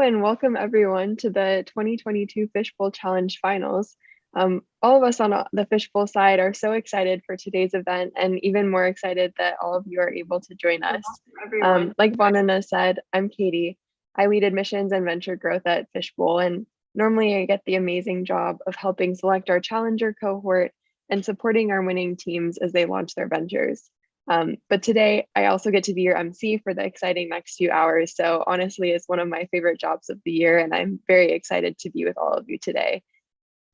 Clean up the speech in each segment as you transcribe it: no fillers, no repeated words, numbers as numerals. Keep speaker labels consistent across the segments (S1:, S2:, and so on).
S1: And welcome everyone to the 2022 Fishbowl Challenge Finals. All of us on the Fishbowl side are so excited for today's event and even more excited that all of you are able to join us. Like Vanana said, I'm Katie. I lead admissions and venture growth at Fishbowl, and normally I get the amazing job of helping select our challenger cohort and supporting our winning teams as they launch their ventures. But today I also get to be your MC for the exciting next few hours. So honestly, it's one of my favorite jobs of the year, and I'm very excited to be with all of you today.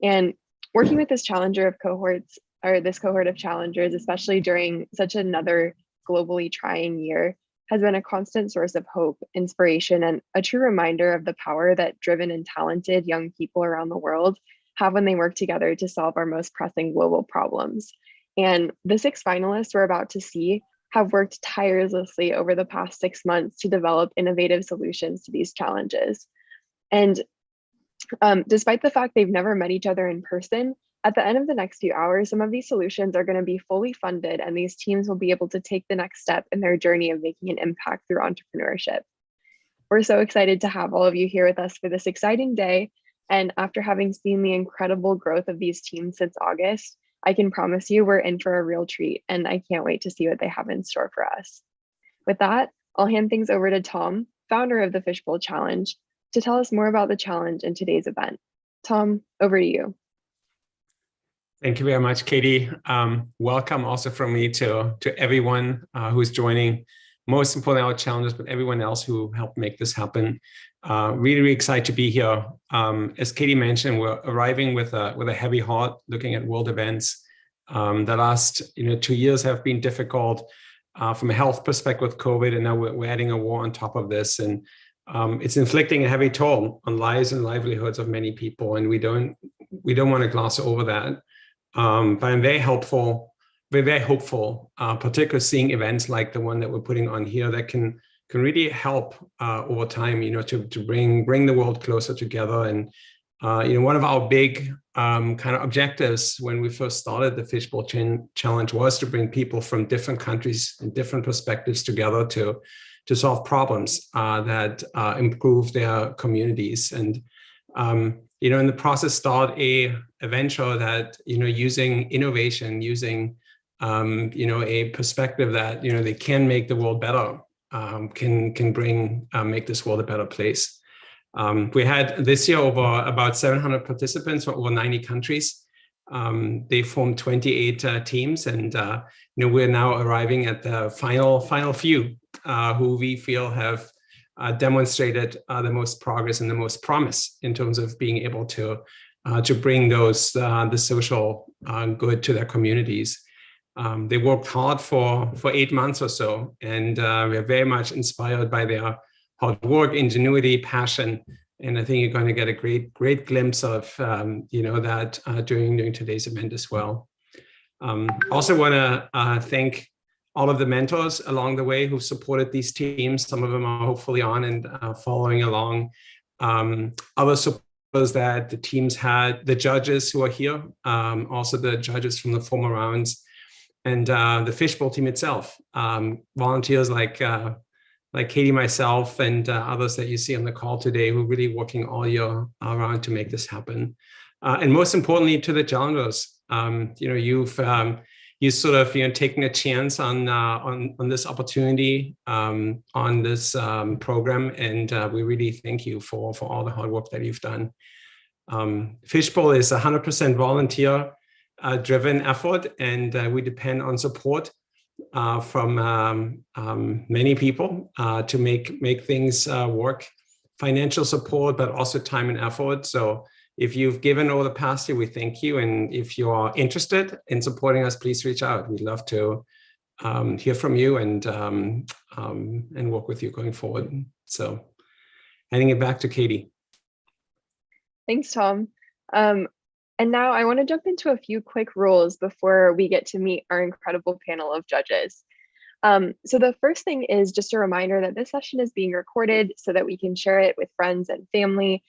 S1: And working with this challenger of cohorts, or this cohort of challengers, especially during such another globally trying year, has been a constant source of hope, inspiration, and a true reminder of the power that driven and talented young people around the world have when they work together to solve our most pressing global problems. And the 6 finalists we're about to see have worked tirelessly over the past 6 months to develop innovative solutions to these challenges. And despite the fact they've never met each other in person, at the end of the next few hours, some of these solutions are going to be fully funded, and these teams will be able to take the next step in their journey of making an impact through entrepreneurship. We're so excited to have all of you here with us for this exciting day. And after having seen the incredible growth of these teams since August, I can promise you we're in for a real treat, and I can't wait to see what they have in store for us. With that, I'll hand things over to Tom, founder of the Fishbowl Challenge, to tell us more about the challenge and today's event. Tom, over to you.
S2: Thank you very much, Katie. Welcome also from me to everyone who's joining. Most importantly, our challengers, but everyone else who helped make this happen. Really excited to be here. As Katie mentioned, we're arriving with a heavy heart, looking at world events. The last 2 years have been difficult from a health perspective with COVID, and now we're adding a war on top of this, and it's inflicting a heavy toll on lives and livelihoods of many people, and we don't want to gloss over that. But I'm very hopeful, particularly seeing events like the one that we're putting on here that can really help over time, to bring the world closer together. And one of our big kind of objectives when we first started the Fishbowl Challenge was to bring people from different countries and different perspectives together to solve problems that improve their communities. And in the process, start a venture that using innovation, using a perspective that they can make the world better, can make this world a better place. We had this year over about 700 participants from over 90 countries. They formed 28 teams, and we're now arriving at the final few who we feel have demonstrated the most progress and the most promise in terms of being able to bring the social good to their communities. They worked hard for 8 months or so, and we're very much inspired by their hard work, ingenuity, passion, and I think you're going to get a great glimpse of that during today's event as well. Also want to thank all of the mentors along the way who supported these teams. Some of them are hopefully on and following along. Other supporters that the teams had, the judges who are here, also the judges from the former rounds, and the Fishbowl team itself, volunteers like Katie, myself, and others that you see on the call today, who are really working all year around to make this happen. And most importantly, to the challengers, you've sort of taking a chance on this opportunity, on this program, and we really thank you for all the hard work that you've done. Fishbowl is 100% volunteer driven effort, and we depend on support from many people to make things work. Financial support, but also time and effort. So if you've given over the past year, we thank you. And if you are interested in supporting us, please reach out. We'd love to hear from you and work with you going forward. So handing it back to Katie.
S1: Thanks, Tom. And now I want to jump into a few quick rules before we get to meet our incredible panel of judges. So the first thing is just a reminder that this session is being recorded so that we can share it with friends and family.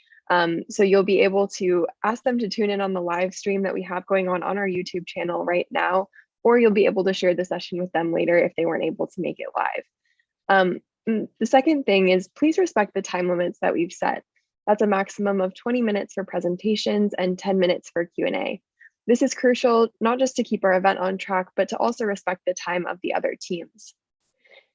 S1: So you'll be able to ask them to tune in on the live stream that we have going on our YouTube channel right now, or you'll be able to share the session with them later if they weren't able to make it live. The second thing is please respect the time limits that we've set. That's a maximum of 20 minutes for presentations and 10 minutes for Q&A. This is crucial, not just to keep our event on track, but to also respect the time of the other teams.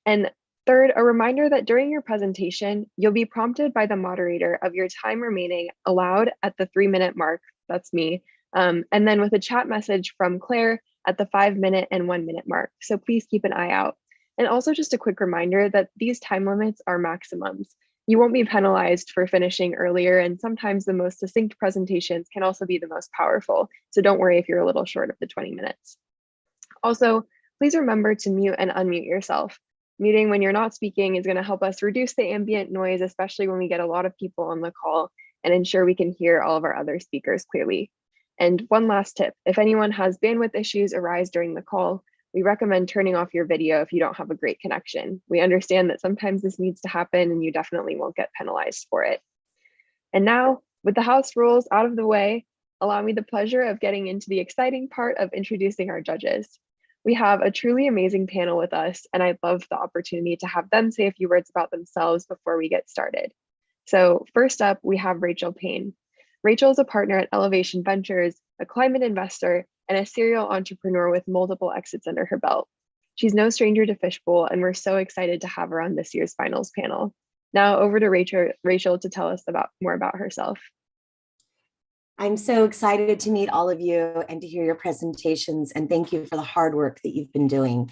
S1: And third, a reminder that during your presentation, you'll be prompted by the moderator of your time remaining allowed at the 3-minute mark, that's me, and then with a chat message from Claire at the 5-minute and 1-minute mark. So please keep an eye out. And also just a quick reminder that these time limits are maximums. You won't be penalized for finishing earlier, and sometimes the most succinct presentations can also be the most powerful. So don't worry if you're a little short of the 20 minutes. Also, please remember to mute and unmute yourself. Muting when you're not speaking is going to help us reduce the ambient noise, especially when we get a lot of people on the call, and ensure we can hear all of our other speakers clearly. And one last tip, if anyone has bandwidth issues arise during the call, we recommend turning off your video if you don't have a great connection. We understand that sometimes this needs to happen and you definitely won't get penalized for it. And now, with the house rules out of the way, allow me the pleasure of getting into the exciting part of introducing our judges. We have a truly amazing panel with us, and I'd love the opportunity to have them say a few words about themselves before we get started. So first up, we have Rachel Payne. Rachel is a partner at Elevation Ventures, a climate investor, and a serial entrepreneur with multiple exits under her belt. She's no stranger to Fishbowl, and we're so excited to have her on this year's finals panel. Now over to Rachel to tell us more about herself.
S3: I'm so excited to meet all of you and to hear your presentations, and thank you for the hard work that you've been doing.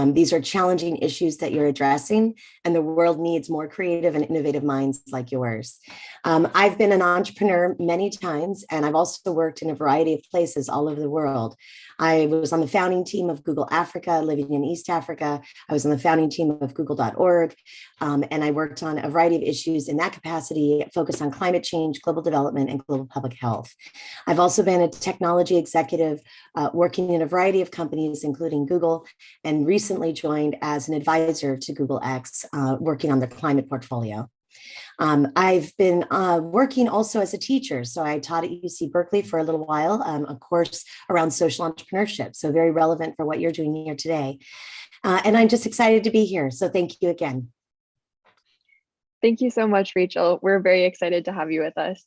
S3: These are challenging issues that you're addressing, and the world needs more creative and innovative minds like yours. I've been an entrepreneur many times, and I've also worked in a variety of places all over the world. I was on the founding team of Google Africa, living in East Africa. I was on the founding team of Google.org, and I worked on a variety of issues in that capacity, focused on climate change, global development, and global public health. I've also been a technology executive working in a variety of companies, including Google, and recently joined as an advisor to Google X, working on their climate portfolio. I've been working also as a teacher. So I taught at UC Berkeley for a little while, a course around social entrepreneurship. So very relevant for what you're doing here today. And I'm just excited to be here. So thank you again.
S1: Thank you so much, Rachel. We're very excited to have you with us.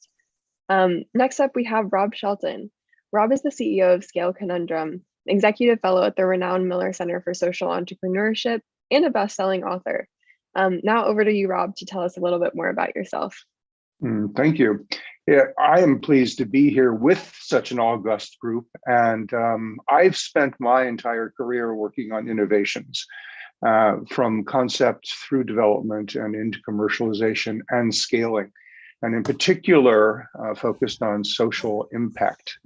S1: Next up, we have Rob Shelton. Rob is the CEO of Scale Conundrum, executive fellow at the renowned Miller Center for Social Entrepreneurship, and a best-selling author. Now over to you, Rob, to tell us a little bit more about yourself.
S4: Thank you. Yeah, I am pleased to be here with such an august group, and I've spent my entire career working on innovations, from concept through development and into commercialization and scaling, and in particular focused on social impact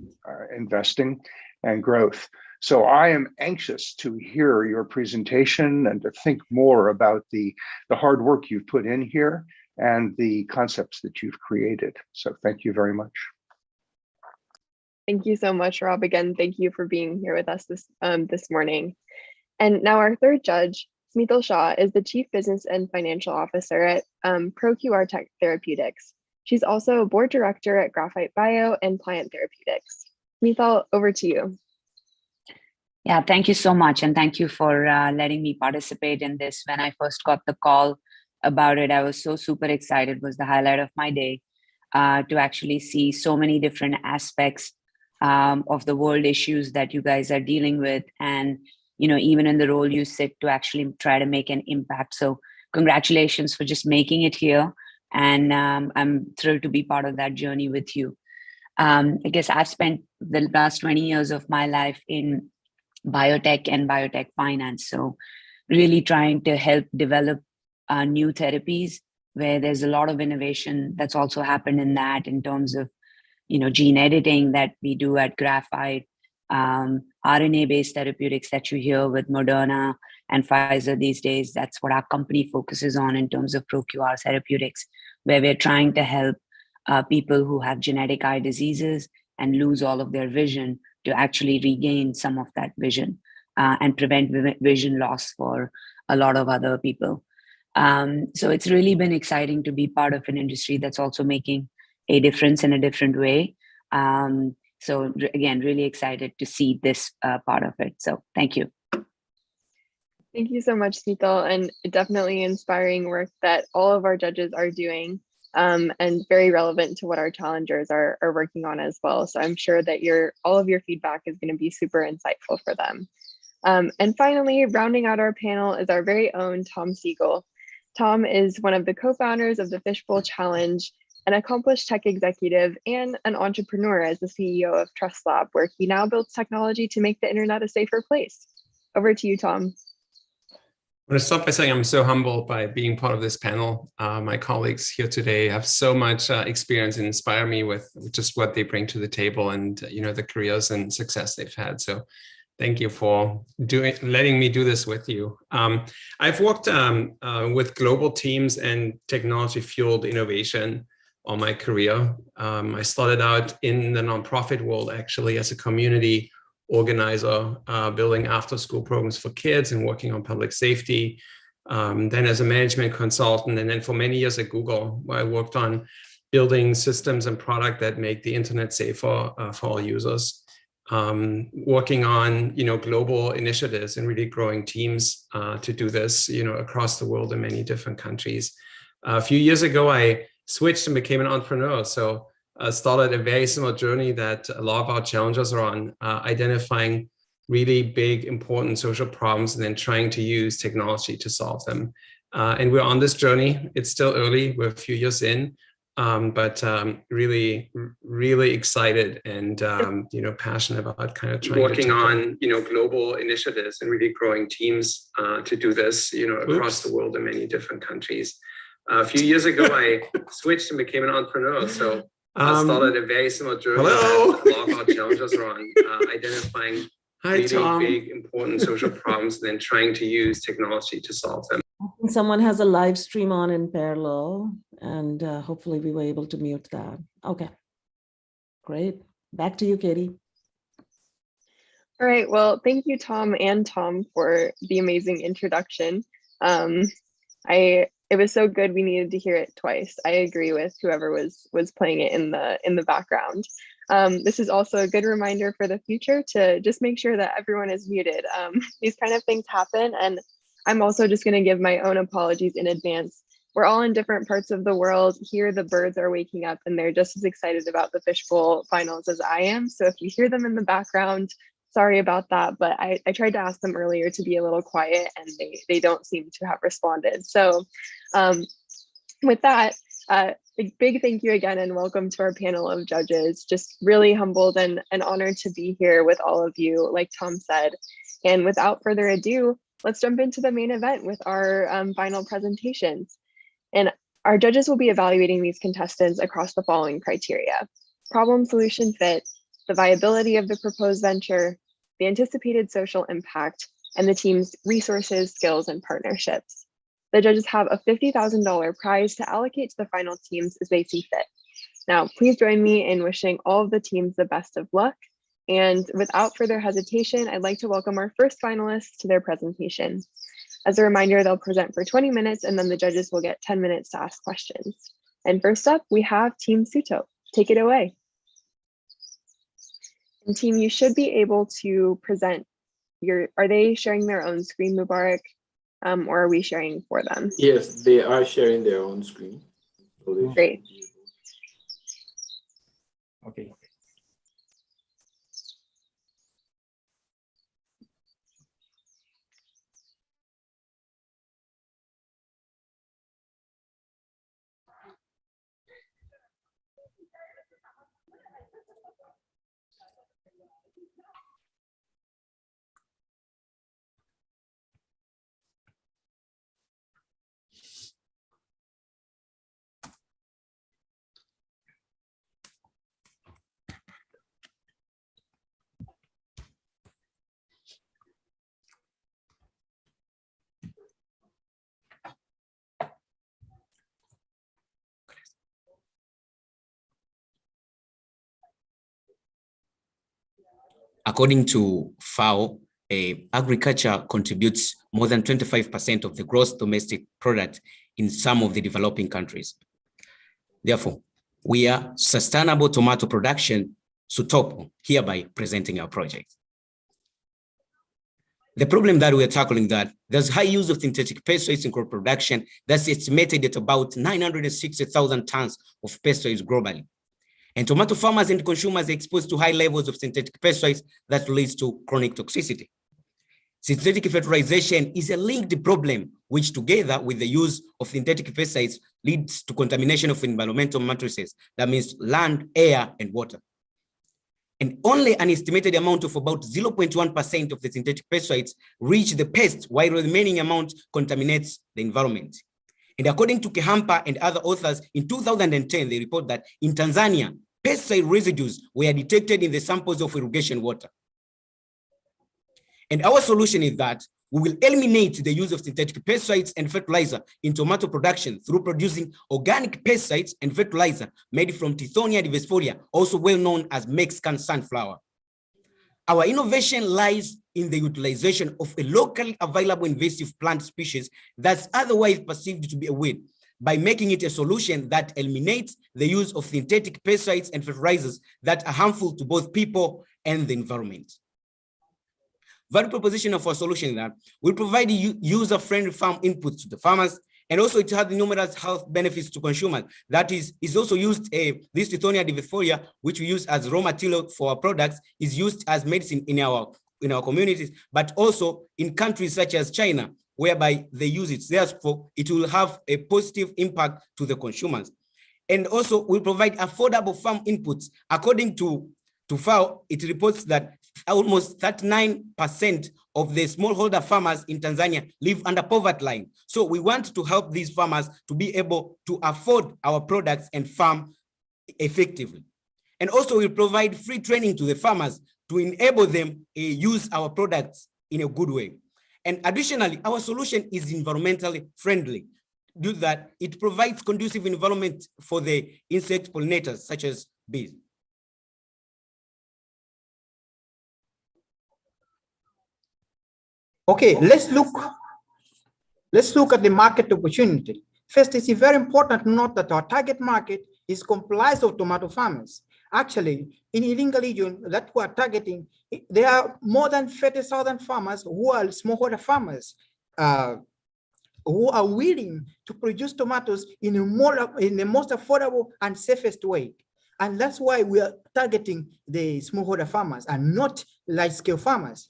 S4: investing and growth. So I am anxious to hear your presentation and to think more about the hard work you've put in here and the concepts that you've created. So thank you very much.
S1: Thank you so much, Rob. Again, thank you for being here with us this morning. And now our third judge, Smithil Shah, is the Chief Business and Financial Officer at ProQR Tech Therapeutics. She's also a board director at Graphite Bio and Pliant Therapeutics. Smithil, over to you.
S5: Yeah, thank you so much. And thank you for letting me participate in this. When I first got the call about it, I was so super excited. It was the highlight of my day to actually see so many different aspects of the world issues that you guys are dealing with. And, you know, even in the role you sit to actually try to make an impact. So congratulations for just making it here. And I'm thrilled to be part of that journey with you. I guess I've spent the last 20 years of my life in biotech and biotech finance. So really trying to help develop new therapies where there's a lot of innovation that's also happened in that in terms of, you know, gene editing that we do at Graphite, RNA-based therapeutics that you hear with Moderna and Pfizer these days. That's what our company focuses on in terms of ProQR Therapeutics, where we're trying to help people who have genetic eye diseases and lose all of their vision to actually regain some of that vision and prevent vision loss for a lot of other people. So it's really been exciting to be part of an industry that's also making a difference in a different way. So again, really excited to see this part of it. So thank you.
S1: Thank you so much, Smital, and definitely inspiring work that all of our judges are doing, and very relevant to what our challengers are working on as well. So I'm sure that all of your feedback is going to be super insightful for them. And finally, rounding out our panel is our very own Tom Siegel. Tom is one of the co-founders of the Fishbowl Challenge, an accomplished tech executive, and an entrepreneur as the CEO of Trust Lab, where he now builds technology to make the internet a safer place. Over to you, Tom.
S2: I want to start by saying I'm so humbled by being part of this panel. My colleagues here today have so much experience and inspire me with just what they bring to the table and the careers and success they've had. So thank you for letting me do this with you. I've worked with global teams and technology-fueled innovation all my career. I started out in the nonprofit world actually as a community organizer, building after-school programs for kids and working on public safety. Then as a management consultant, and then for many years at Google, where I worked on building systems and product that make the internet safer for all users. Working on global initiatives and really growing teams to do this across the world in many different countries. A few years ago, I switched and became an entrepreneur. So started a very similar journey that a lot of our challengers are on, identifying really big, important social problems and then trying to use technology to solve them. And we're on this journey. It's still early. We're a few years in, but really, really excited and passionate about kind of trying working on global initiatives and really growing teams to do this across the world in many different countries. A few years ago, I switched and became an entrepreneur. So I started a very similar journey that a lot of our challengers are on, identifying really big, important social problems and then trying to use technology to solve them.
S6: Someone has a live stream on in parallel, and hopefully we were able to mute that. Okay, great. Back to you, Katie.
S1: All right, well, thank you, Tom and Tom, for the amazing introduction. It was so good we needed to hear it twice. I agree with whoever was playing it in the background. This is also a good reminder for the future to just make sure that everyone is muted. These kind of things happen, and I'm also just going to give my own apologies in advance. We're all in different parts of the world. Here, the birds are waking up and they're just as excited about the Fishbowl finals as I am. So if you hear them in the background, sorry about that, but I tried to ask them earlier to be a little quiet and they don't seem to have responded. So with that, a big thank you again and welcome to our panel of judges. Just really humbled and honored to be here with all of you, like Tom said. And without further ado, let's jump into the main event with our final presentations. And our judges will be evaluating these contestants across the following criteria: problem solution fit, the viability of the proposed venture, the anticipated social impact, and the team's resources, skills, and partnerships. The judges have a $50,000 prize to allocate to the final teams as they see fit. Now, please join me in wishing all of the teams the best of luck. And without further hesitation, I'd like to welcome our first finalists to their presentation. As a reminder, they'll present for 20 minutes and then the judges will get 10 minutes to ask questions. And first up, we have Team Suto. Take it away. And team, you should be able to present are they sharing their own screen, Mubarak? Or are we sharing for them?
S7: Yes, they are sharing their own screen.
S1: Great.
S7: Okay.
S8: According to FAO, agriculture contributes more than 25% of the gross domestic product in some of the developing countries. Therefore, we are sustainable tomato production, Sutopo, hereby presenting our project. The problem that we're tackling that there's high use of synthetic pesticides in crop production that's estimated at about 960,000 tons of pesticides globally. And tomato farmers and consumers are exposed to high levels of synthetic pesticides that leads to chronic toxicity. Synthetic fertilization is a linked problem, which together with the use of synthetic pesticides leads to contamination of environmental matrices. That means land, air, and water. And only an estimated amount of about 0.1% of the synthetic pesticides reach the pest, while the remaining amount contaminates the environment. And according to Kehampa and other authors, in 2010, they report that in Tanzania, pesticide residues were detected in the samples of irrigation water. And our solution is that we will eliminate the use of synthetic pesticides and fertilizer in tomato production through producing organic pesticides and fertilizer made from Tithonia divisporia, also well known as Mexican sunflower. Our innovation lies in the utilization of a locally available invasive plant species that's otherwise perceived to be a weed, by making it a solution that eliminates the use of synthetic pesticides and fertilizers that are harmful to both people and the environment. Value proposition of our solution that will provide user-friendly farm inputs to the farmers, and also it has numerous health benefits to consumers. That is also used, this Tithonia divisporia, which we use as raw material for our products, is used as medicine in our communities, but also in countries such as China, whereby they use it. Therefore, it will have a positive impact to the consumers. And also will provide affordable farm inputs. According to FAO, it reports that almost 39% of the smallholder farmers in Tanzania live under poverty line. So we want to help these farmers to be able to afford our products and farm effectively. And also we provide free training to the farmers to enable them use our products in a good way. And additionally, our solution is environmentally friendly, due to that it provides conducive environment for the insect pollinators, such as bees.
S9: Okay, let's look at the market opportunity. First, it's very important to note that our target market is comprised of tomato farmers. Actually, in Iringa region that we are targeting, there are more than 30,000 farmers who are smallholder farmers who are willing to produce tomatoes in the most affordable and safest way. And that's why we are targeting the smallholder farmers and not large-scale farmers.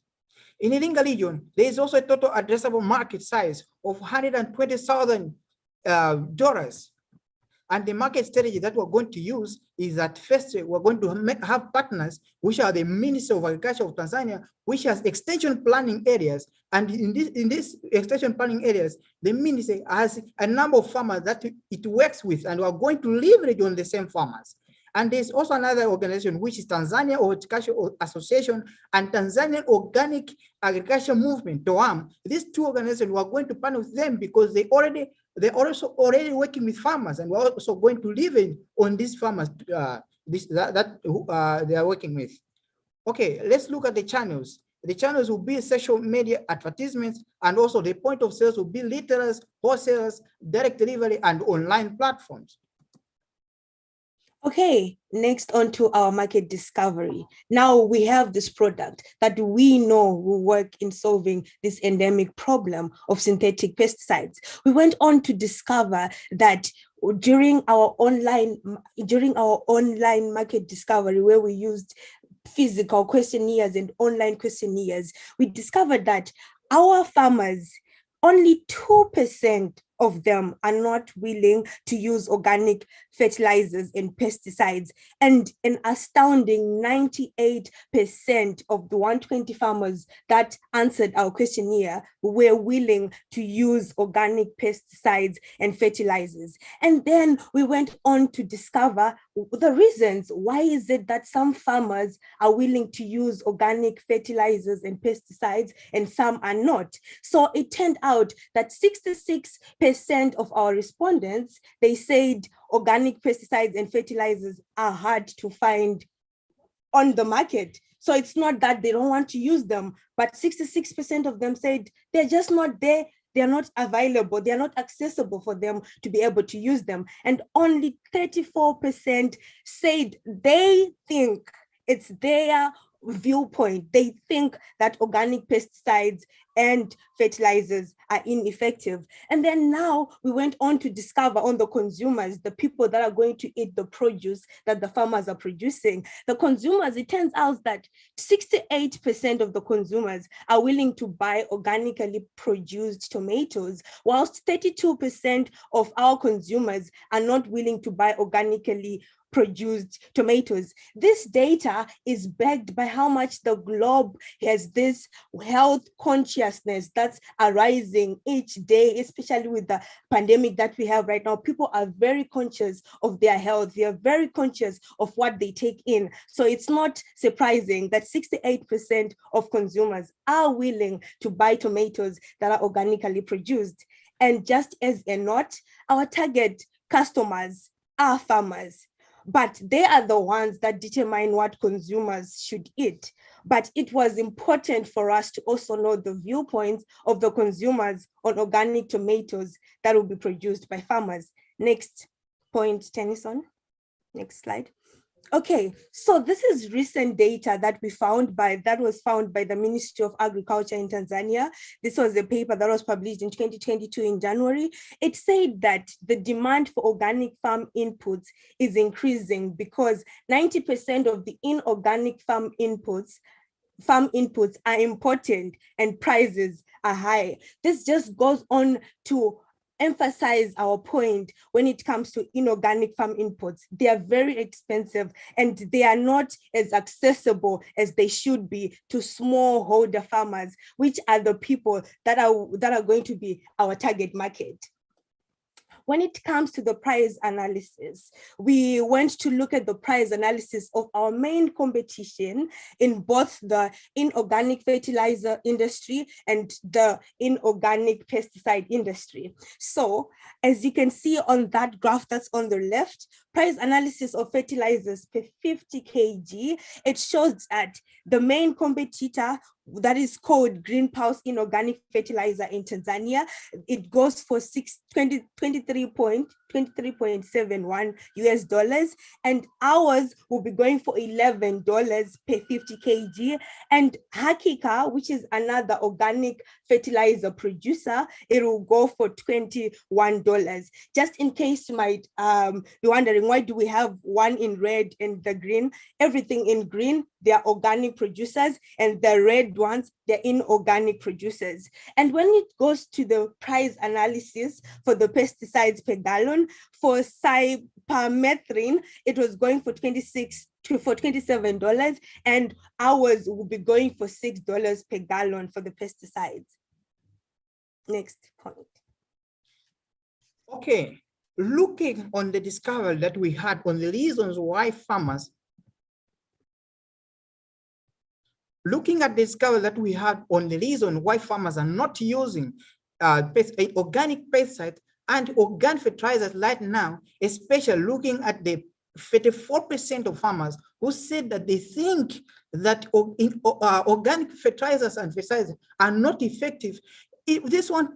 S9: In Iringa region, there is also a total addressable market size of $120,000. And the market strategy that we're going to use is that first, we're going to have partners, which are the Ministry of Agriculture of Tanzania, which has extension planning areas. And in this extension planning areas, the ministry has a number of farmers that it works with, and we're going to leverage on the same farmers. And there's also another organization, which is Tanzania Horticulture Association and Tanzanian Organic Agriculture Movement, TOAM. These two organizations, we're going to partner with them because they're also already working with farmers, and we're also going to leverage on these farmers they are working with. Okay, let's look at the channels. The channels will be social media advertisements, and also the point of sales will be retailers, wholesalers, direct delivery, and online platforms.
S10: Okay, next on to our market discovery. Now we have this product that we know will work in solving this endemic problem of synthetic pesticides. We went on to discover that during our online market discovery, where we used physical questionnaires and online questionnaires, we discovered that our farmers, only 2% of them are not willing to use organic fertilizers and pesticides, and an astounding 98% of the 120 farmers that answered our questionnaire were willing to use organic pesticides and fertilizers. And then we went on to discover the reasons. Why is it that some farmers are willing to use organic fertilizers and pesticides and some are not? So it turned out that 66% of our respondents, they said organic pesticides and fertilizers are hard to find on the market. So it's not that they don't want to use them, but 66% of them said they're just not there, they're not available, they're not accessible for them to be able to use them. And only 34% said they think it's their viewpoint. They think that organic pesticides and fertilizers are ineffective. And then now we went on to discover on the consumers, the people that are going to eat the produce that the farmers are producing. The consumers, it turns out that 68% of the consumers are willing to buy organically produced tomatoes, whilst 32% of our consumers are not willing to buy organically produced tomatoes. This data is backed by how much the globe has this health consciousness that's arising each day, especially with the pandemic that we have right now. People are very conscious of their health. They are very conscious of what they take in. So it's not surprising that 68% of consumers are willing to buy tomatoes that are organically produced. And just as a note, our target customers are farmers, but they are the ones that determine what consumers should eat. But it was important for us to also know the viewpoints of the consumers on organic tomatoes that will be produced by farmers. Next point, Tennyson. Next slide. Okay, so this is recent data that was found by the Ministry of Agriculture in Tanzania. This was a paper that was published in 2022 in January. It said that the demand for organic farm inputs is increasing because 90% of the inorganic farm inputs are important and prices are high. This just goes on to emphasize our point when it comes to inorganic farm inputs. They are very expensive and they are not as accessible as they should be to smallholder farmers, which are the people that are going to be our target market. When it comes to the price analysis, we went to look at the price analysis of our main competition in both the inorganic fertilizer industry and the inorganic pesticide industry. So as you can see on that graph that's on the left, price analysis of fertilizers per 50 kg, it shows that the main competitor, that is called Green Pulse Inorganic Fertilizer in Tanzania, it goes for 23.71 US dollars, and ours will be going for $11 per 50 kg. And Hakika, which is another organic fertilizer producer, it will go for $21. Just in case you might be wondering, why do we have one in red and the green? Everything in green, they are organic producers, and the red ones, they're inorganic producers. And when it goes to the price analysis for the pesticides per gallon, for cypermethrin, it was going for $27, and ours will be going for $6 per gallon for the pesticides. Next point.
S9: Okay, looking on the discovery that we had on the reasons why farmers, looking at the discovery that we had on the reason why farmers are not using organic pesticides and organic fertilizers right now, especially looking at the 34% of farmers who said that they think that organic fertilizers and fertilizers are not effective. This one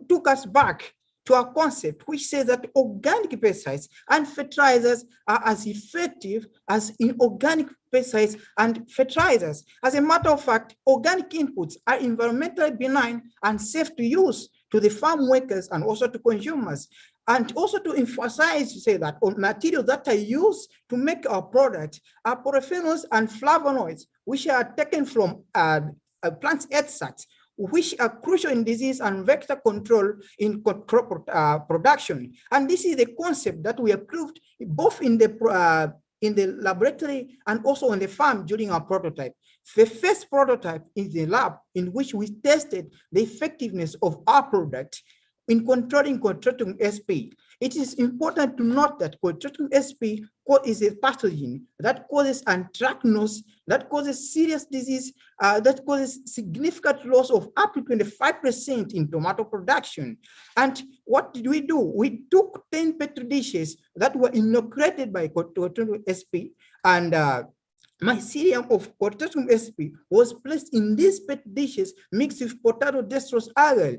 S9: took us back to a concept which says that organic pesticides and fertilizers are as effective as inorganic pesticides and fertilizers. As a matter of fact, organic inputs are environmentally benign and safe to use to the farm workers and also to consumers. And also to emphasize, to say that materials that are used to make our product are polyphenols and flavonoids, which are taken from plant extracts, which are crucial in disease and vector control in crop production. And this is the concept that we approved both in the laboratory and also on the farm during our prototype. The first prototype is the lab in which we tested the effectiveness of our product in controlling Clostridium sp. It is important to note that Clostridium sp is a pathogen that causes anthracnose, that causes serious disease, that causes significant loss of up to 25% in tomato production. And what did we do? We took 10 petri dishes that were inoculated by Clostridium sp, and mycelium of Clostridium sp was placed in these petri dishes mixed with potato dextrose agar,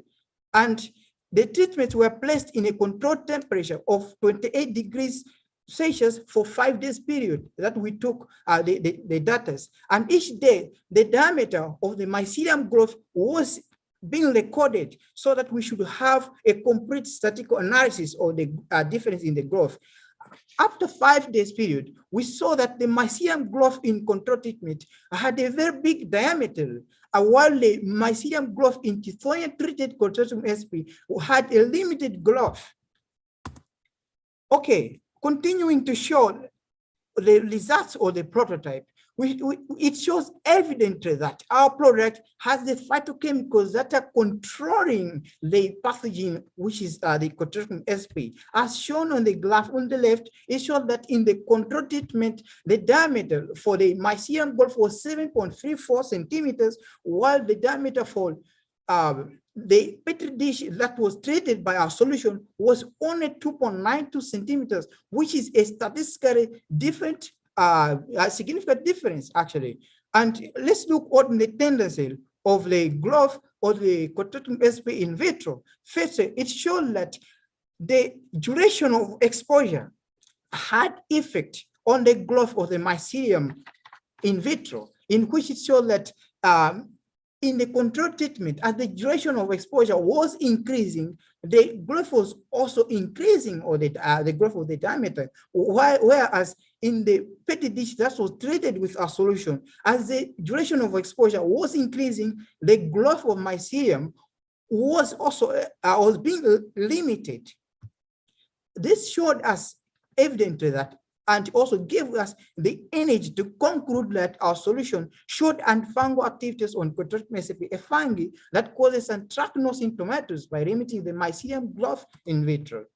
S9: and the treatments were placed in a controlled temperature of 28 degrees sessions for 5 days period that we took the data. And each day, the diameter of the mycelium growth was being recorded so that we should have a complete statistical analysis of the difference in the growth. After 5 days period, we saw that the mycelium growth in control treatment had a very big diameter, while the mycelium growth in tithonium treated consortium SP had a limited growth. Okay, continuing to show the results of the prototype, it shows evidently that our product has the phytochemicals that are controlling the pathogen, which is the consortium SP. As shown on the graph on the left, it shows that in the control treatment, the diameter for the mycelium growth was 7.34 centimeters, while the diameter for the petri dish that was treated by our solution was only 2.92 centimeters, which is a statistically different, a significant difference actually. And let's look at the tendency of the growth of the consortium SP in vitro. First, it shows that the duration of exposure had effect on the growth of the mycelium in vitro, in which it showed that in the control treatment, as the duration of exposure was increasing, the growth was also increasing, or the growth of the diameter. Whereas in the petri dish that was treated with our solution, as the duration of exposure was increasing, the growth of mycelium was also was being limited. This showed us evidently that, and also gave us the energy to conclude that our solution showed antifungal activities on consortium SP, a fungi that causes anthracnose in tomatoes by limiting the mycelium growth in vitro.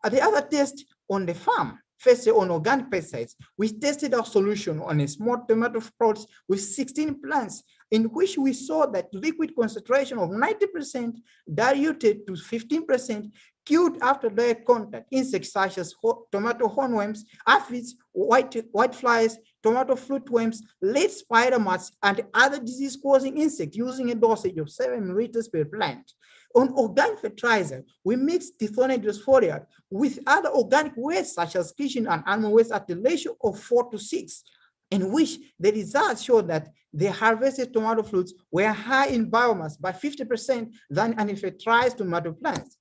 S9: The other test on the farm, first on organic pesticides, we tested our solution on a small tomato plots with 16 plants, in which we saw that liquid concentration of 90% diluted to 15%, killed after direct contact insects such as tomato hornworms, aphids, white flies, tomato fruit worms, late spider mites, and other disease-causing insects using a dosage of 7 milliliters per plant. On organic fertilizer, we mixed tithonium foliar with other organic waste such as kitchen and animal waste at the ratio of 4 to 6, in which the results showed that the harvested tomato fruits were high in biomass by 50% than unfertilized tomato plants.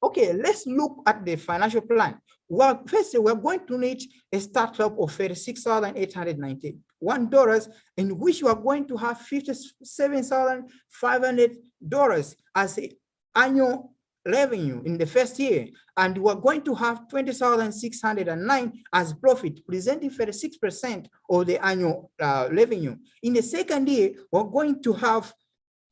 S9: Okay, let's look at the financial plan. Well, first, we're going to need a startup of $36,891, in which we are going to have $57,500 as the annual revenue in the first year, and we're going to have $20,609 as profit, presenting 36% of the annual revenue. In the second year, we're going to have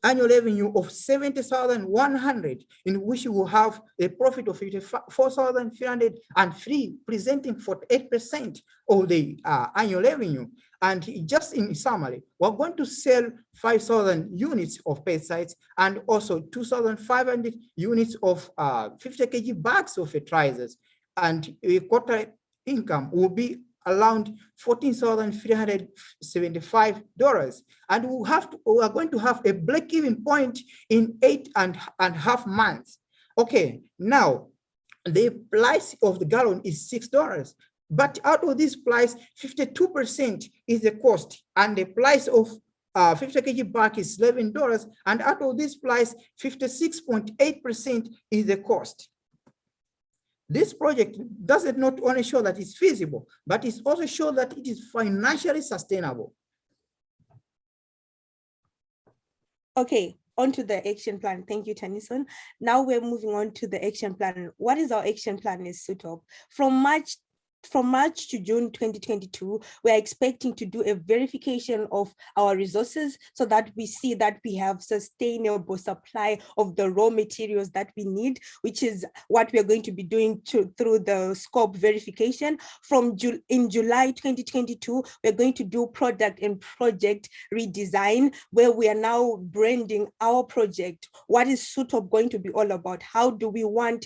S9: annual revenue of $70,100, in which we will have a profit of $54,303, presenting 48% of the annual revenue. And just in summary, we're going to sell 5,000 units of pesticides and also 2,500 units of 50 kg bags of fertilizers. And a quarter income will be around $14,375, and we are going to have a break-even point in 8.5 months. Okay, now the price of the gallon is $6, but out of this price, 52% is the cost, and the price of 50 kg bag is $11, and out of this price, 56.8% is the cost. This project does not only show that it's feasible, but it also shows that it is financially sustainable.
S10: Okay, on to the action plan. Thank you, Tennyson. Now we're moving on to the action plan. What is our action plan is SUTOP? From March to June 2022, we're expecting to do a verification of our resources so that we see that we have sustainable supply of the raw materials that we need, which is what we're going to be doing through the scope verification. In July 2022, we're going to do product and project redesign, where we are now branding our project. What is SUTOP going to be all about? How do we want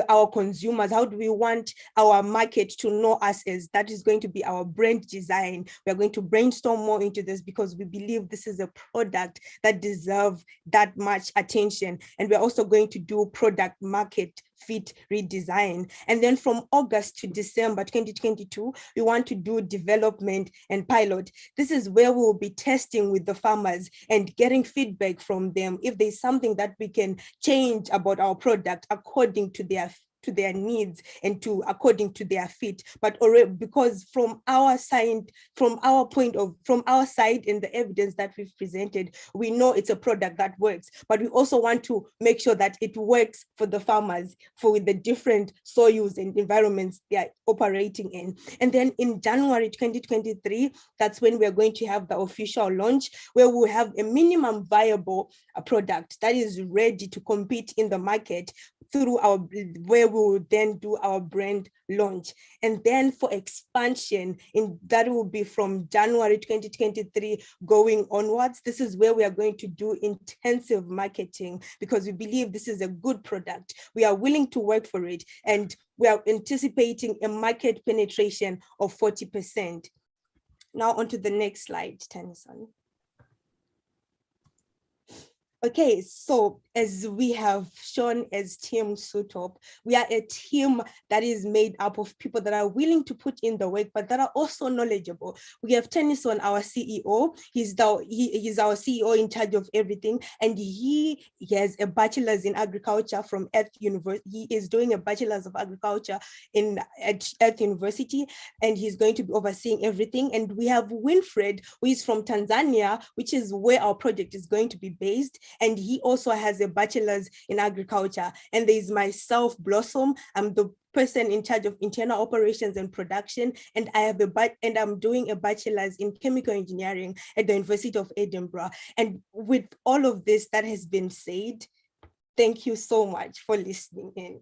S10: our consumers, how do we want our market market to know us as. That is going to be our brand design. We are going to brainstorm more into this because we believe this is a product that deserves that much attention. And we're also going to do product market fit redesign. And then from August to December 2022, we want to do development and pilot. This is where we will be testing with the farmers and getting feedback from them if there's something that we can change about our product according to their needs and according to their fit. But already, because from our side and the evidence that we've presented, we know it's a product that works, but we also want to make sure that it works for the farmers for the different soils and environments they are operating in. And then in January 2023, that's when we're going to have the official launch, where we'll have a minimum viable product that is ready to compete in the market through where we will then do our brand launch. And then for expansion, that will be from January 2023 going onwards. This is where we are going to do intensive marketing because we believe this is a good product. We are willing to work for it, and we are anticipating a market penetration of 40%. Now onto the next slide, Tennyson. Okay, so as we have shown as Team Sutop, we are a team that is made up of people that are willing to put in the work, but that are also knowledgeable. We have Tennyson, our CEO. He's our CEO in charge of everything, and he has a bachelor's in agriculture from Earth University. He is doing a bachelor's of agriculture at Earth University, and he's going to be overseeing everything. And we have Winfred, who is from Tanzania, which is where our project is going to be based. And he also has a bachelor's in agriculture. And there's myself, Blossom. I'm the person in charge of internal operations and production. And I'm doing a bachelor's in chemical engineering at the University of Edinburgh. And with all of this that has been said, thank you so much for listening in.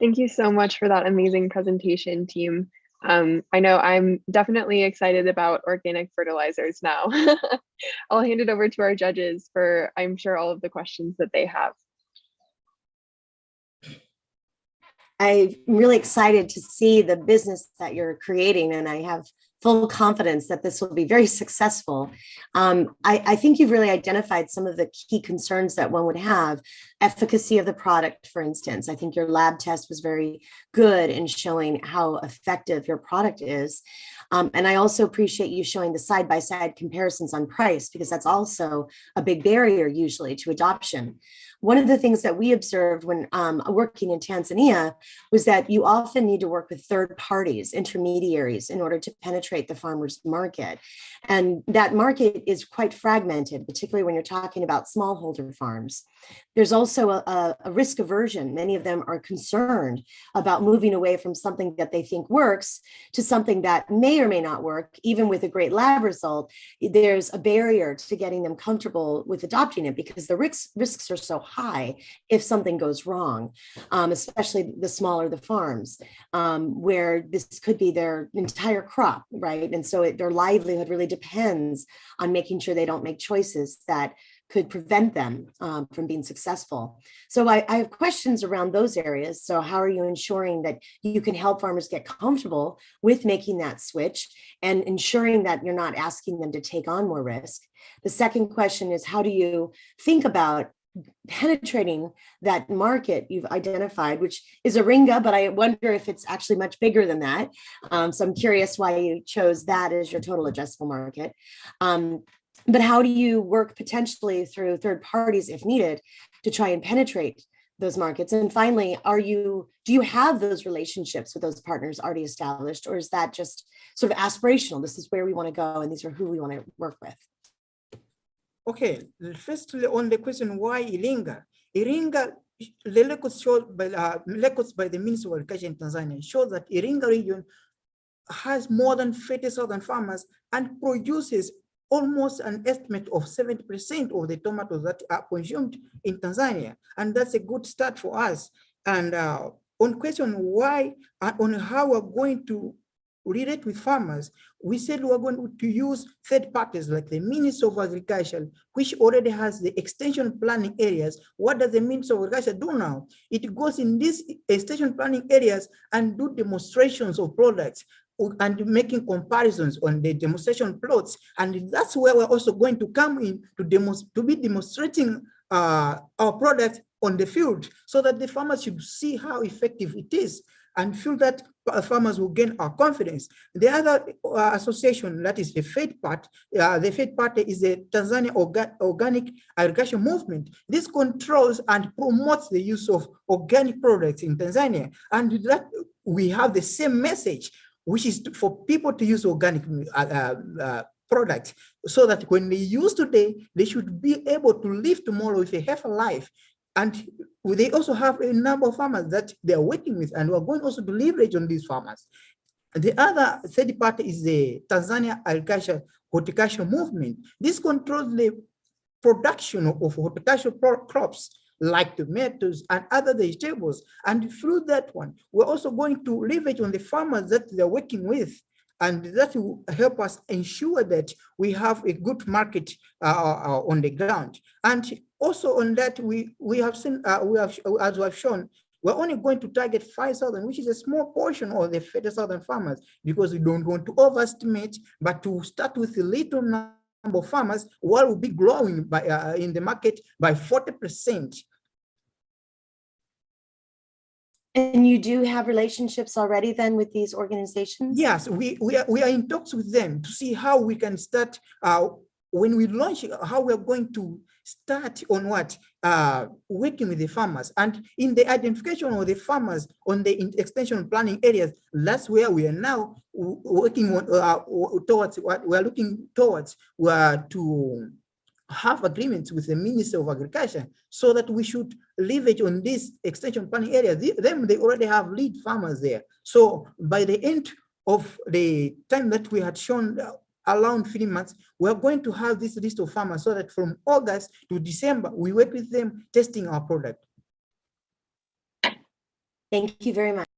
S1: Thank you so much for that amazing presentation, team. I know I'm definitely excited about organic fertilizers now. I'll hand it over to our judges for, I'm sure, all of the questions that they have.
S3: I'm really excited to see the business that you're creating, and I have full confidence that this will be very successful. I think you've really identified some of the key concerns that one would have. Efficacy of the product, for instance. I think your lab test was very good in showing how effective your product is. And I also appreciate you showing the side-by-side comparisons on price, because that's also a big barrier usually to adoption. One of the things that we observed when working in Tanzania was that you often need to work with third parties, intermediaries, in order to penetrate the farmer's market. And that market is quite fragmented, particularly when you're talking about smallholder farms. There's also a risk aversion. Many of them are concerned about moving away from something that they think works to something that may or may not work. Even with a great lab result, there's a barrier to getting them comfortable with adopting it because the risks are so high if something goes wrong, especially the smaller the farms, where this could be their entire crop, right? And so their livelihood really depends on making sure they don't make choices that could prevent them from being successful. So I have questions around those areas. So how are you ensuring that you can help farmers get comfortable with making that switch and ensuring that you're not asking them to take on more risk? The second question is, how do you think about penetrating that market you've identified, which is Iringa, but I wonder if it's actually much bigger than that. So I'm curious why you chose that as your total addressable market. But how do you work potentially through third parties if needed to try and penetrate those markets? And finally, do you have those relationships with those partners already established, or is that just sort of aspirational? This is where we want to go and these are who we want to work with.
S9: Okay, firstly on the question why Iringa? Iringa, the records showed by the Ministry of Agriculture in Tanzania show that Iringa region has more than 30,000 farmers and produces almost an estimate of 70% of the tomatoes that are consumed in Tanzania. And that's a good start for us. And on question why, on how we're going to relate with farmers, we said we're going to use third parties like the Ministry of Agriculture, which already has the extension planning areas. What does the Ministry of Agriculture do now? It goes in these extension planning areas and do demonstrations of products and making comparisons on the demonstration plots. And that's where we're also going to come in to be demonstrating our product on the field so that the farmers should see how effective it is and feel that farmers will gain our confidence. The other association, that is the FAID part, the FAID party is the Tanzania Organic Agriculture Movement. This controls and promotes the use of organic products in Tanzania. And that we have the same message, which is for people to use organic products so that when they use today, they should be able to live tomorrow with a healthy life. And they also have a number of farmers that they are working with, and we're going also to leverage on these farmers. The other third party is the Tanzania Horticulture Movement. This controls the production of horticultural crops like tomatoes and other vegetables. And through that one, we're also going to leverage on the farmers that they're working with. And that will help us ensure that we have a good market on the ground. And also on that, we have seen, as we have shown, we're only going to target 5,000, which is a small portion of the 30,000 farmers, because we don't want to overestimate, but to start with a little number of farmers, while will be growing by in the market by 40%.
S3: And you do have relationships already then with these organizations?
S9: Yes, we are in talks with them to see how we can start, when we launch, how we're going to start on what, working with the farmers. And in the identification of the farmers on the extension planning areas, that's where we are now working on, towards what we're looking towards, to have agreements with the Ministry of Agriculture so that we should leverage on this extension planning area. They already have lead farmers there. So by the end of the time that we had shown around 3 months, we're going to have this list of farmers so that from August to December, we work with them testing our product.
S3: Thank you very much.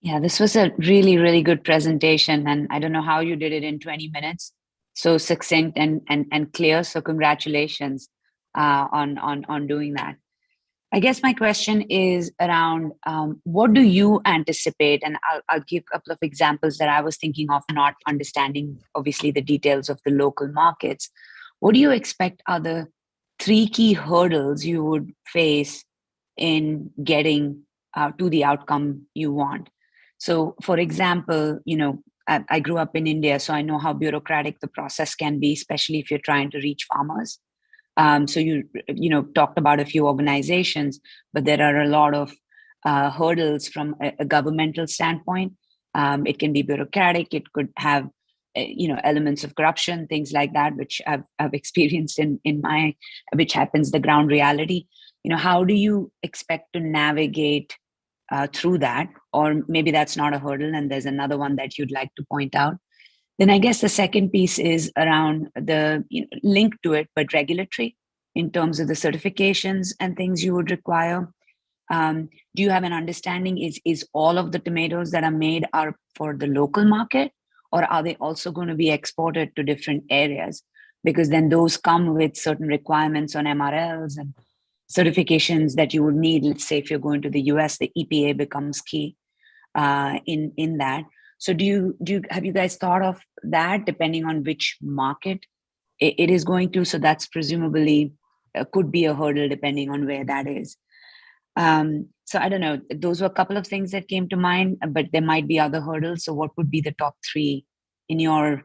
S5: Yeah, this was a really, really good presentation. And I don't know how you did it in 20 minutes. So succinct and clear. So congratulations on doing that. I guess my question is around what do you anticipate? And I'll give a couple of examples that I was thinking of, not understanding, obviously, the details of the local markets. What do you expect are the 3 key hurdles you would face in getting to the outcome you want? So, for example, you know, I grew up in India, so I know how bureaucratic the process can be, especially if you're trying to reach farmers. So you talked about a few organizations, but there are a lot of hurdles from a governmental standpoint. It can be bureaucratic. It could have, elements of corruption, things like that, which I've experienced which happens the ground reality. You know, how do you expect to navigate through that? Or maybe that's not a hurdle and there's another one that you'd like to point out. Then I guess the second piece is around the link to it, but regulatory, in terms of the certifications and things you would require. Do you have an understanding, is all of the tomatoes that are made are for the local market, or are they also going to be exported to different areas? Because then those come with certain requirements on MRLs and certifications that you would need. Let's say if you're going to the US, the EPA becomes key in that. So have you guys thought of that, depending on which market it is going to? So that's presumably could be a hurdle depending on where that is. So I don't know, those were a couple of things that came to mind, but there might be other hurdles. So what would be the top 3 in your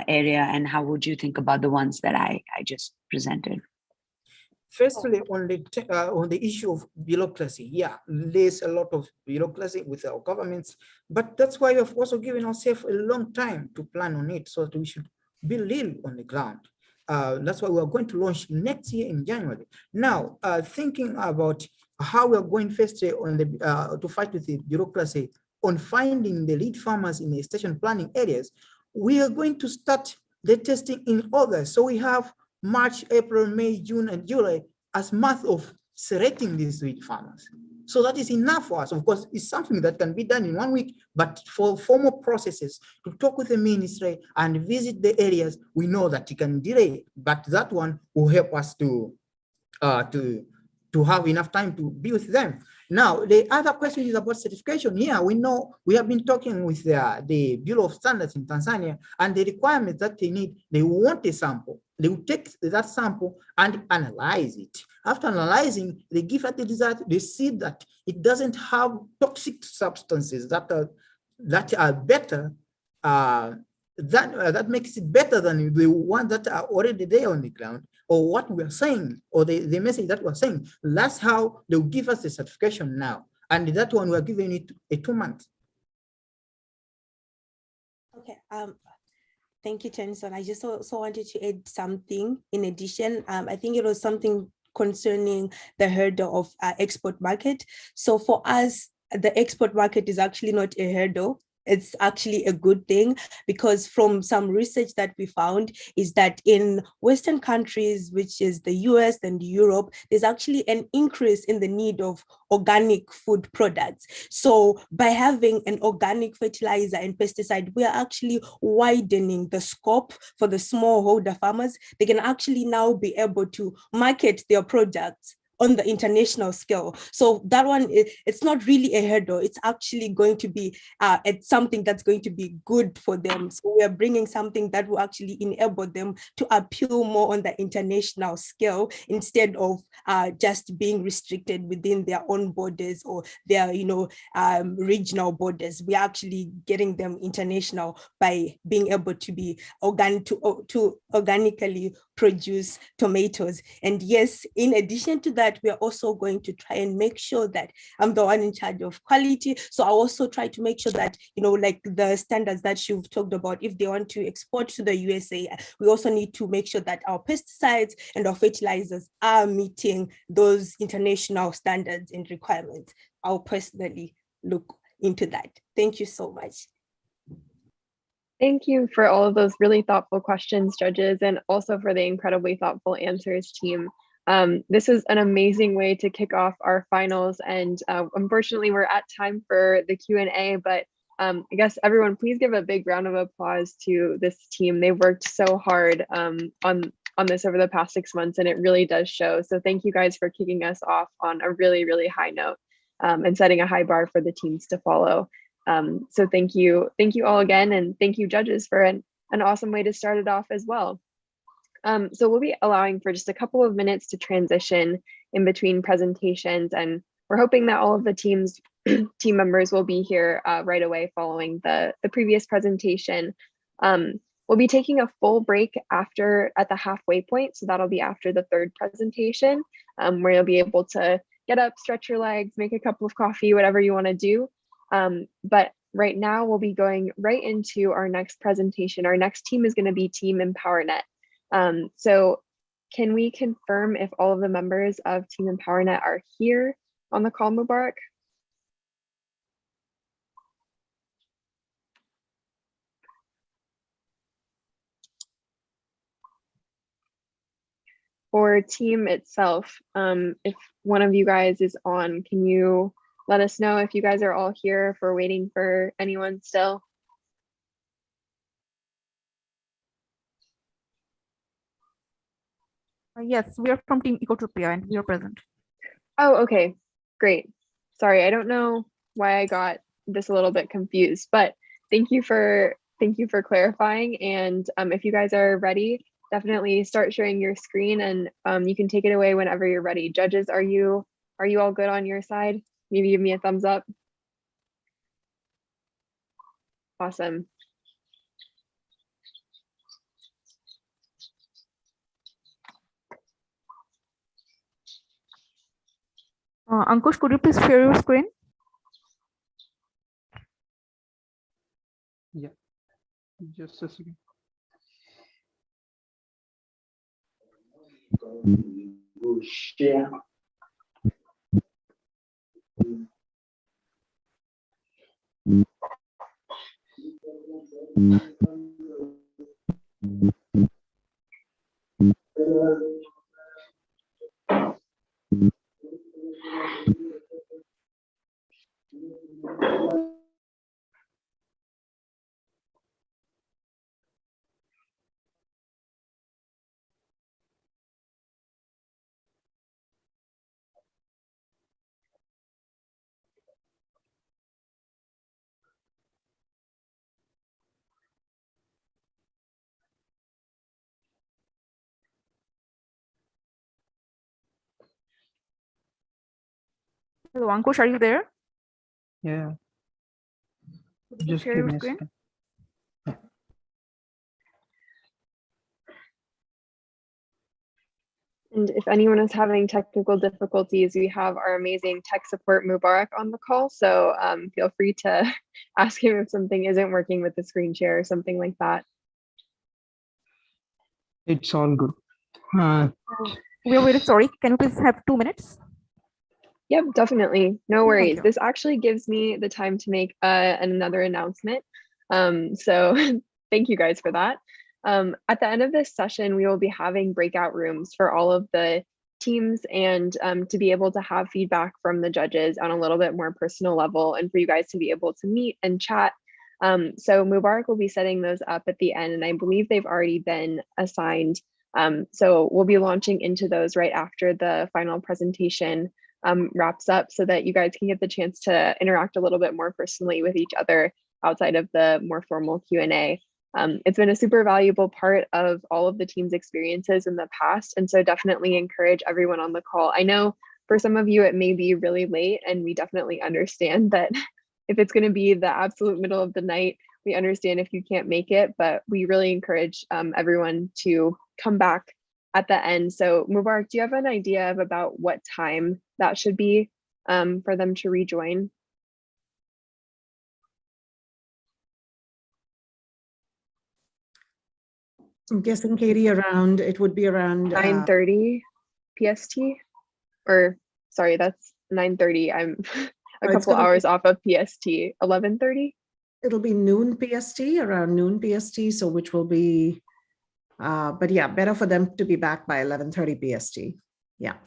S5: area, and how would you think about the ones that I just presented?
S9: Firstly, on the issue of bureaucracy, yeah, there's a lot of bureaucracy with our governments, but that's why we've also given ourselves a long time to plan on it, so that we should be real on the ground. That's why we're going to launch next year in January. Now, thinking about how we're going first on the to fight with the bureaucracy on finding the lead farmers in the extension planning areas, we are going to start the testing in August. So we have March, April, May, June, and July as month of selecting these lead farmers. So that is enough for us. Of course, it's something that can be done in 1 week, but for formal processes, to talk with the ministry and visit the areas, we know that it can delay, but that one will help us to have enough time to be with them. Now, the other question is about certification. Here, we know we have been talking with the Bureau of Standards in Tanzania, and the requirements that they need, they want a sample. They will take that sample and analyze it. After analyzing, they give us the result. They see that it doesn't have toxic substances that are better, that makes it better than the ones that are already there on the ground, or what we are saying, or the message that we're saying. That's how they'll give us the certification now. And that one, we're giving it a 2 months.
S10: Okay. Thank you, Tennyson. I just also wanted to add something in addition. I think it was something concerning the hurdle of export market. So for us, the export market is actually not a hurdle. It's actually a good thing, because from some research that we found is that in Western countries, which is the US and Europe, there's actually an increase in the need of organic food products. So by having an organic fertilizer and pesticide, we are actually widening the scope for the smallholder farmers. They can actually now be able to market their products on the international scale. So that one, it's not really a hurdle. It's actually going to be it's something that's going to be good for them. So we are bringing something that will actually enable them to appeal more on the international scale, instead of just being restricted within their own borders or their, regional borders. We're actually getting them international by being able to be to organically produce tomatoes. And yes, in addition to that, we are also going to try and make sure that I'm the one in charge of quality. So I also try to make sure that, like the standards that you've talked about, if they want to export to the USA, we also need to make sure that our pesticides and our fertilizers are meeting those international standards and requirements. I'll personally look into that. Thank you so much.
S1: Thank you for all of those really thoughtful questions, judges, and also for the incredibly thoughtful answers, team. This is an amazing way to kick off our finals, and unfortunately we're at time for the Q&A, but I guess everyone, please give a big round of applause to this team. They've worked so hard on this over the past 6 months, and it really does show. So thank you guys for kicking us off on a really, really high note and setting a high bar for the teams to follow. So thank you all again, and thank you, judges, for an awesome way to start it off as well. So we'll be allowing for just a couple of minutes to transition in between presentations, and we're hoping that all of the team members will be here right away following the previous presentation. We'll be taking a full break at the halfway point, so that'll be after the third presentation, where you'll be able to get up, stretch your legs, make a cup of coffee, whatever you want to do. But right now we'll be going right into our next presentation. Our next team is going to be Team EmpowerNet. So can we confirm if all of the members of Team EmpowerNet are here on the call, Mubarak? For team itself, if one of you guys is on, can you let us know if you guys are all here, if we're waiting for anyone still?
S11: Yes, we are from Team Ecotopia and we are present.
S1: Oh, okay, great. Sorry, I don't know why I got this a little bit confused, but thank you for clarifying. And if you guys are ready, definitely start sharing your screen, and you can take it away whenever you're ready. Judges, are you all good on your side? Maybe give me a thumbs up. Awesome.
S11: Ankush, could you please share your screen?
S4: Yeah, just a second.
S7: Share.
S11: Hello, Ankush, are you there?
S12: Yeah,
S11: Could you
S12: just
S11: share
S12: give
S11: your
S12: me a
S11: screen?
S12: second.
S1: And if anyone is having technical difficulties, we have our amazing tech support Mubarak on the call. So feel free to ask him if something isn't working with the screen share or something like that.
S12: It's all good.
S11: We are very sorry. Can you please have 2 minutes?
S1: Yep, definitely. No worries.
S11: you.
S1: This actually gives me the time to make another announcement. So thank you guys for that. At the end of this session, we will be having breakout rooms for all of the teams and to be able to have feedback from the judges on a little bit more personal level and for you guys to be able to meet and chat. So Mubarak will be setting those up at the end, and I believe they've already been assigned. So we'll be launching into those right after the final presentation wraps up so that you guys can get the chance to interact a little bit more personally with each other outside of the more formal Q&A. It's been a super valuable part of all of the team's experiences in the past, and so definitely encourage everyone on the call. I know for some of you it may be really late, and we definitely understand that if it's going to be the absolute middle of the night, we understand if you can't make it, but we really encourage everyone to come back at the end. So Mubarak, do you have an idea of about what time that should be for them to rejoin?
S6: I'm guessing, Katie, it would be around
S1: 9:30 PST, or sorry, that's 9:30. I'm a couple hours off of PST. 11:30.
S6: It'll be noon PST, around noon PST. So which will be, but yeah, better for them to be back by 11:30 PST. Yeah.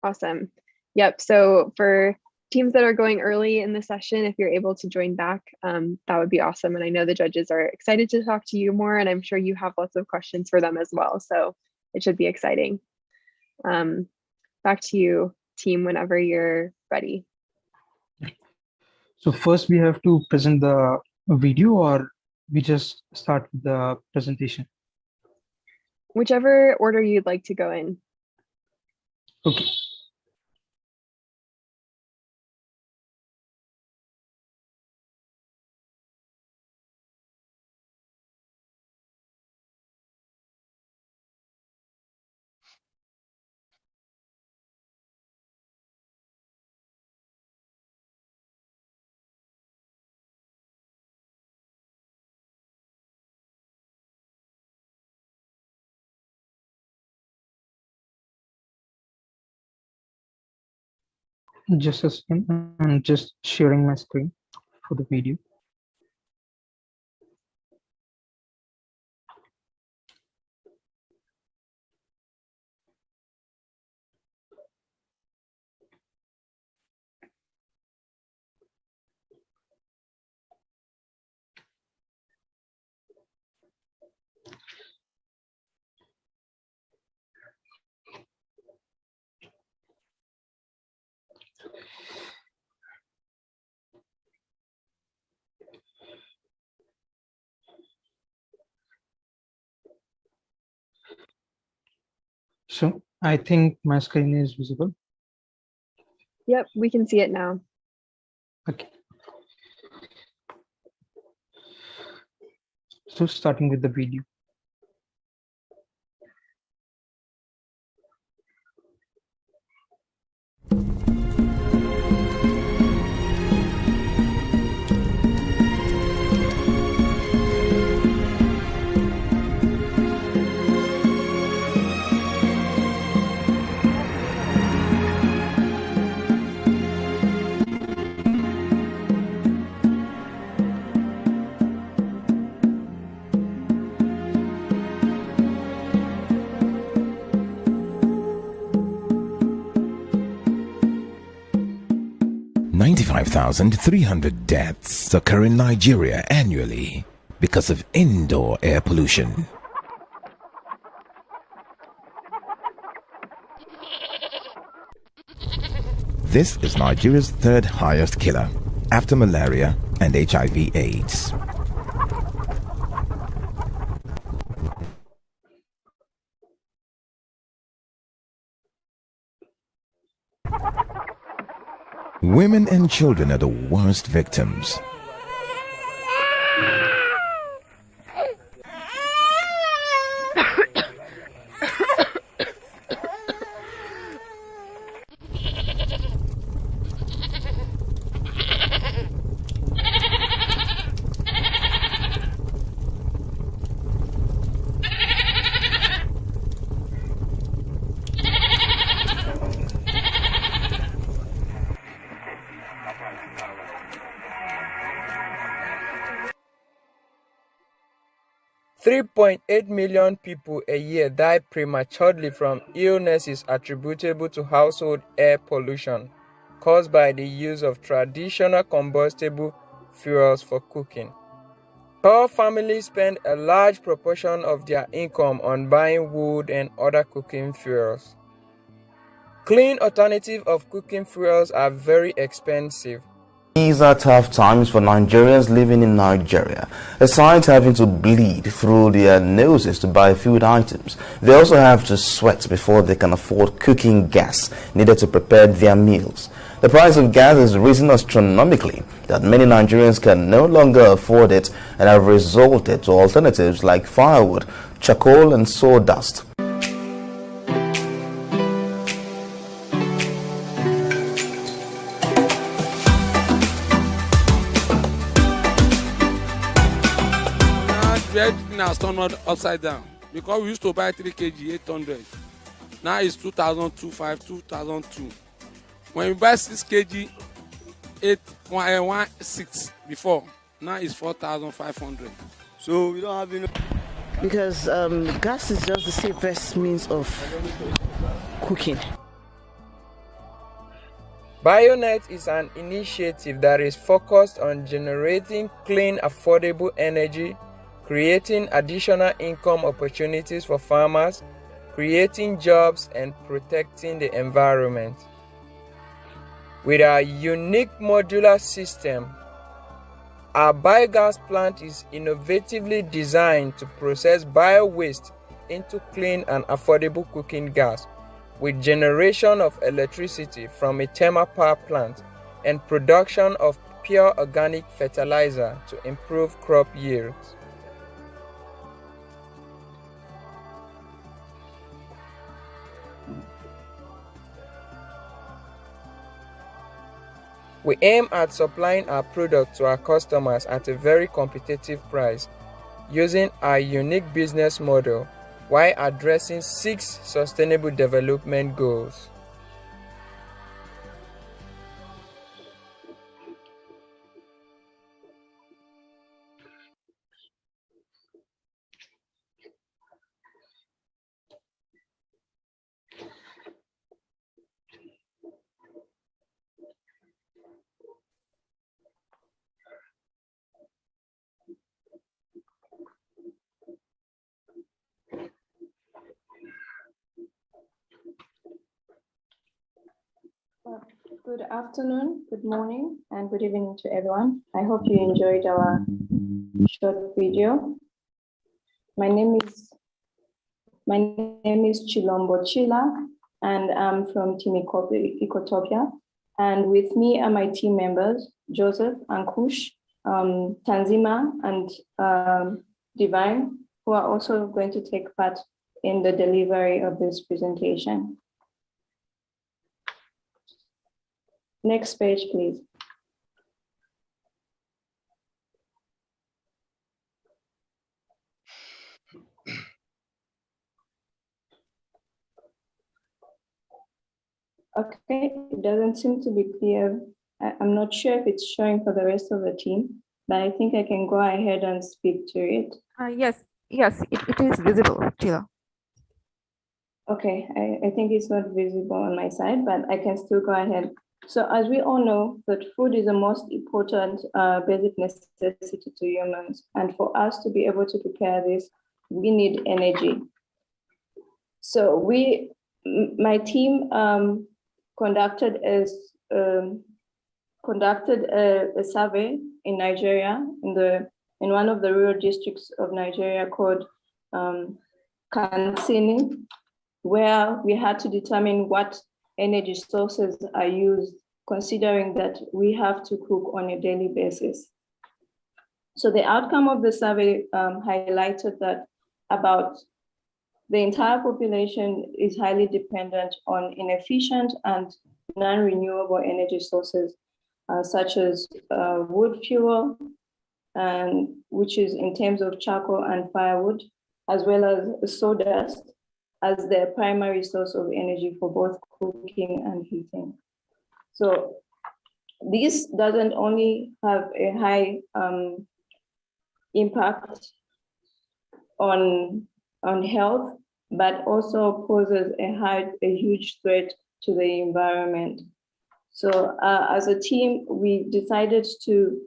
S1: Awesome. Yep. So for teams that are going early in the session, if you're able to join back, that would be awesome. And I know the judges are excited to talk to you more, and I'm sure you have lots of questions for them as well. So it should be exciting. Back to you, team, whenever you're ready.
S12: So first we have to present the video, or we just start with the presentation?
S1: Whichever order you'd like to go in.
S12: Okay. Just a second, I'm just sharing my screen for the video. So I think my screen is visible.
S1: Yep, we can see it now.
S12: Okay. So starting with the video.
S13: 25,300 deaths occur in Nigeria annually because of indoor air pollution. This is Nigeria's third highest killer, after malaria and HIV/AIDS. Women and children are the worst victims.
S14: $3.8 million people a year die prematurely from illnesses attributable to household air pollution caused by the use of traditional combustible fuels for cooking. Poor families spend a large proportion of their income on buying wood and other cooking fuels. Clean alternatives of cooking fuels are very expensive.
S15: These are tough times for Nigerians living in Nigeria. Aside having to bleed through their noses to buy food items, they also have to sweat before they can afford cooking gas needed to prepare their meals. The price of gas has risen astronomically that many Nigerians can no longer afford it and have resorted to alternatives like firewood, charcoal and sawdust.
S16: Has turned upside down because we used to buy 3 kg 800. Now it's 2025, 2002. When we buy 6 kg 816 before, now it's 4,500.
S17: So we don't have enough because gas is just the safest means of cooking.
S14: BioNet is an initiative that is focused on generating clean, affordable energy, creating additional income opportunities for farmers, creating jobs, and protecting the environment. With our unique modular system, our biogas plant is innovatively designed to process bio-waste into clean and affordable cooking gas, with generation of electricity from a thermal power plant and production of pure organic fertilizer to improve crop yields. We aim at supplying our product to our customers at a very competitive price, using our unique business model while addressing 6 sustainable development goals.
S18: Good afternoon, good morning, and good evening to everyone. I hope you enjoyed our short video. My name is Chilombo Chila, and I'm from Team Ecotopia. And with me are my team members, Joseph, Ankush, Tanzima, and Divine, who are also going to take part in the delivery of this presentation. Next page, please. Okay, it doesn't seem to be clear. I'm not sure if it's showing for the rest of the team, but I think I can go ahead and speak to it.
S11: Yes, it is visible, Sheila.
S18: Okay, I think it's not visible on my side, but I can still go ahead So as we all know, that food is the most important basic necessity to humans. And for us to be able to prepare this, we need energy. So my team conducted a survey in Nigeria, in one of the rural districts of Nigeria called Kansini, where we had to determine what energy sources are used, considering that we have to cook on a daily basis. So the outcome of the survey highlighted that about the entire population is highly dependent on inefficient and non-renewable energy sources, such as wood fuel, and which is in terms of charcoal and firewood, as well as sawdust, as their primary source of energy for both cooking and heating. So this doesn't only have a high impact on health, but also poses a huge threat to the environment. So as a team, we decided to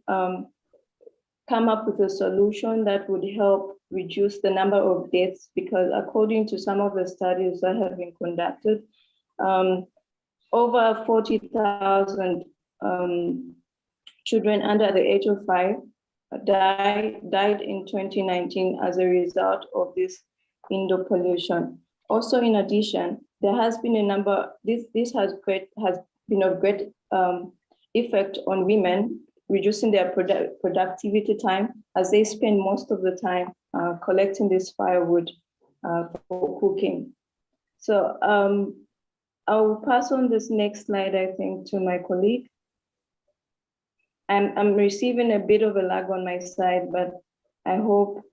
S18: come up with a solution that would help reduce the number of deaths, because according to some of the studies that have been conducted, over 40,000 children under the age of 5 died in 2019 as a result of this indoor pollution. Also, in addition, there has been a number, this has been of great effect on women, reducing their productivity time, as they spend most of the time collecting this firewood for cooking. So I'll pass on this next slide, I think, to my colleague. I'm receiving a bit of a lag on my side, but I hope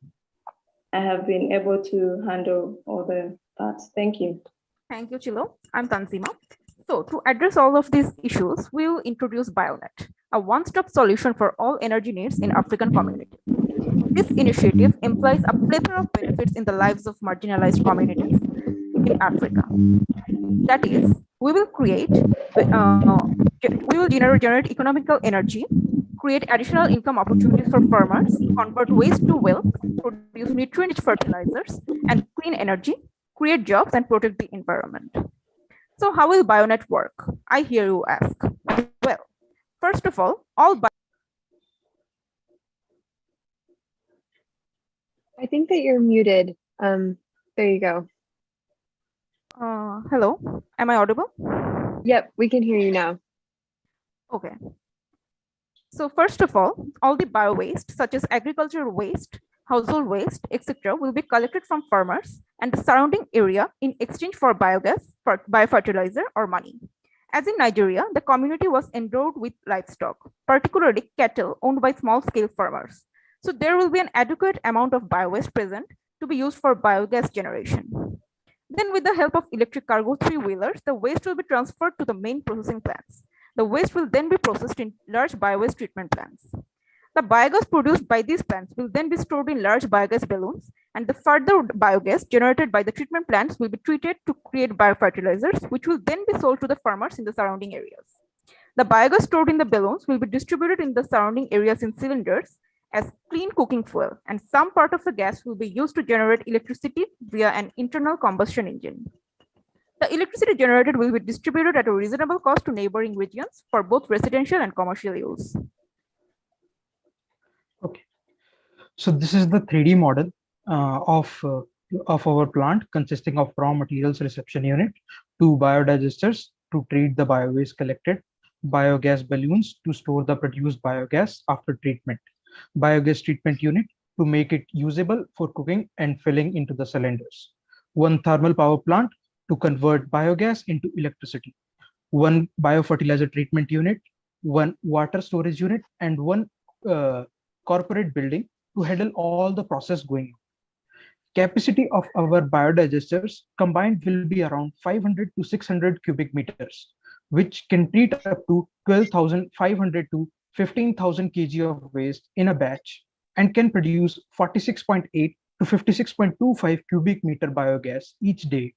S18: I have been able to handle all the parts. Thank you.
S11: Thank you, Chilo. I'm Tanzima. So to address all of these issues, we will introduce BioNet, a one-stop solution for all energy needs in African communities. This initiative implies a plethora of benefits in the lives of marginalized communities in Africa. That is, we will generate economical energy, create additional income opportunities for farmers, convert waste to wealth, produce nutrient fertilizers and clean energy, create jobs and protect the environment. So how will BioNet work? I hear you ask. Well, first of all
S1: I think that you're muted. There you go.
S11: Hello, am I audible?
S1: Yep, we can hear you now.
S11: Okay. So first of all the bio-waste, such as agricultural waste, household waste, etc., will be collected from farmers and the surrounding area in exchange for biogas, biofertilizer, or money. As in Nigeria, the community was endowed with livestock, particularly cattle owned by small-scale farmers. So there will be an adequate amount of bio-waste present to be used for biogas generation. Then with the help of electric cargo three-wheelers, the waste will be transferred to the main processing plants. The waste will then be processed in large biowaste treatment plants. The biogas produced by these plants will then be stored in large biogas balloons, and the further biogas generated by the treatment plants will be treated to create biofertilizers, which will then be sold to the farmers in the surrounding areas. The biogas stored in the balloons will be distributed in the surrounding areas in cylinders as clean cooking fuel, and some part of the gas will be used to generate electricity via an internal combustion engine. The electricity generated will be distributed at a reasonable cost to neighboring regions for both residential and commercial use.
S12: Okay, so this is the 3D model of our plant, consisting of raw materials reception unit, 2 biodigesters to treat the biowaste collected, biogas balloons to store the produced biogas after treatment, biogas treatment unit to make it usable for cooking and filling into the cylinders, 1 thermal power plant to convert biogas into electricity, 1 biofertilizer treatment unit, 1 water storage unit, and 1 corporate building to handle all the process going on. Capacity of our biodigesters combined will be around 500 to 600 cubic meters, which can treat up to 12,500 to 15,000 kg of waste in a batch and can produce 46.8 to 56.25 cubic meter biogas each day,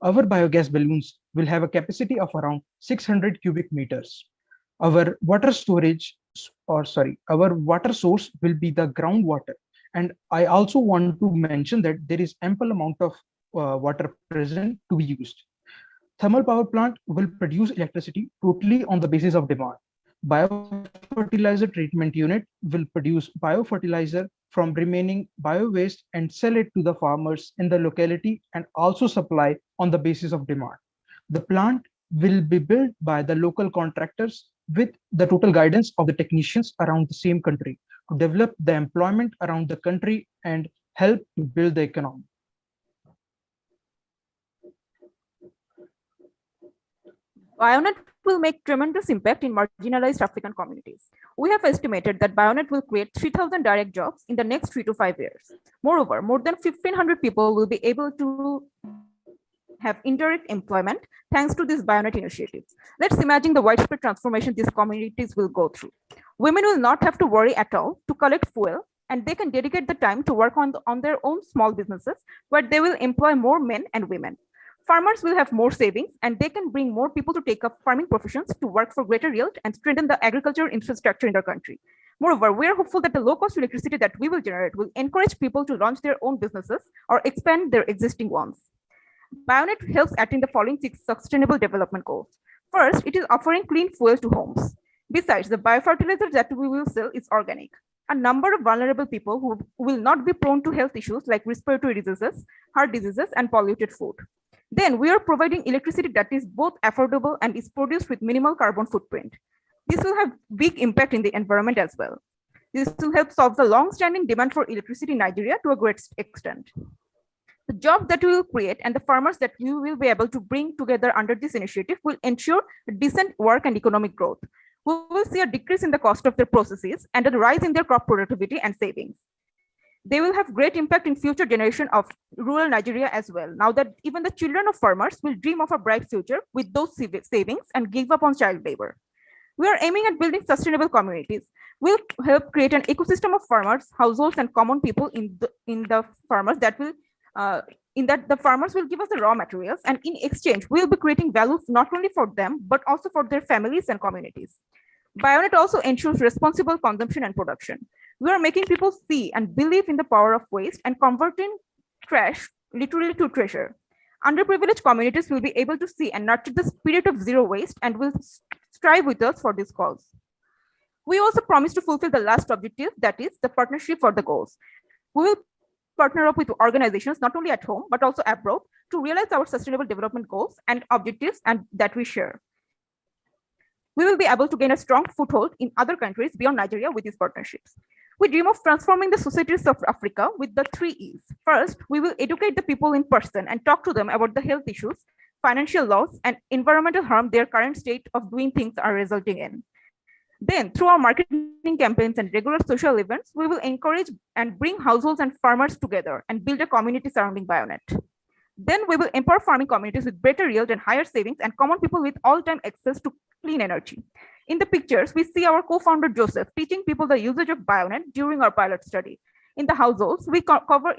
S12: Our biogas balloons will have a capacity of around 600 cubic meters. Our water source will be the groundwater. And I also want to mention that there is ample amount of water present to be used. Thermal power plant will produce electricity totally on the basis of demand. Biofertilizer treatment unit will produce biofertilizer from remaining bio-waste and sell it to the farmers in the locality and also supply on the basis of demand. The plant will be built by the local contractors with the total guidance of the technicians around the same country to develop the employment around the country and help to build the economy.
S11: BioNet will make tremendous impact in marginalized African communities. We have estimated that BioNet will create 3,000 direct jobs in the next 3 to 5 years. Moreover, more than 1,500 people will be able to have indirect employment thanks to this BioNet initiative. Let's imagine the widespread transformation these communities will go through. Women will not have to worry at all to collect fuel, and they can dedicate the time to work on their own small businesses where they will employ more men and women. Farmers will have more savings, and they can bring more people to take up farming professions to work for greater yield and strengthen the agricultural infrastructure in their country. Moreover, we are hopeful that the low-cost electricity that we will generate will encourage people to launch their own businesses or expand their existing ones. BioNet helps attain the following 6 sustainable development goals. First, it is offering clean fuel to homes. Besides, the biofertilizer that we will sell is organic. A number of vulnerable people who will not be prone to health issues like respiratory diseases, heart diseases, and polluted food. Then we are providing electricity that is both affordable and is produced with minimal carbon footprint. This will have big impact in the environment as well. This will help solve the long-standing demand for electricity in Nigeria to a great extent. The job that we will create and the farmers that we will be able to bring together under this initiative will ensure decent work and economic growth. We will see a decrease in the cost of their processes and a rise in their crop productivity and savings. They will have great impact in future generation of rural Nigeria as well. Now that even the children of farmers will dream of a bright future with those savings and give up on child labor. We are aiming at building sustainable communities. We'll help create an ecosystem of farmers, households, and common people in the farmers that will the farmers will give us the raw materials, and in exchange, we'll be creating value not only for them, but also for their families and communities. BioNet also ensures responsible consumption and production. We are making people see and believe in the power of waste and converting trash literally to treasure. Underprivileged communities will be able to see and nurture the spirit of zero waste and will strive with us for this cause. We also promise to fulfill the last objective, that is the partnership for the goals. We will partner up with organizations not only at home but also abroad to realize our sustainable development goals and objectives and that we share. We will be able to gain a strong foothold in other countries beyond Nigeria with these partnerships. We dream of transforming the societies of Africa with the 3 E's. First, we will educate the people in person and talk to them about the health issues, financial loss, and environmental harm their current state of doing things are resulting in. Then, through our marketing campaigns and regular social events, we will encourage and bring households and farmers together and build a community surrounding BioNet. Then we will empower farming communities with better yield and higher savings and common people with all-time access to clean energy. In the pictures, we see our co-founder Joseph teaching people the usage of BioNet during our pilot study. In the households, in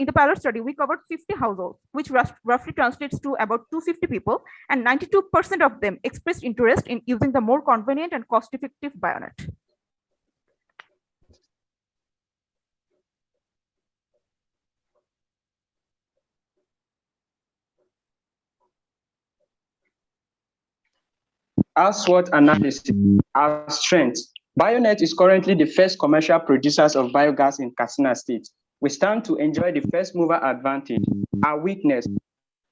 S11: the pilot study, we covered 50 households, which roughly translates to about 250 people, and 92% of them expressed interest in using the more convenient and cost-effective BioNet.
S14: Our SWOT analysis, our strengths. BioNet is currently the first commercial producers of biogas in Katsina State. We stand to enjoy the first mover advantage. Our weakness,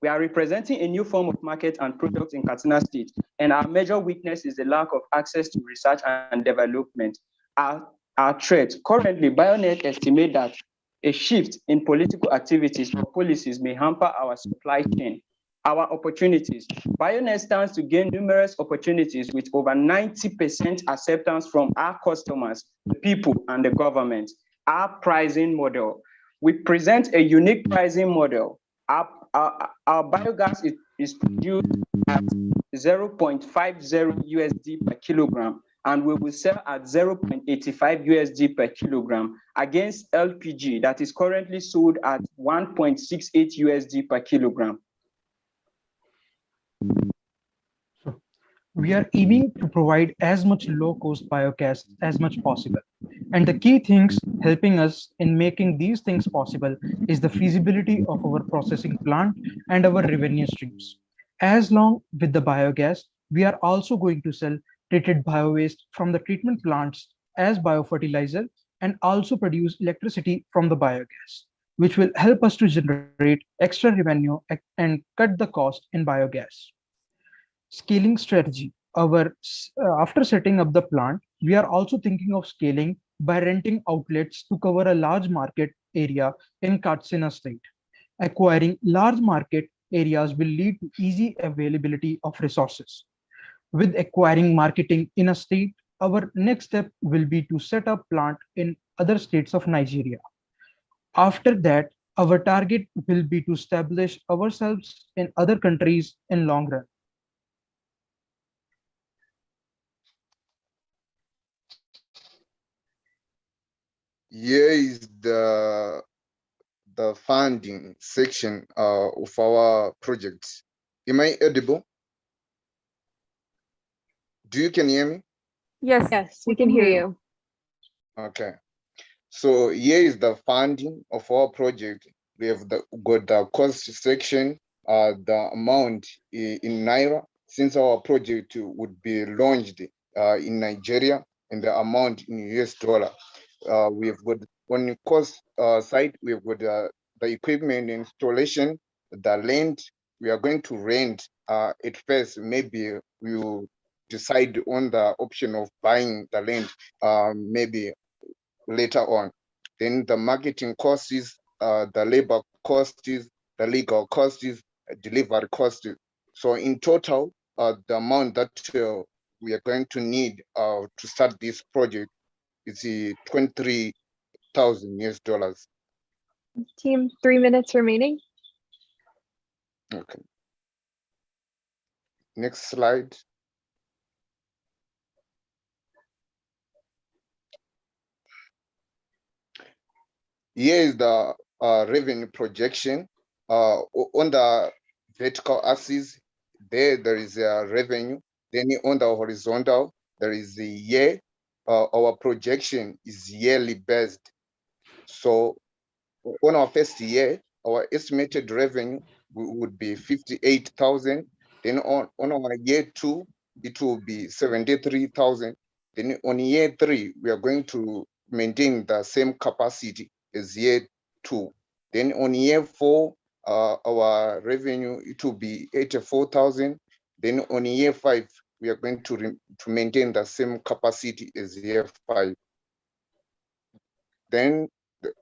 S14: we are representing a new form of market and products in Katsina State, and our major weakness is the lack of access to research and development. Our threat, currently BioNet estimates that a shift in political activities or policies may hamper our supply chain. Our opportunities. BioNet stands to gain numerous opportunities with over 90% acceptance from our customers, the people, and the government. Our pricing model. We present a unique pricing model. Our biogas is produced at 0.50 USD per kilogram, and we will sell at 0.85 USD per kilogram against LPG that is currently sold at 1.68 USD per kilogram.
S12: So we are aiming to provide as much low-cost biogas as much possible. And the key things helping us in making these things possible is the feasibility of our processing plant and our revenue streams. As long with the biogas, we are also going to sell treated biowaste from the treatment plants as biofertilizer and also produce electricity from the biogas, which will help us to generate extra revenue and cut the cost in biogas. Scaling strategy. After setting up the plant, we are also thinking of scaling by renting outlets to cover a large market area in Katsina state. Acquiring large market areas will lead to easy availability of resources. With acquiring marketing in a state, our next step will be to set up plant in other states of Nigeria. After that, our target will be to establish ourselves in other countries in long run.
S19: Here is the funding section of our project. Am I audible? Do you can hear me?
S11: Yes.
S1: Yes, we can hear you.
S19: Okay. So here is the funding of our project. We have got the cost section, the amount in Naira, since our project would be launched in Nigeria, and the amount in US dollar. We have got on the cost side, we have got the equipment installation, the land. We are going to rent at first. Maybe we will decide on the option of buying the land maybe later on. Then the marketing costs, the labor costs, the legal costs, delivery costs. So in total, the amount that we are going to need to start this project is 23,000 US dollars.
S1: Team, 3 minutes remaining.
S19: Okay. Next slide. Here is the revenue projection. On the vertical axis, there is a revenue. Then on the horizontal, there is the year. Our projection is yearly based. So on our first year, our estimated revenue would be 58,000. Then on our year 2, it will be 73,000. Then on year 3, we are going to maintain the same capacity as year 2. Then on year 4, our revenue, it will be 84,000. Then on year 5, we are going to maintain the same capacity as year 5. Then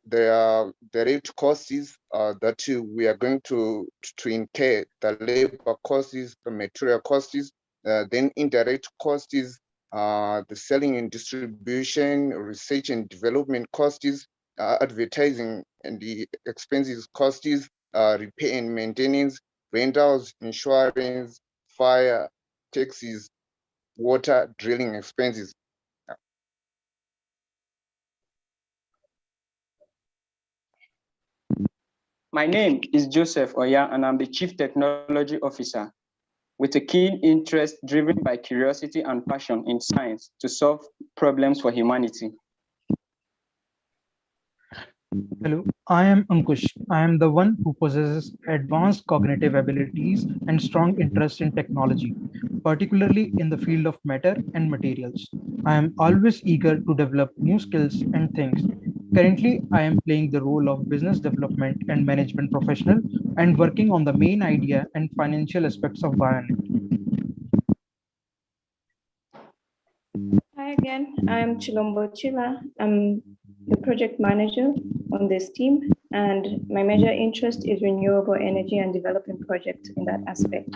S19: there are direct costs that we are going to incur, the labor costs, the material costs, then indirect costs, the selling and distribution, research and development costs, advertising and the expenses costs, repair and maintenance, rentals, insurance, fire, taxes, water, drilling expenses.
S20: My name is Joseph Oya, and I'm the Chief Technology Officer with a keen interest driven by curiosity and passion in science to solve problems for humanity.
S12: Hello, I am Ankush. I am the one who possesses advanced cognitive abilities and strong interest in technology, particularly in the field of matter and materials. I am always eager to develop new skills and things. Currently, I am playing the role of business development and management professional and working on the main idea and financial aspects of Bionet.
S18: Hi again, I'm Chilombo Chila. I'm the project manager on this team, and my major interest is renewable energy and developing projects in that aspect.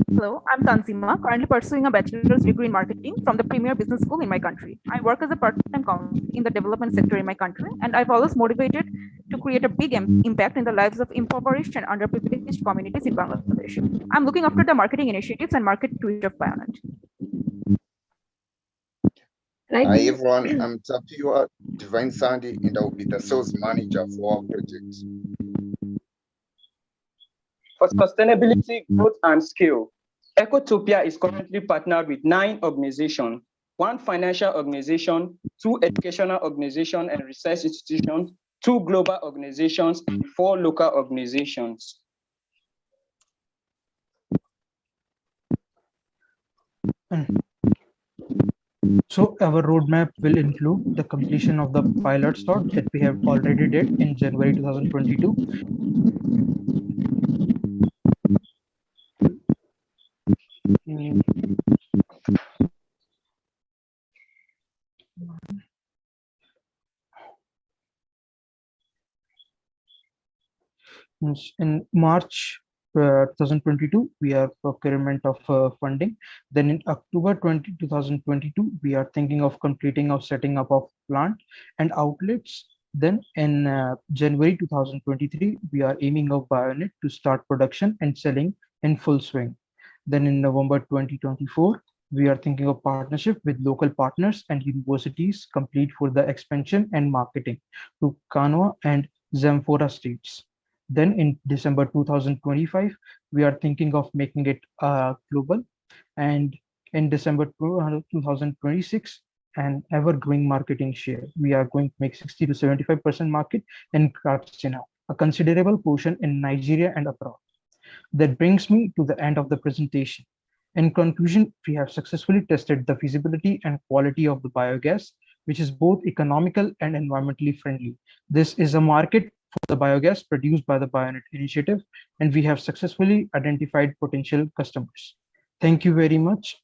S11: Hello, I'm Tanzima, currently pursuing a bachelor's degree in marketing from the premier business school in my country. I work as a part-time consultant in the development sector in my country, and I've always motivated to create a big impact in the lives of impoverished and underprivileged communities in Bangladesh. I'm looking after the marketing initiatives and market reach of Bionet.
S19: Hi everyone, I'm Tapiwa Divine Sandy, and I'll be the sales manager for our project.
S20: For sustainability, growth, and scale, Ecotopia is currently partnered with 9 organizations, 1 financial organization, 2 educational organizations and research institutions, 2 global organizations, and 4 local organizations.
S12: So our roadmap will include the completion of the pilot start that we have already did in January 2022. In March 2022, we are procurement of funding. Then in October 2022, we are thinking of completing of setting up of plant and outlets. Then in January 2023, we are aiming of BioNet to start production and selling in full swing. Then in November 2024, we are thinking of partnership with local partners and universities complete for the expansion and marketing to Kanwa and Zamfara states. Then in December 2025, we are thinking of making it global. And in December 2026, an ever-growing marketing share. We are going to make 60 to 75% market in Katsina, a considerable portion in Nigeria and abroad. That brings me to the end of the presentation. In conclusion, we have successfully tested the feasibility and quality of the biogas, which is both economical and environmentally friendly. This is a market for the biogas produced by the BioNet initiative, and we have successfully identified potential customers. Thank you very much,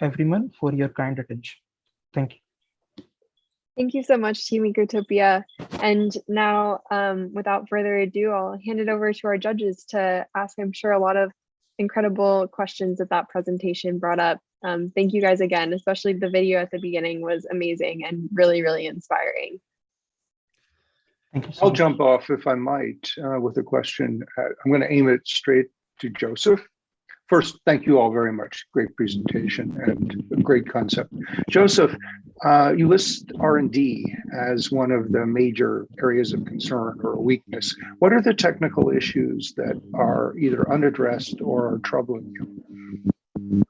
S12: everyone, for your kind attention. Thank you.
S1: Thank you so much, Team Ecotopia. And now, without further ado, I'll hand it over to our judges to ask, I'm sure, a lot of incredible questions that presentation brought up. Thank you guys again, especially the video at the beginning was amazing and really, really inspiring.
S4: I'll jump off, if I might, with a question. I'm going to aim it straight to Joseph. First, thank you all very much. Great presentation and a great concept. Joseph, you list R&D as one of the major areas of concern or weakness. What are the technical issues that are either unaddressed or are troubling you?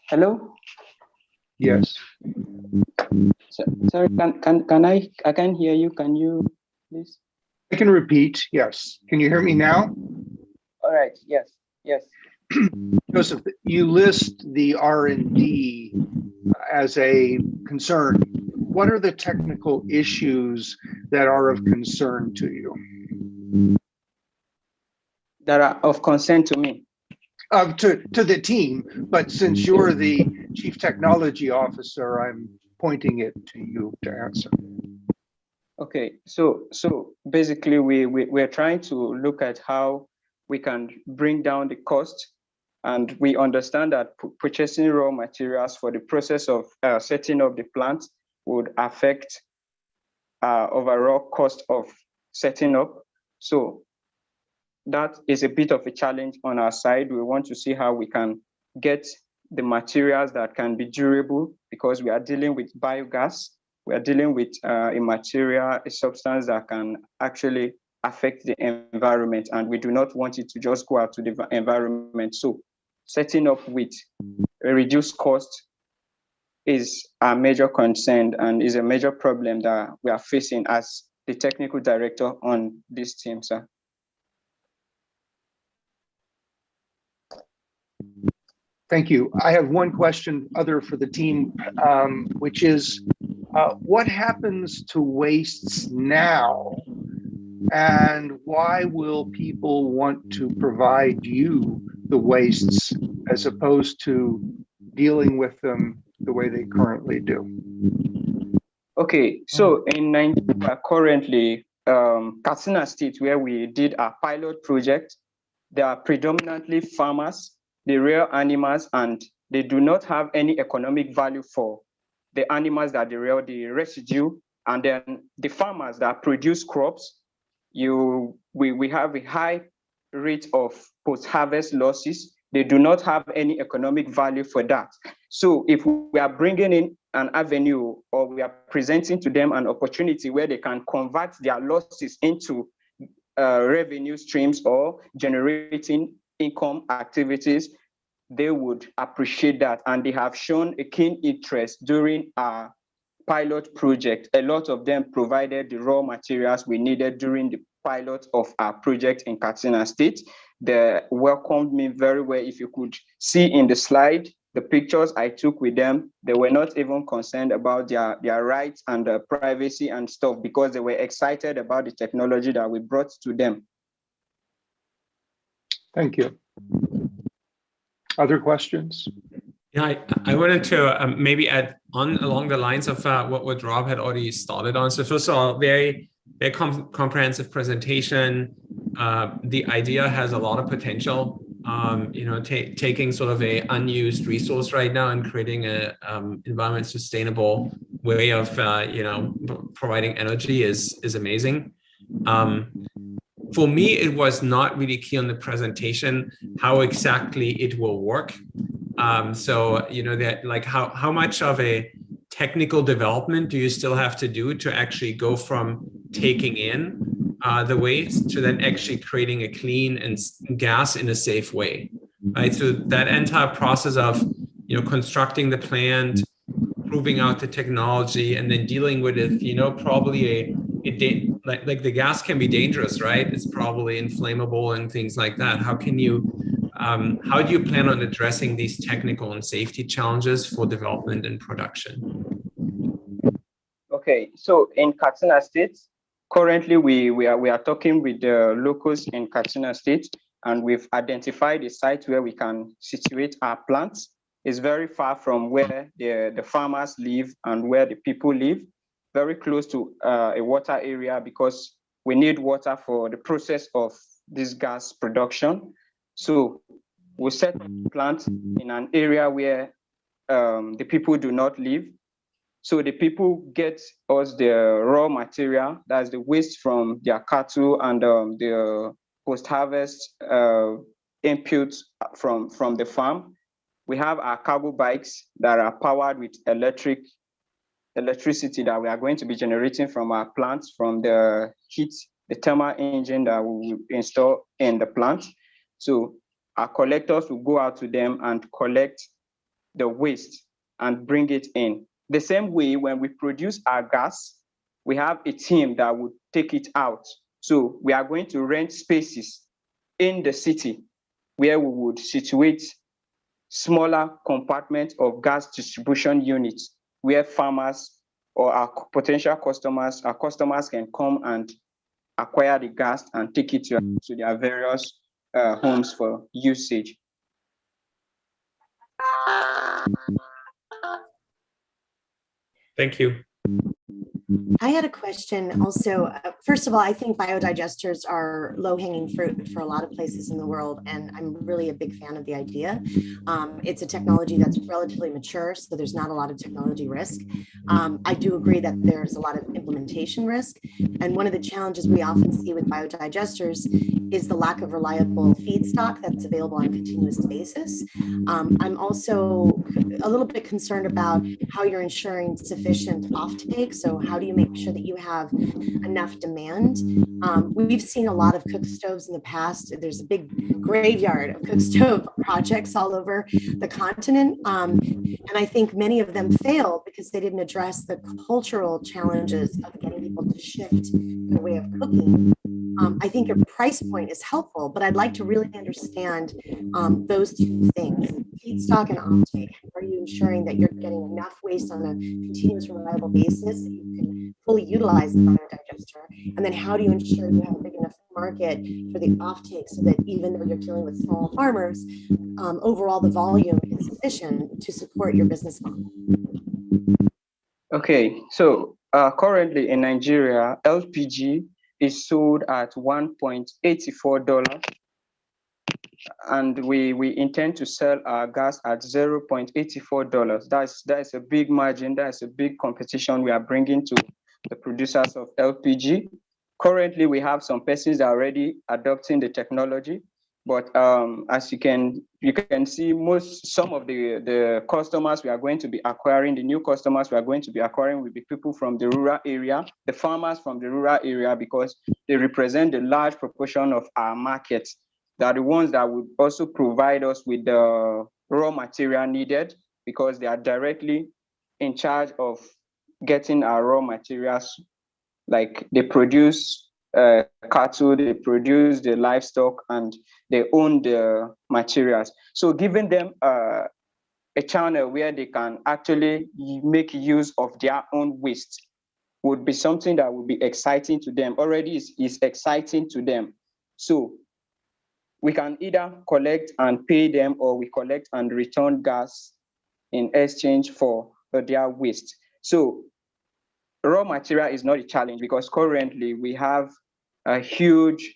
S20: Hello?
S4: Yes.
S20: Sorry, I can't hear you. Can you please?
S4: I can repeat, yes. Can you hear me now?
S20: All right, yes, yes.
S4: Joseph, you list the R&D as a concern. What are the technical issues that are of concern to you?
S20: That are of concern to me?
S4: To the team, but since you're the Chief Technology Officer, I'm pointing it to you to answer.
S20: Okay, so basically we're trying to look at how we can bring down the cost, and we understand that purchasing raw materials for the process of setting up the plant would affect overall cost of setting up. So that is a bit of a challenge on our side. We want to see how we can get the materials that can be durable, because we are dealing with biogas. We are dealing with a material, a substance that can actually affect the environment, and we do not want it to just go out to the environment. So setting up with a reduced cost is a major concern and is a major problem that we are facing as the technical director on this team, sir.
S4: Thank you. I have one question other for the team, which is what happens to wastes now, and why will people want to provide you the wastes as opposed to dealing with them the way they currently do?
S20: Okay, so in Nigeria currently, Katsina State, where we did our pilot project, they are predominantly farmers. They rear animals, and they do not have any economic value for the animals that they rear, the residue. And then the farmers that produce crops, we have a high rate of post-harvest losses. They do not have any economic value for that. So if we are bringing in an avenue, or we are presenting to them an opportunity where they can convert their losses into revenue streams or generating income activities, they would appreciate that. And they have shown a keen interest during our pilot project. A lot of them provided the raw materials we needed during the pilot of our project in Katsina State. They welcomed me very well. If you could see in the slide, the pictures I took with them, they were not even concerned about their rights and privacy and stuff, because they were excited about the technology that we brought to them.
S4: Thank you. Other questions?
S2: Yeah, I wanted to maybe add on along the lines of what Rob had already started on. So first of all, very comprehensive presentation. The idea has a lot of potential. Taking sort of a unused resource right now and creating a environment sustainable way of providing energy is amazing. For me, it was not really clear on the presentation how exactly it will work. How much of a technical development do you still have to do to actually go from taking in the waste to then actually creating a clean and gas in a safe way, right? So that entire process of constructing the plant, proving out the technology, and then dealing with it, probably like the gas can be dangerous, right? It's probably inflammable and things like that. How do you plan on addressing these technical and safety challenges for development and production?
S20: Okay, so in Katsina State, currently we are talking with the locals in Katsina State, and we've identified a site where we can situate our plants. It's very far from where the farmers live and where the people live, very close to a water area, because we need water for the process of this gas production. So we set up the plant in an area where the people do not live. So the people get us the raw material, that's the waste from their cattle and the post-harvest inputs from the farm. We have our cargo bikes that are powered with electricity that we are going to be generating from our plants, from the heat, the thermal engine that we will install in the plant. So our collectors will go out to them and collect the waste and bring it in. The same way, when we produce our gas, we have a team that would take it out. So we are going to rent spaces in the city where we would situate smaller compartments of gas distribution units where farmers or our potential customers, our customers can come and acquire the gas and take it to their various homes for usage.
S2: Thank you.
S3: I had a question also. First of all, I think biodigesters are low-hanging fruit for a lot of places in the world, and I'm really a big fan of the idea. It's a technology that's relatively mature, so there's not a lot of technology risk. I do agree that there's a lot of implementation risk, and one of the challenges we often see with biodigesters is the lack of reliable feedstock that's available on a continuous basis. I'm also a little bit concerned about how you're ensuring sufficient offtake. So how do you make sure that you have enough demand? We've seen a lot of cook stoves in the past. There's a big graveyard of cook stove projects all over the continent. And I think many of them failed because they didn't address the cultural challenges of getting people to shift their way of cooking. I think your price point is helpful, but I'd like to really understand those two things, feedstock and offtake. Are you ensuring that you're getting enough waste on a continuous, reliable basis that you can fully utilize the biodigester? And then how do you ensure you have a big enough market for the offtake so that even though you're dealing with small farmers, overall the volume is sufficient to support your business model?
S20: Okay, so currently in Nigeria, LPG is sold at $1.84, and we intend to sell our gas at $0.84. That's a big margin. That's a big competition we are bringing to the producers of LPG. Currently, we have some persons that are already adopting the technology. But as you can see, some of the customers we are going to be acquiring, the new customers we are going to be acquiring will be people from the rural area, the farmers from the rural area, because they represent a large proportion of our market. They are the ones that would also provide us with the raw material needed, because they are directly in charge of getting our raw materials. Like they produce cattle, they produce the livestock, and they own the materials. So giving them a channel where they can actually make use of their own waste would be something that would be exciting to them. Already is exciting to them. So we can either collect and pay them, or we collect and return gas in exchange for their waste. So raw material is not a challenge, because currently we have a huge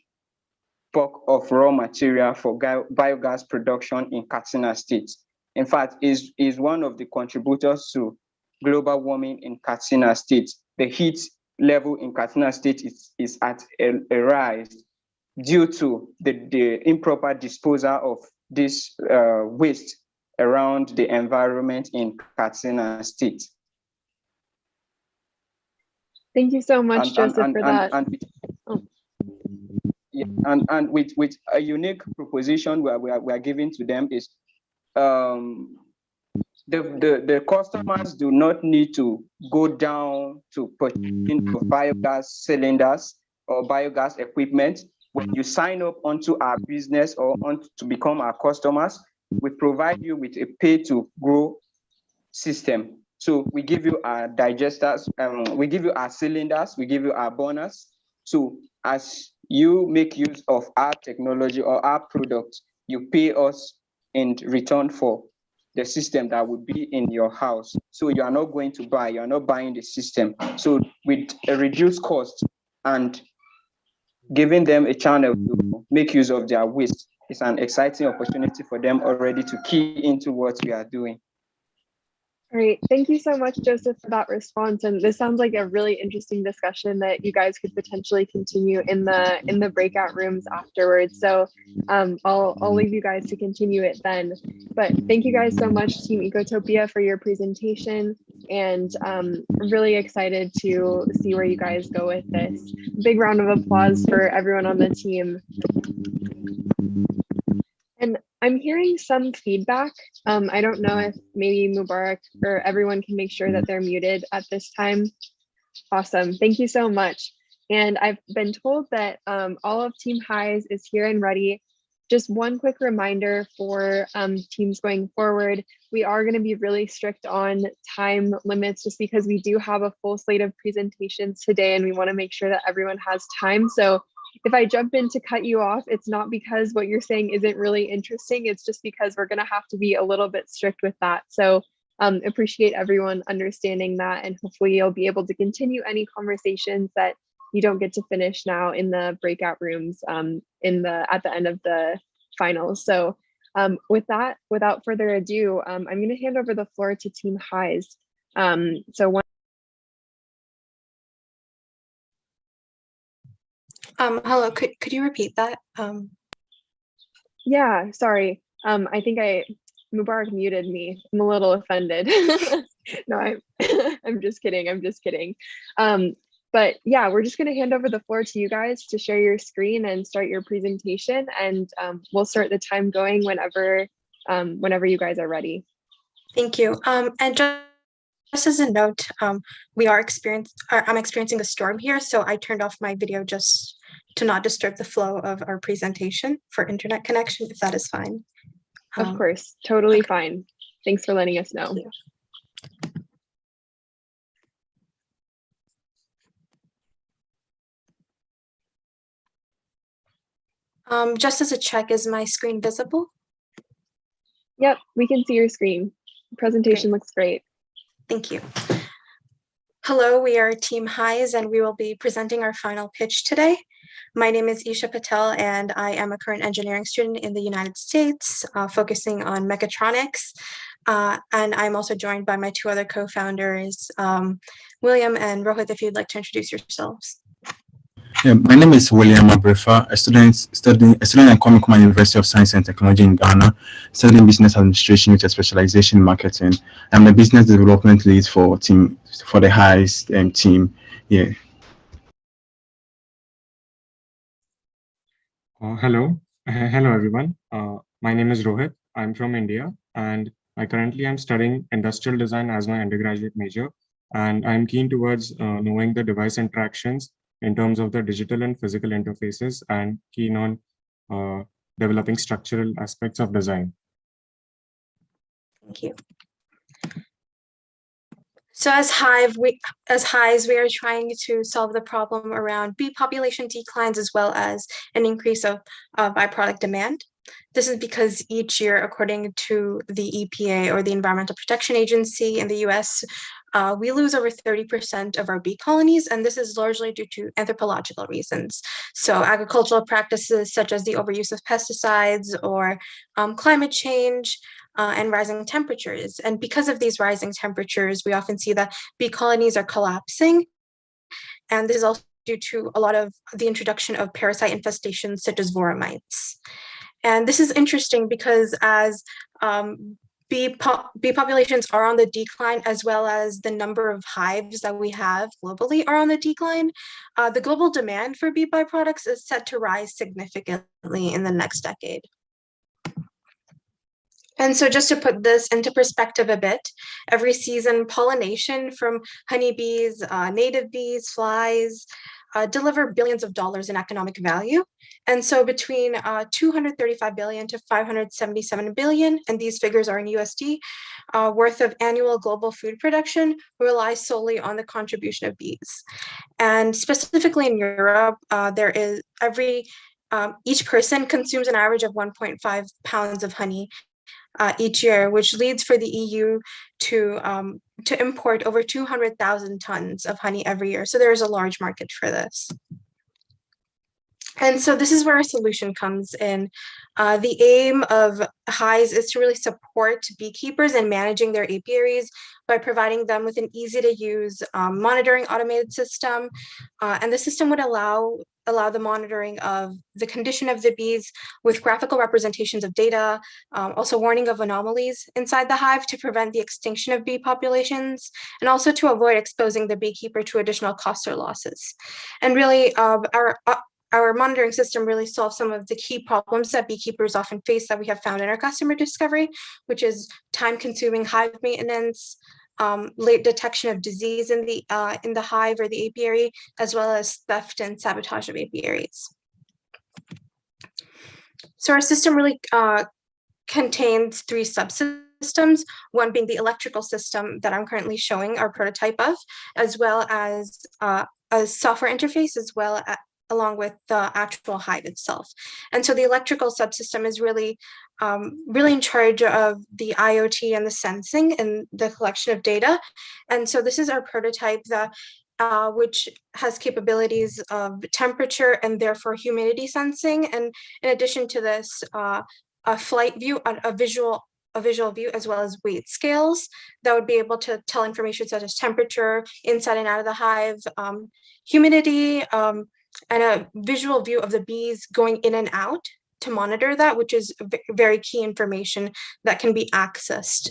S20: bulk of raw material for biogas production in Katsina State. In fact, is one of the contributors to global warming in Katsina State. The heat level in Katsina State is at a rise due to the improper disposal of this waste around the environment in Katsina State.
S1: Thank you so much, Joseph, for that.
S20: And with a unique proposition we are giving to them is the customers do not need to go down to purchasing biogas cylinders or biogas equipment. When you sign up onto our business or to become our customers, we provide you with a pay-to-grow system. So we give you our digesters, we give you our cylinders, we give you our burners. So as you make use of our technology or our product, you pay us in return for the system that would be in your house. So you are not going to buy, you are not buying the system. So with a reduced cost and giving them a channel to make use of their waste, it's an exciting opportunity for them already to key into what we are doing.
S1: Great. Thank you so much, Joseph, for that response. And this sounds like a really interesting discussion that you guys could potentially continue in the breakout rooms afterwards. So I'll leave you guys to continue it then. But thank you guys so much, Team Ecotopia, for your presentation. And really excited to see where you guys go with this. Big round of applause for everyone on the team. And I'm hearing some feedback. I don't know if maybe Mubarak or everyone can make sure that they're muted at this time. Awesome. Thank you so much. And I've been told that all of Team Highs is here and ready. Just one quick reminder for teams going forward. We are going to be really strict on time limits just because we do have a full slate of presentations today and we want to make sure that everyone has time. So if I jump in to cut you off, it's not because what you're saying isn't really interesting. It's just because we're going to have to be a little bit strict with that. So appreciate everyone understanding that, and hopefully you'll be able to continue any conversations that you don't get to finish now in the breakout rooms at the end of the finals. So with that, without further ado, I'm going to hand over the floor to Team Highs.
S21: Hello, could you repeat that?
S1: Yeah, sorry. I think Mubarak muted me. I'm a little offended. No, I'm just kidding. I'm just kidding. But yeah, we're just going to hand over the floor to you guys to share your screen and start your presentation, and we'll start the time going whenever you guys are ready.
S21: Thank you. And just as a note, I'm experiencing a storm here, so I turned off my video just to not disturb the flow of our presentation for internet connection, if that is fine.
S1: Of course, totally fine. Thanks for letting us know.
S21: Just as a check, is my screen visible?
S1: Yep, we can see your screen. The presentation looks great.
S21: Thank you. Hello, we are Team Highs, and we will be presenting our final pitch today. My name is Isha Patel, and I am a current engineering student in the United States, focusing on mechatronics. And I'm also joined by my two other co-founders, William and Rohit, if you'd like to introduce yourselves.
S8: Yeah, my name is William Abrefa, a student at Kwame Nkrumah University of Science and Technology in Ghana, studying business administration with a specialization in marketing. I'm the business development lead for the highest team. Yeah.
S22: Hello, hello everyone. My name is Rohit. I'm from India, and currently I'm studying industrial design as my undergraduate major. And I'm keen towards knowing the device interactions in terms of the digital and physical interfaces, and keen on developing structural aspects of design.
S21: Thank you. So as Hives, we are trying to solve the problem around bee population declines as well as an increase of byproduct demand. This is because each year, according to the EPA or the Environmental Protection Agency in the US, we lose over 30% of our bee colonies, and this is largely due to anthropological reasons. So agricultural practices such as the overuse of pesticides or climate change, and rising temperatures. And because of these rising temperatures, we often see that bee colonies are collapsing. And this is also due to a lot of the introduction of parasite infestations such as voramites. And this is interesting because as bee populations are on the decline, as well as the number of hives that we have globally are on the decline, the global demand for bee byproducts is set to rise significantly in the next decade. And so just to put this into perspective a bit, every season pollination from honeybees, native bees, flies, deliver billions of dollars in economic value. And so between 235 billion to 577 billion, and these figures are in USD, worth of annual global food production relies solely on the contribution of bees. And specifically in Europe, each person consumes an average of 1.5 pounds of honey each year, which leads for the EU to import over 200,000 tons of honey every year. So there is a large market for this. And so this is where a solution comes in. The aim of Hives is to really support beekeepers in managing their apiaries by providing them with an easy to use monitoring automated system. And the system would allow the monitoring of the condition of the bees with graphical representations of data, also warning of anomalies inside the hive to prevent the extinction of bee populations, and also to avoid exposing the beekeeper to additional costs or losses. And really, our monitoring system really solves some of the key problems that beekeepers often face that we have found in our customer discovery, which is time-consuming hive maintenance, late detection of disease in the hive or the apiary, as well as theft and sabotage of apiaries. So our system really contains three subsystems, one being the electrical system that I'm currently showing our prototype of, as well as a software interface, as well as along with the actual hive itself. And so the electrical subsystem is really in charge of the IoT and the sensing and the collection of data. And so this is our prototype that which has capabilities of temperature and therefore humidity sensing. And in addition to this, a flight view, a visual view, as well as weight scales that would be able to tell information such as temperature inside and out of the hive, humidity, and a visual view of the bees going in and out to monitor that, which is very key information that can be accessed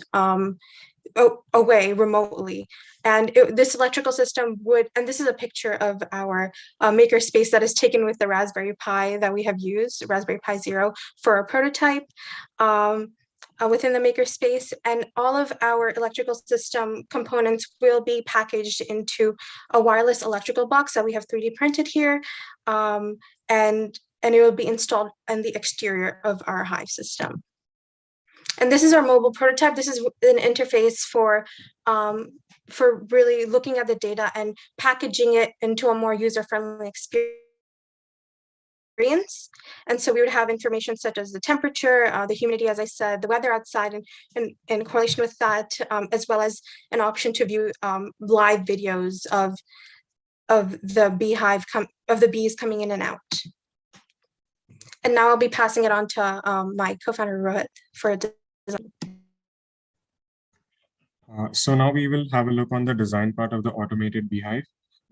S21: away remotely. And this electrical system would, and this is a picture of our makerspace that is taken with the Raspberry Pi that we have used, Raspberry Pi Zero, for our prototype. Within the makerspace, and all of our electrical system components will be packaged into a wireless electrical box that we have 3D printed here, and it will be installed in the exterior of our hive system. And this is our mobile prototype. This is an interface for really looking at the data and packaging it into a more user-friendly experience. And so we would have information such as the temperature, the humidity, as I said, the weather outside, and in correlation with that, as well as an option to view live videos of the beehive of the bees coming in and out. And now I'll be passing it on to my co-founder Rohit for a design.
S22: So now we will have a look on the design part of the automated beehive.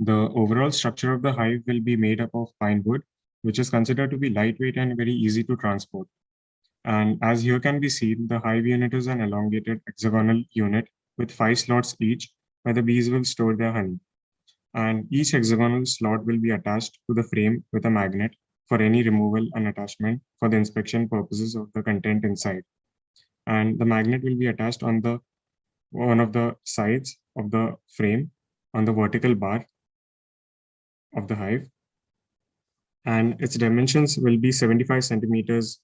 S22: The overall structure of the hive will be made up of pine wood, which is considered to be lightweight and very easy to transport. And as here can be seen, the hive unit is an elongated hexagonal unit with 5 slots each, where the bees will store their honey. And each hexagonal slot will be attached to the frame with a magnet for any removal and attachment for the inspection purposes of the content inside. And the magnet will be attached on one of the sides of the frame on the vertical bar of the hive. And its dimensions will be 75 centimeters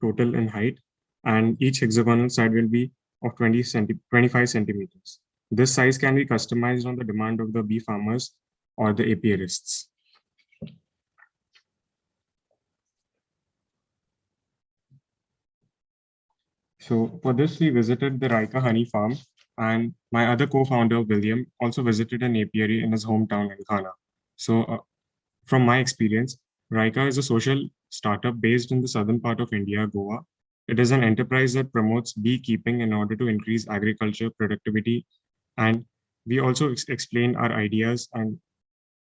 S22: total in height, and each hexagonal side will be of 25 centimeters. This size can be customized on the demand of the bee farmers or the apiarists. So for this, we visited the Raika honey farm, and my other co-founder, William, also visited an apiary in his hometown in Ghana. So from my experience, Raika is a social startup based in the southern part of India, Goa. It is an enterprise that promotes beekeeping in order to increase agriculture productivity. And we also explained our ideas and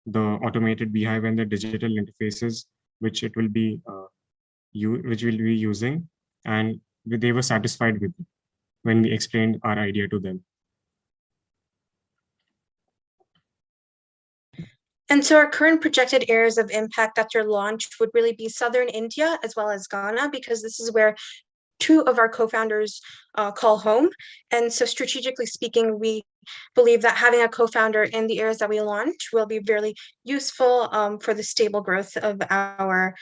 S22: the automated beehive and the digital interfaces which it will be using, and they were satisfied with it when we explained our idea to them.
S21: And so our current projected areas of impact after launch would really be southern India as well as Ghana, because this is where 2 of our co-founders call home. And so strategically speaking, we believe that having a co-founder in the areas that we launch will be really useful for the stable growth of our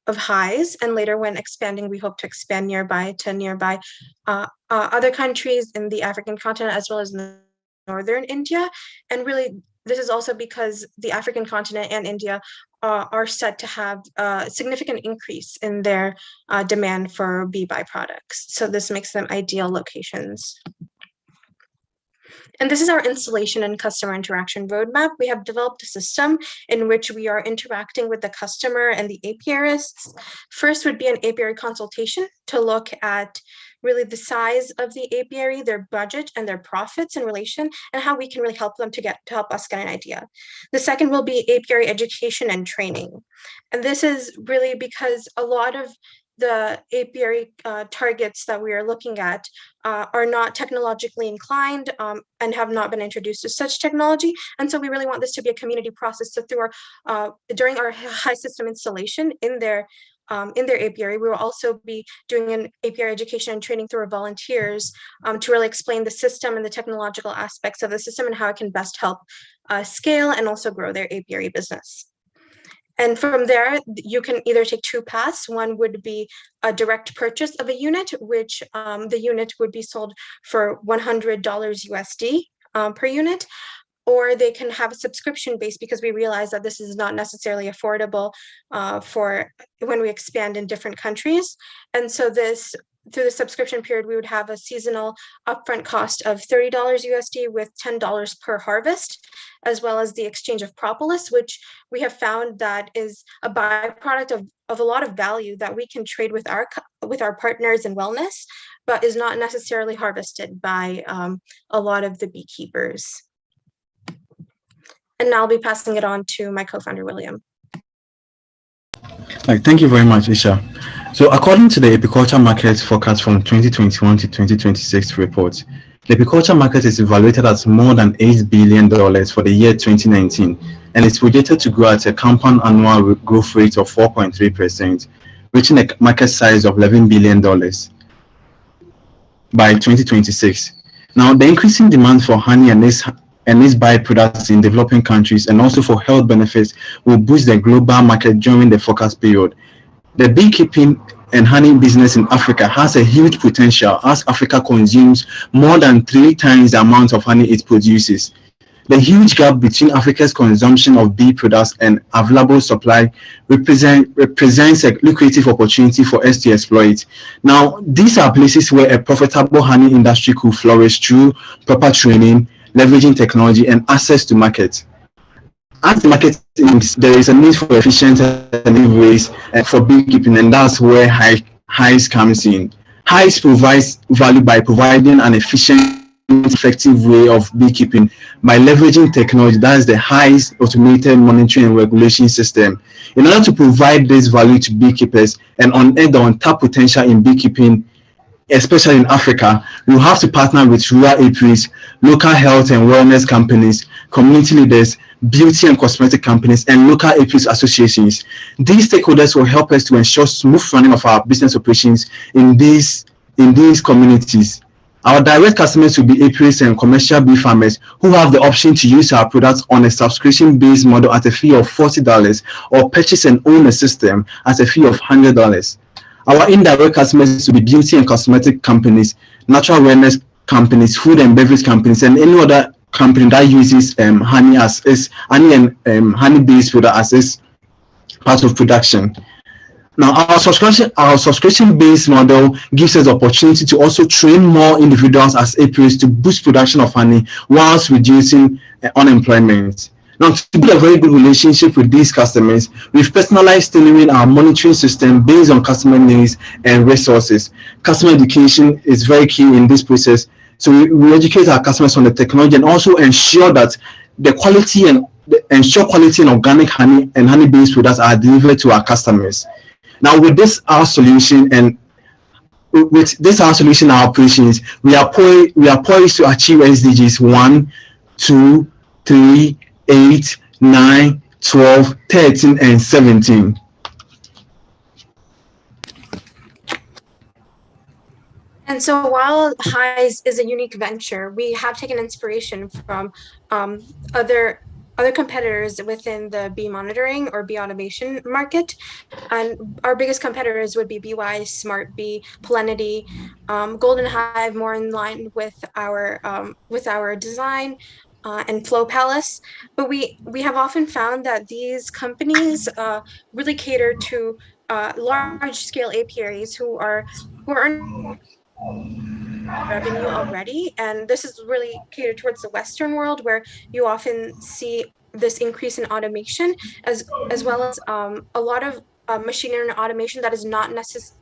S21: of highs. And later when expanding, we hope to expand nearby other countries in the African continent as well as in northern India. And really, this is also because the African continent and India are set to have a significant increase in their demand for bee byproducts. So this makes them ideal locations. And this is our installation and customer interaction roadmap. We have developed a system in which we are interacting with the customer and the apiarists. First would be an apiary consultation to look at really the size of the apiary, their budget and their profits in relation, and how we can really help them to help us get an idea. The second will be apiary education and training. And this is really because a lot of the apiary targets that we are looking at are not technologically inclined and have not been introduced to such technology. And so we really want this to be a community process. So through during our high system installation in their apiary, we will also be doing an apiary education and training through our volunteers to really explain the system and the technological aspects of the system and how it can best help scale and also grow their apiary business. And from there, you can either take 2 paths. One would be a direct purchase of a unit, which the unit would be sold for $100 USD per unit, or they can have a subscription base, because we realize that this is not necessarily affordable for when we expand in different countries. And so through the subscription period, we would have a seasonal upfront cost of $30 USD with $10 per harvest, as well as the exchange of propolis, which we have found that is a byproduct of a lot of value that we can trade with our partners in wellness, but is not necessarily harvested by a lot of the beekeepers. And now I'll be passing it on to my co-founder, William.
S8: Right, thank you very much, Isha. So according to the apiculture market forecast from 2021 to 2026 report, the apiculture market is evaluated at more than $8 billion for the year 2019, and it's projected to grow at a compound annual growth rate of 4.3%, reaching a market size of $11 billion by 2026. Now, the increasing demand for honey and its byproducts in developing countries and also for health benefits will boost the global market during the forecast period. The beekeeping and honey business in Africa has a huge potential, as Africa consumes more than 3 times the amount of honey it produces. The huge gap between Africa's consumption of bee products and available supply represents a lucrative opportunity for us to exploit. Now, these are places where a profitable honey industry could flourish through proper training, leveraging technology, and access to market. As the market improves, there is a need for efficient ways for beekeeping, and that's where hives comes in. Hives provides value by providing an efficient effective way of beekeeping by leveraging technology, that is the highest automated monitoring and regulation system. In order to provide this value to beekeepers and unearth the untapped potential in beekeeping, especially in Africa, we will have to partner with rural apiaries, local health and wellness companies, community leaders, beauty and cosmetic companies, and local apiaries associations. These stakeholders will help us to ensure smooth running of our business operations in these communities. Our direct customers will be apiaries and commercial bee farmers who have the option to use our products on a subscription-based model at a fee of $40 or purchase and own a system at a fee of $100. Our indirect customers will be beauty and cosmetic companies, natural wellness companies, food and beverage companies, and any other company that uses honey as is honey and honey-based product as is part of production. Now, our subscription-based model gives us the opportunity to also train more individuals as apiaries to boost production of honey whilst reducing unemployment. Now, to build a very good relationship with these customers, we've personalized tailoring our monitoring system based on customer needs and resources. Customer education is very key in this process. So we educate our customers on the technology and also ensure that the quality and organic honey and honey-based products are delivered to our customers. Now, with this our solution and our operations, we are poised to achieve SDGs 1, 2, 3, 8, 9, 12, 13, and 17.
S21: And so while Highs is a unique venture, we have taken inspiration from other competitors within the bee monitoring or bee automation market. And our biggest competitors would be BeeWise, Smart Bee, Polinity, Golden Hive, more in line with our design, and Flow Palace. But we have often found that these companies really cater to large scale apiaries who are revenue already, and this is really catered towards the Western world, where you often see this increase in automation, as well as a lot of machinery and automation that is not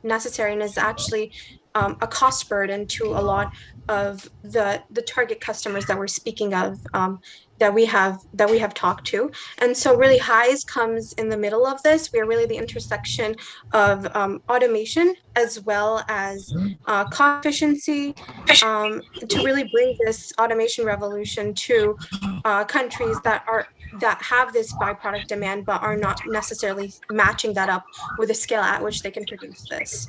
S21: necessary and is actually a cost burden to a lot of the target customers that we're speaking of, that we have talked to. And so really Highs comes in the middle of this. We are really the intersection of automation as well as cost efficiency, to really bring this automation revolution to countries that have this byproduct demand but are not necessarily matching that up with the scale at which they can produce this.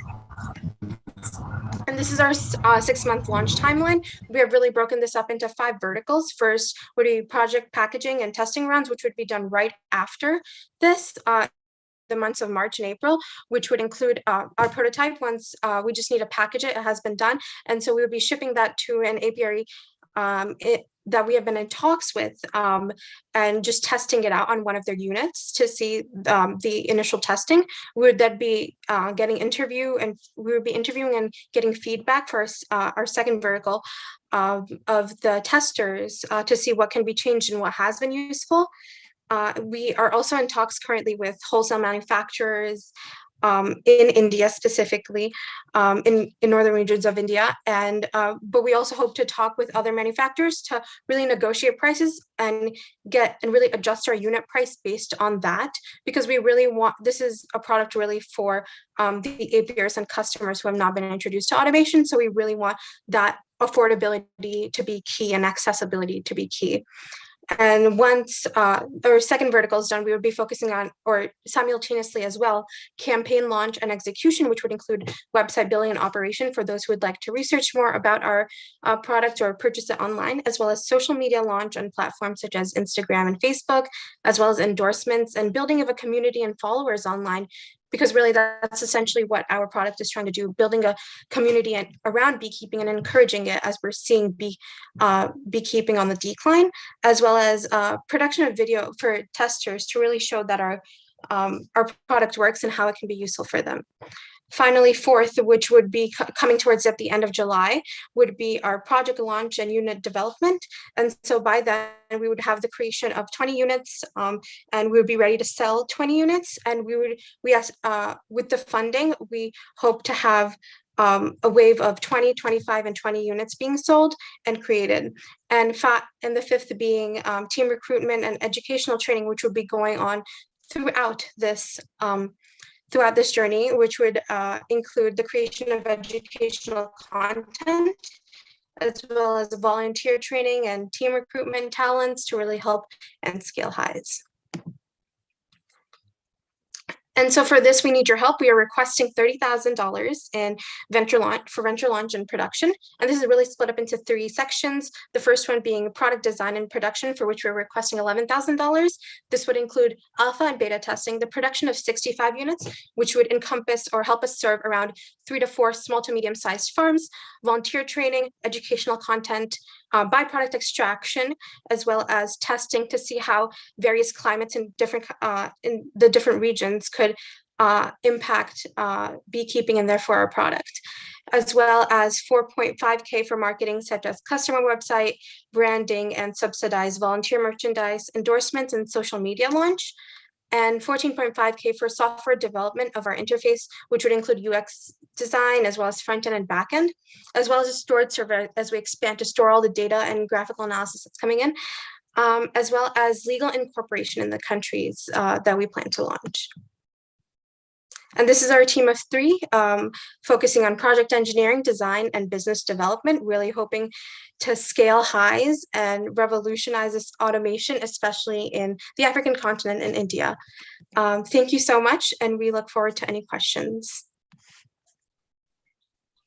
S21: And this is our 6-month launch timeline. We have really broken this up into 5 verticals. First would be project packaging and testing runs, which would be done right after this, the months of March and April, which would include our prototype. Once we just need to package it, it has been done. And so we would be shipping that to an apiary that we have been in talks with, and just testing it out on one of their units to see the initial testing. We would then be getting interviewing and getting feedback for our second vertical of the testers to see what can be changed and what has been useful. We are also in talks currently with wholesale manufacturers in India specifically, in northern regions of India, and but we also hope to talk with other manufacturers to really negotiate prices and really adjust our unit price based on that, because we really want, this is a product really for the apiaries and customers who have not been introduced to automation. So we really want that affordability to be key and accessibility to be key. And once our second vertical is done, we would be focusing on, or simultaneously as well, campaign launch and execution, which would include website building and operation for those who would like to research more about our product or purchase it online, as well as social media launch on platforms such as Instagram and Facebook, as well as endorsements and building of a community and followers online. Because really that's essentially what our product is trying to do, building a community around beekeeping and encouraging it, as we're seeing beekeeping on the decline, as well as production of video for testers to really show that our product works and how it can be useful for them. Finally, fourth, which would be coming towards at the end of July, would be our project launch and unit development. And so by then we would have the creation of 20 units, and we would be ready to sell 20 units. And with the funding, we hope to have a wave of 20, 25, and 20 units being sold and created. And the fifth being team recruitment and educational training, which would be going on throughout this journey, which would include the creation of educational content, as well as volunteer training and team recruitment talents to really help and scale Highs. And so for this, we need your help. We are requesting $30,000 in venture launch and production. And this is really split up into 3 sections. The first one being product design and production, for which we're requesting $11,000. This would include alpha and beta testing, the production of 65 units, which would encompass or help us serve around 3 to 4 small to medium-sized farms, volunteer training, educational content, byproduct extraction, as well as testing to see how various climates in the different regions could impact beekeeping and therefore our product, as well as $4.5K for marketing such as customer website, branding, and subsidized volunteer merchandise, endorsements, and social media launch, and $14.5K for software development of our interface, which would include UX design, as well as front end and back end, as well as a storage server as we expand to store all the data and graphical analysis that's coming in, as well as legal incorporation in the countries that we plan to launch. And this is our team of 3, focusing on project engineering, design, and business development, really hoping to scale Highs and revolutionize this automation, especially in the African continent and India. Thank you so much, and we look forward to any questions.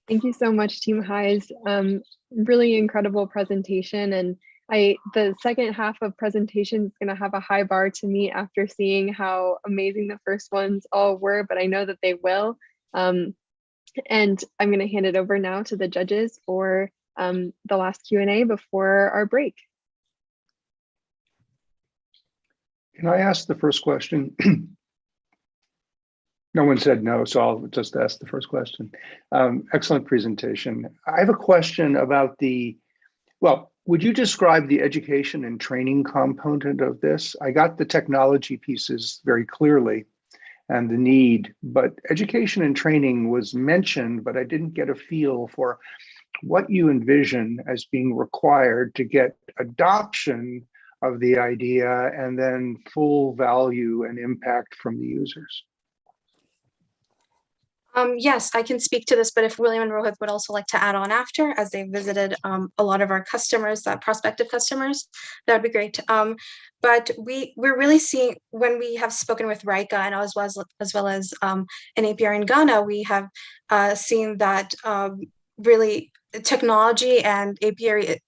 S1: Thank you so much, Team Highs. Really incredible presentation. And the second half of presentation is going to have a high bar to meet after seeing how amazing the first ones all were, but I know that they will. And I'm going to hand it over now to the judges for the last Q&A before our break.
S4: Can I ask the first question? No one said no, so I'll just ask the first question. Excellent presentation. I have a question about would you describe the education and training component of this? I got the technology pieces very clearly and the need, but education and training was mentioned, but I didn't get a feel for what you envision as being required to get adoption of the idea and then full value and impact from the users.
S21: Yes, I can speak to this, but if William and Rohit would also like to add on after, as they visited a lot of our customers, prospective customers, that would be great. But we're really seeing, when we have spoken with Rika and as well as an APR in Ghana, we have seen that really technology and apiary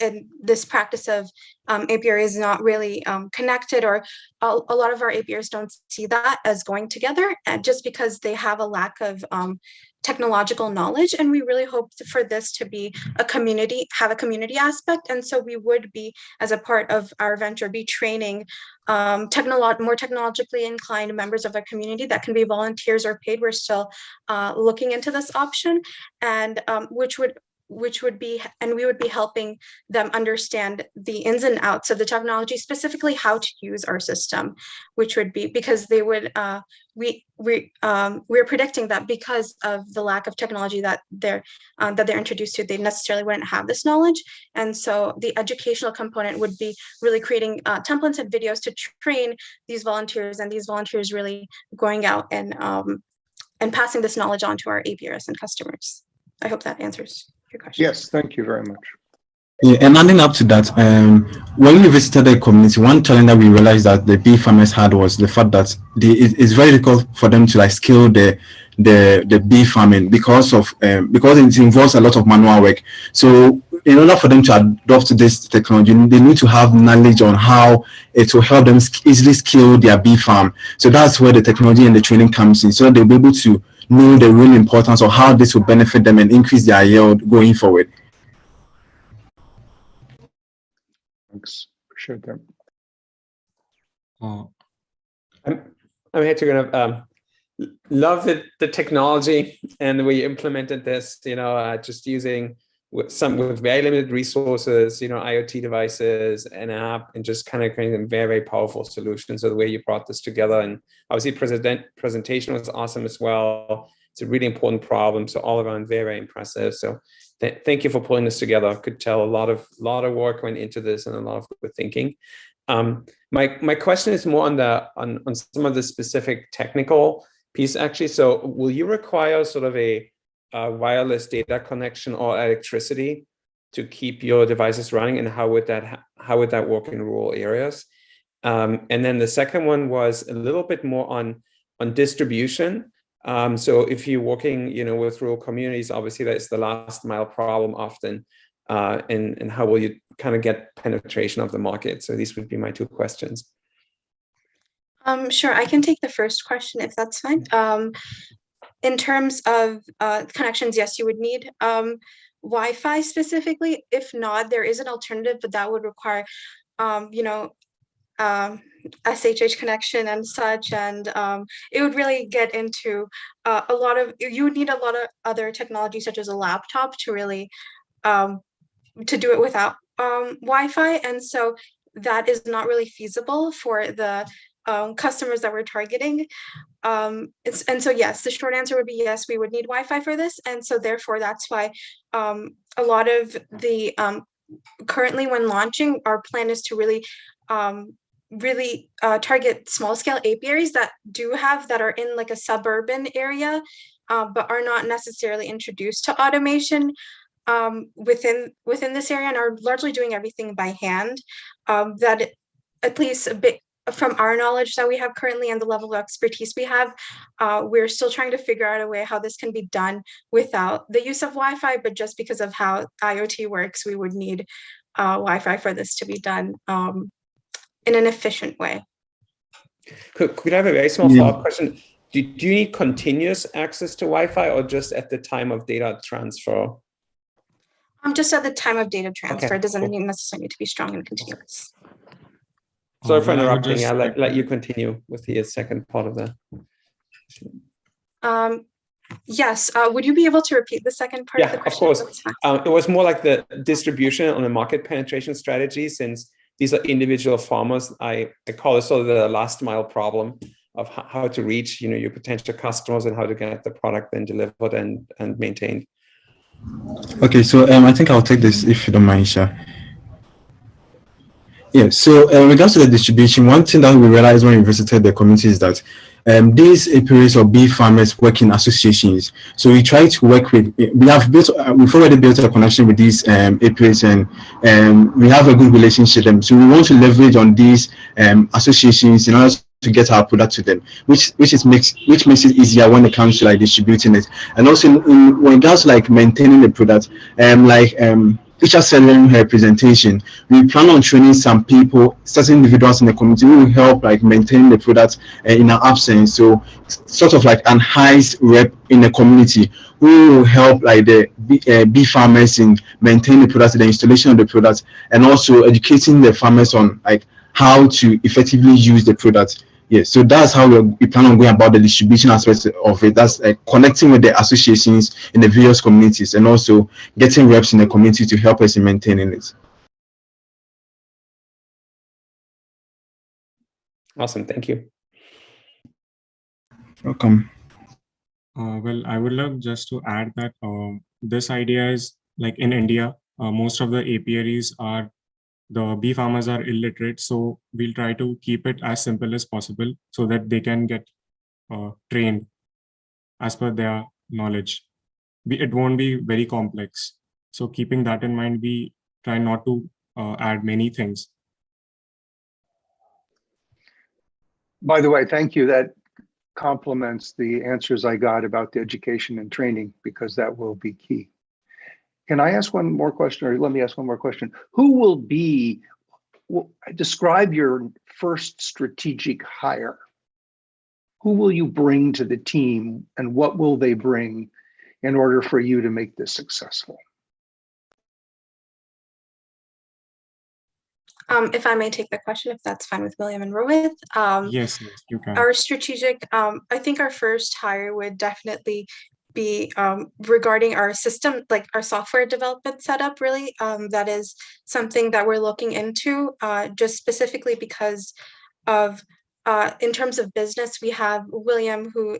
S21: and this practice of apiary is not really connected, or a lot of our apiaries don't see that as going together, and just because they have a lack of technological knowledge. And we really hope for this to be have a community aspect. And so we would be, as a part of our venture, be training more technologically inclined members of our community that can be volunteers or paid. We're still looking into this option, and which would be, and we would be helping them understand the ins and outs of the technology, specifically how to use our system, which would be, because they would, we're predicting that because of the lack of technology that they're introduced to, they necessarily wouldn't have this knowledge. And so the educational component would be really creating templates and videos to train these volunteers, and these volunteers really going out and passing this knowledge on to our APRs and customers. I hope that answers your question.
S4: Yes, thank you very much.
S8: Yeah, and adding up to that, when we visited the community, one challenge that we realized that the bee farmers had was the fact that it's very difficult for them to scale the bee farming because it involves a lot of manual work. So in order for them to adopt this technology, they need to have knowledge on how it will help them easily scale their bee farm. So that's where the technology and the training comes in, so that they'll be able to know the real importance of how this will benefit them and increase their yield going forward.
S4: Thanks. Appreciate that.
S2: I'm here to love the technology and the way you implemented this, just using with very limited resources, IoT devices, an app, and just kind of creating very, very powerful solutions. So the way you brought this together, and obviously presentation was awesome as well. it's a really important problem. So all around, very, very impressive. So thank you for pulling this together. I could tell a lot of work went into this and a lot of good thinking. My question is more on some of the specific technical piece actually. So will you require sort of a wireless data connection or electricity to keep your devices running, and how would that work in rural areas? And then the second one was a little bit more on distribution. So if you're working, with rural communities, obviously that's the last mile problem often, and how will you kind of get penetration of the market? So these would be my two questions.
S21: Sure, I can take the first question if that's fine. In terms of connections, yes, you would need Wi-Fi specifically. If not, there is an alternative, but that would require, SHH connection and such, and it would really get into you would need a lot of other technology such as a laptop to really to do it without Wi-Fi, and so that is not really feasible for the customers that we're targeting. And so yes, the short answer would be yes, we would need Wi-Fi for this, and so therefore that's why a lot of the currently when launching, our plan is to really target small scale apiaries that are in like a suburban area, but are not necessarily introduced to automation within this area, and are largely doing everything by hand. That at least a bit from our knowledge that we have currently and the level of expertise we have, we're still trying to figure out a way how this can be done without the use of Wi-Fi, but just because of how IoT works, we would need Wi-Fi for this to be done in an efficient way.
S2: Could I have a very small follow-up question? Do you need continuous access to Wi-Fi or just at the time of data transfer?
S21: Just at the time of data transfer.
S2: Okay,
S21: It doesn't
S2: cool.
S21: necessarily need to be strong and continuous.
S2: Sorry for interrupting. I'll let you continue with the second part of that.
S21: Yes. Would you be able to repeat the second part of the question?
S2: Of course. It was more like the distribution on the market penetration strategy, since these are individual farmers. I call it sort of the last mile problem of how to reach your potential customers and how to get the product then delivered and maintained.
S8: Okay, so I think I'll take this if you don't mind, Isha. Yeah, so in regards to the distribution, one thing that we realized when we visited the community is that these apiaries or bee farmers work in associations. So we try to work with, we've already built a connection with these apiaries, and we have a good relationship with them. So we want to leverage on these associations in order to get our product to them, which makes it easier when it comes to like distributing it. And also when it comes to like maintaining the product, Isha said in her presentation, we plan on training some people, certain individuals in the community who will help like maintain the product in our absence. So sort of like an highest rep in the community who will help like the bee farmers in maintaining the product, the installation of the product, and also educating the farmers on like how to effectively use the product. Yes, so that's how we plan on going about the distribution aspect of it. That's connecting with the associations in the various communities, and also getting reps in the community to help us in maintaining it.
S2: Awesome, thank you.
S8: Welcome.
S22: Well, I would love just to add that this idea is like in India, most of the apiaries the bee farmers are illiterate, so we'll try to keep it as simple as possible so that they can get trained as per their knowledge. It won't be very complex. So keeping that in mind, we try not to add many things.
S4: By the way, thank you. That complements the answers I got about the education and training, because that will be key. Can I ask one more question, or let me ask one more question? Who will describe your first strategic hire? Who will you bring to the team, and what will they bring in order for you to make this successful?
S21: If I may take the question, if that's fine with William and Rohit.
S22: Yes, you can.
S21: Our strategic, I think our first hire would definitely be regarding our system, like our software development setup, really. That is something that we're looking into, just specifically because of in terms of business, we have William, who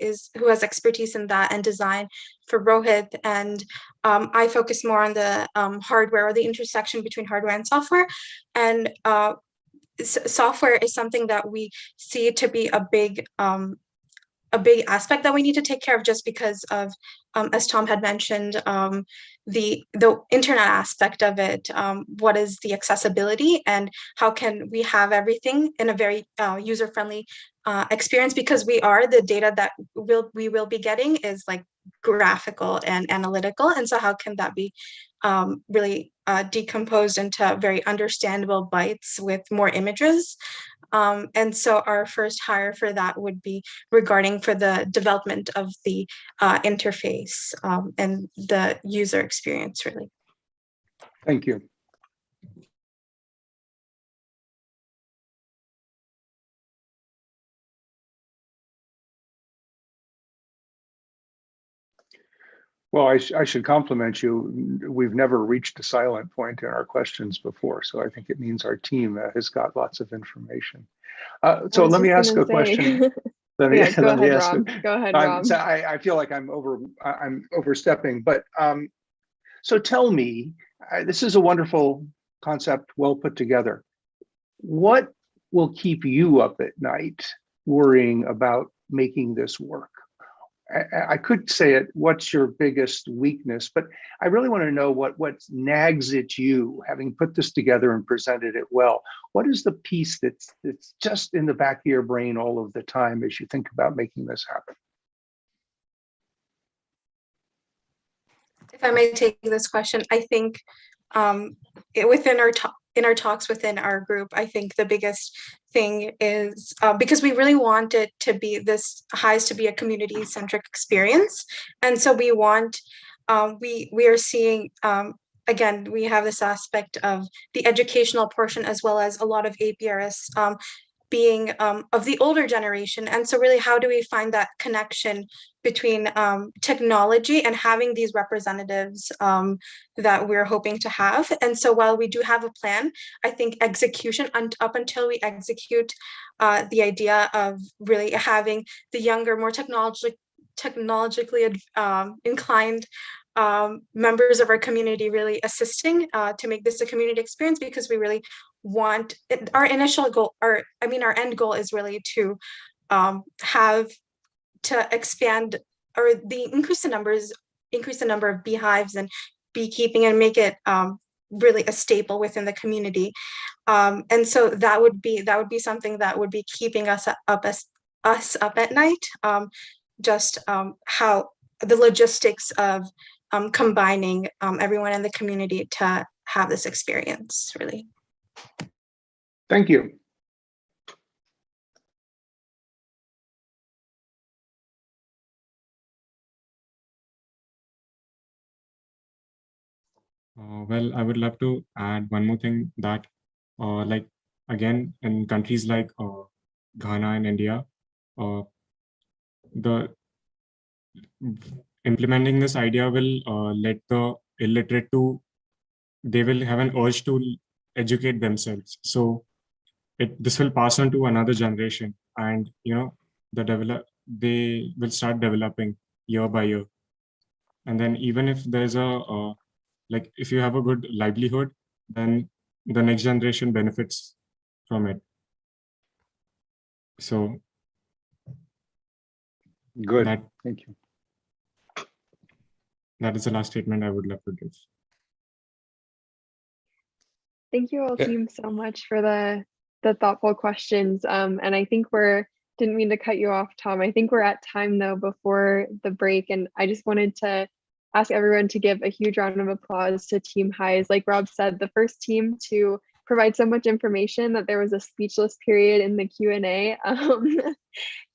S21: has expertise in that and design for Rohit, and I focus more on the hardware, or the intersection between hardware and software. And software is something that we see to be a big aspect that we need to take care of, just because of, as Tom had mentioned, the internet aspect of it. What is the accessibility, and how can we have everything in a very user-friendly experience? Because the data that we will be getting is like graphical and analytical, and so how can that be really decomposed into very understandable bytes with more images? And so our first hire for that would be regarding for the development of the interface and the user experience, really.
S4: Thank you. Well, I should compliment you. We've never reached a silent point in our questions before, so I think it means our team has got lots of information. So let me ask a question. Let me ask.
S1: Go ahead, Rob.
S4: So I feel like I'm overstepping, but so tell me, this is a wonderful concept, well put together. What will keep you up at night worrying about making this work? I could say it, what's your biggest weakness, but I really want to know what nags at you, having put this together and presented it well. What is the piece that's just in the back of your brain all of the time as you think about making this happen?
S21: If I may take this question, I think in our talks within our group, I think the biggest thing is because we really want it to be to be a community-centric experience, and so we want we are seeing again, we have this aspect of the educational portion as well as a lot of APRS being of the older generation. And so really, how do we find that connection between technology and having these representatives that we're hoping to have? And so while we do have a plan, I think execution up until we execute the idea of really having the younger, more technologically inclined members of our community really assisting to make this a community experience, because we really want our initial goal, our end goal is really to expand or increase the number of beehives and beekeeping and make it really a staple within the community. And so that would be something that would be keeping us up at night. How the logistics of combining everyone in the community to have this experience, really.
S4: Thank you.
S22: Well, I would love to add one more thing that, like, again, in countries like Ghana and India, the implementing this idea will let the illiterate they will have an urge to educate themselves. So this will pass on to another generation, and they will start developing year by year. And then even if there's if you have a good livelihood, then the next generation benefits from it. So
S4: good. Thank you.
S22: That is the last statement I would love to give.
S1: Thank you all, team, so much for the thoughtful questions. And I think didn't mean to cut you off, Tom. I think we're at time though before the break, and I just wanted to ask everyone to give a huge round of applause to Team Highs. Like Rob said, the first team to provide so much information that there was a speechless period in the Q&A,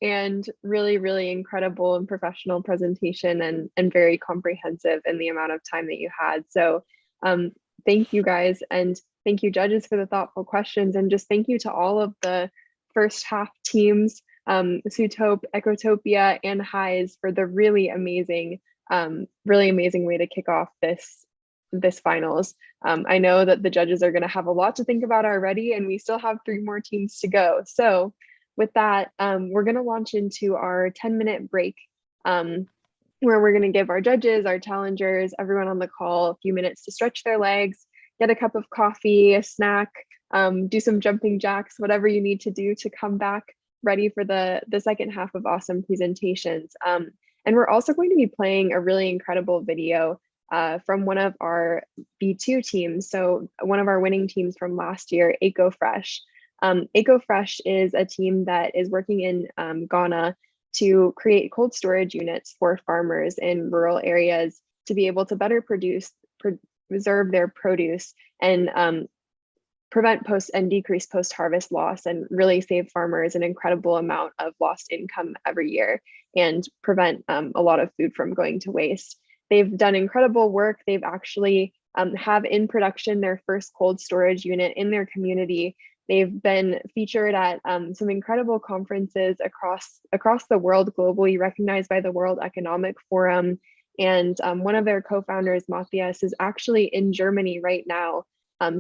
S1: and really, really incredible and professional presentation, and very comprehensive in the amount of time that you had. So thank you guys, and thank you judges for the thoughtful questions, and just thank you to all of the first half teams, Sutope, Ecotopia, and Highs for the really amazing way to kick off this finals. I know that the judges are going to have a lot to think about already, and we still have 3 more teams to go. So with that, we're going to launch into our 10-minute break, where we're going to give our judges, our challengers, everyone on the call a few minutes to stretch their legs, get a cup of coffee, a snack, do some jumping jacks, whatever you need to do to come back ready for the second half of awesome presentations. And we're also going to be playing a really incredible video from one of our B2 teams. So one of our winning teams from last year, EcoFresh. EcoFresh is a team that is working in Ghana to create cold storage units for farmers in rural areas to be able to better preserve their produce and prevent and decrease post-harvest loss, and really save farmers an incredible amount of lost income every year and prevent a lot of food from going to waste. They've done incredible work. They've actually have in production their first cold storage unit in their community. They've been featured at some incredible conferences across the world, globally recognized by the World Economic Forum. And one of their co-founders, Matthias, is actually in Germany right now,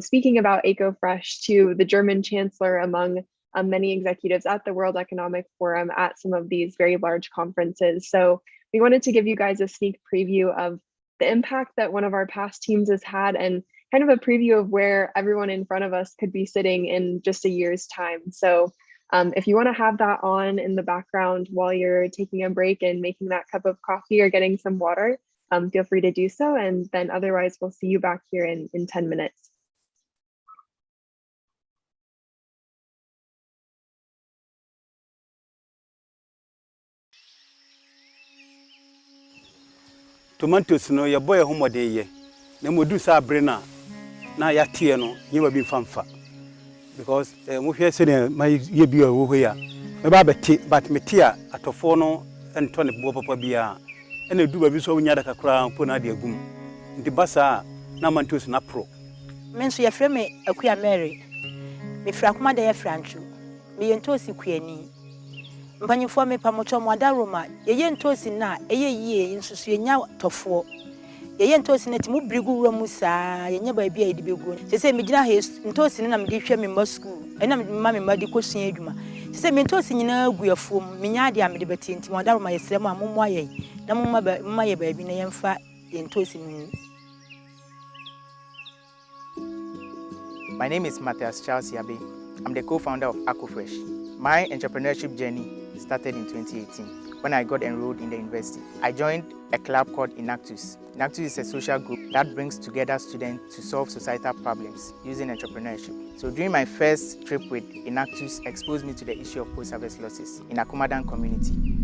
S1: speaking about EcoFresh to the German Chancellor, among many executives at the World Economic Forum at some of these very large conferences. So we wanted to give you guys a sneak preview of the impact that one of our past teams has had, and kind of a preview of where everyone in front of us could be sitting in just a year's time. So if you want to have that on in the background while you're taking a break and making that cup of coffee or getting some water, feel free to do so. And then otherwise, we'll see you back here in 10 minutes.
S5: Tomatoes no your boy homo de ye na modu sa brena na ya tie no nyima bi famfa because mo hwe se ne my ye bi o ho ya me ba beti but me tia atofo no ento ne bo papa bia e na du ba bi so nya da kakra po na de agum ndi basa na mantos na pro
S9: me nso ye frɛ me Akua Mary me fra kuma da ye franchu me ye ntosi kuani mpanyifo me pamocho mwada Roma ye ntosi na eye yie nsusu ye nya tofo ye ntosi na timu brigu wura musa ye nya ba bia ye dibegu se me gina he ntosi na me hwɛ me ma school na me ma me ma di kosua adwuma se me ntosi nyina aguafom me nya de amede beti nti mwada Roma ye srem amommo aye na momma ye ba bi na ye mfa ye ntosi nu.
S23: My name is Matthias Charles Yabe. I'm the co-founder of EcoFresh. My entrepreneurship journey started in 2018 when I got enrolled in the university. I joined a club called Inactus. Inactus is a social group that brings together students to solve societal problems using entrepreneurship. So during my first trip with Inactus exposed me to the issue of post-harvest losses in Akumadan community.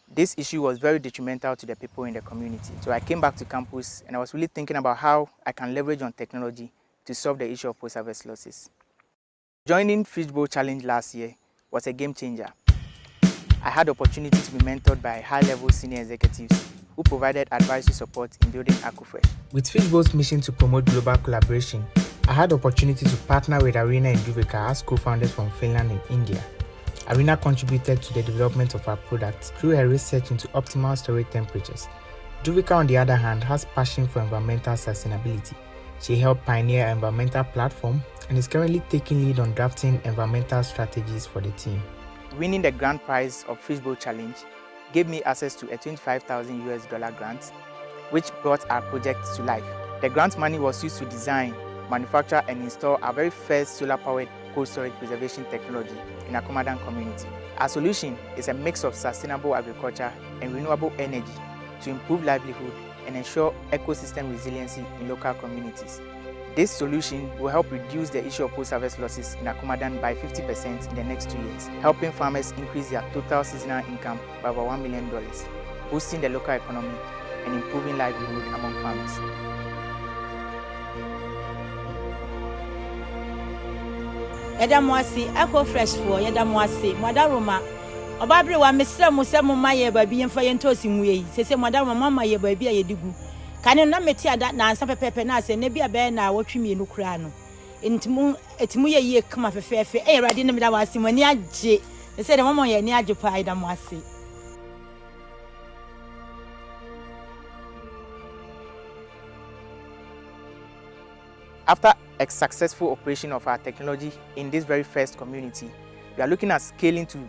S23: This issue was very detrimental to the people in the community. So I came back to campus and I was really thinking about how I can leverage on technology to solve the issue of post-harvest losses. Joining Fishbowl Challenge last year was a game changer. I had the opportunity to be mentored by high-level senior executives who provided advisory support in building EcoFresh. With Fishbowl's mission to promote global collaboration, I had the opportunity to partner with Arena and Duvika as co-founders from Finland and India. Arena contributed to the development of our product through her research into optimal storage temperatures. Duvika, on the other hand, has passion for environmental sustainability. She helped pioneer an environmental platform and is currently taking lead on drafting environmental strategies for the team. Winning the grand prize of Fishbowl Challenge gave me access to a $25,000 grant, which brought our project to life. The grant money was used to design, manufacture and install our very first solar-powered cold storage preservation technology in the Akumadan community. Our solution is a mix of sustainable agriculture and renewable energy to improve livelihood and ensure ecosystem resiliency in local communities. This solution will help reduce the issue of post-harvest losses in Akumadan by 50% in the next 2 years, helping farmers increase their total seasonal income by over $1 million, boosting the local economy and improving livelihood among farmers.
S9: Yedamwasi EcoFresh for Yedamwasi Madaruma Obabri wa mesra mu se mu maye ba bi yemfa yentosi mu yi sese Madaruma mama ye ba bi a yedigu kane na meti ada na ansa pepepe na ase ne bia be na wotwe mienu kura no etimu ye ye kama fefefe e rade ne meda wasi mani age sese de mama ye ni age pa Yedamwasi.
S23: After a successful operation of our technology in this very first community, we are looking at scaling to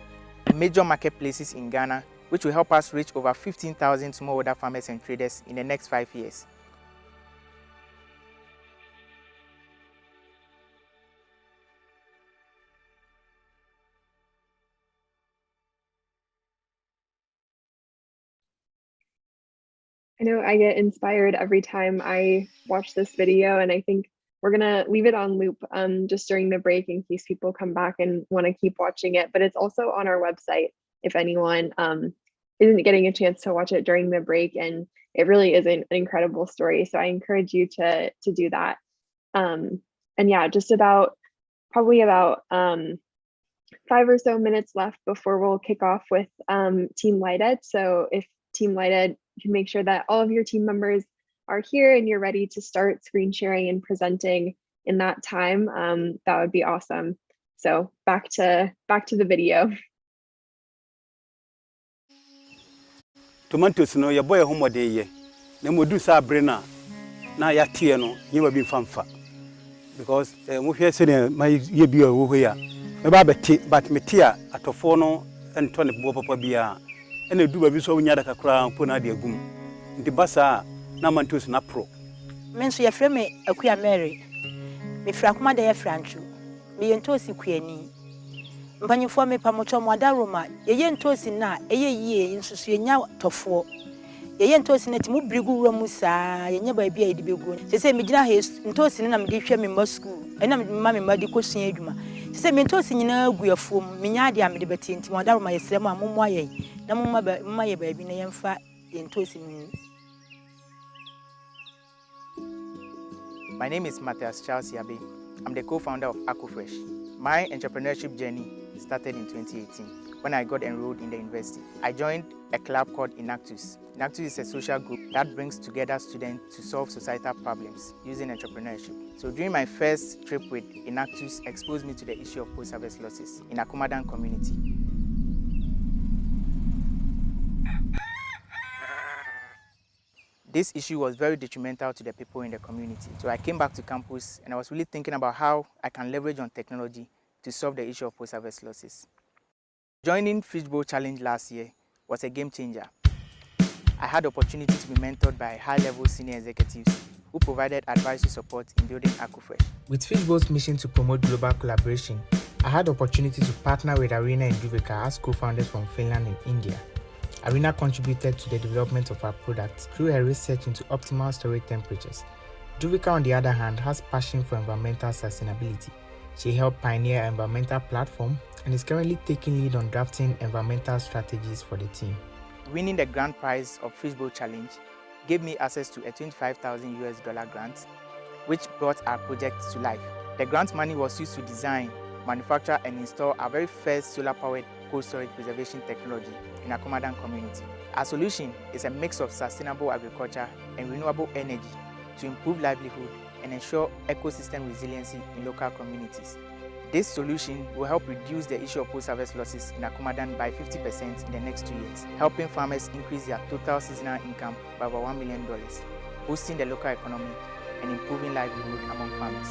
S23: major marketplaces in Ghana, which will help us reach over 15,000 smallholder farmers and traders in the next 5 years.
S1: I know I get inspired every time I watch this video, and I think we're gonna leave it on loop just during the break in case people come back and want to keep watching it. But it's also on our website if anyone isn't getting a chance to watch it during the break, and it really is an incredible story. So I encourage you to do that. And yeah, just probably about 5 or so minutes left before we'll kick off with Team Light Ed. So if Team Light Ed can make sure that all of your team members are here and you're ready to start screen sharing and presenting in that time, that would be awesome. So back to the video.
S5: Tomatoes no ya boy homo de ye. Na modu sa brena na ya tie no yewa bi famfa. Because mo hwe se ne my ye bi o wo ya. Me ba beti but me tie atofo no ento ne bo papa bia. Ena du ba bi so nya da kakra po na de agum. Ndi basa na mantos na pro.
S9: Me nso ye frɛ me Akua Mary. Me fra kuma da ye franchu. Me yentosi kuani. Mpanyifo me pamocho mo ada Roma. Ye yentosi na eye yie nsusu enya tofo. Ye yentosi na timu brigu wura mu saa ye nya ba bia yedi begu. Se me gina he ntosi na me de hwɛ me ma school. Ena me ma me ma de kosua adwuma. Se me ntosi nyina aguafom. Me nya ade a me de beti nti mo ada Roma ye srɛ mo amommo aye. Na mumma ye ba bi na yemfa yentosi ni.
S23: My name is Matthias Charles Yabe. I'm the co-founder of AquaFresh. My entrepreneurship journey started in 2018 when I got enrolled in the university. I joined a club called Inactus. Inactus is a social group that brings together students to solve societal problems using entrepreneurship. So during my first trip with Inactus exposed me to the issue of post-harvest losses in Akumadan community. This issue was very detrimental to the people in the community. So I came back to campus and I was really thinking about how I can leverage on technology to solve the issue of post-harvest losses. Joining Fishbowl Challenge last year was a game changer. I had the opportunity to be mentored by high-level senior executives who provided advisory support in building AquaFresh. With Fishbowl's mission to promote global collaboration, I had the opportunity to partner with Arena and Juvika as co-founders from Finland and India. Arena contributed to the development of our products through her research into optimal storage temperatures. Juvika, on the other hand, has passion for environmental sustainability. She helped pioneer an environmental platform and is currently taking lead on drafting environmental strategies for the team. Winning the grand prize of Fishbowl Challenge gave me access to a $25,000 grant, which brought our project to life. The grant money was used to design, manufacture and install our very first solar-powered cold storage preservation technology in Akumadan community. Our solution is a mix of sustainable agriculture and renewable energy to improve livelihood and ensure ecosystem resiliency in local communities. This solution will help reduce the issue of post-harvest losses in Akumadan by 50% in the next 2 years, helping farmers increase their total seasonal income by over $1 million, boosting the local economy and improving livelihood among farmers.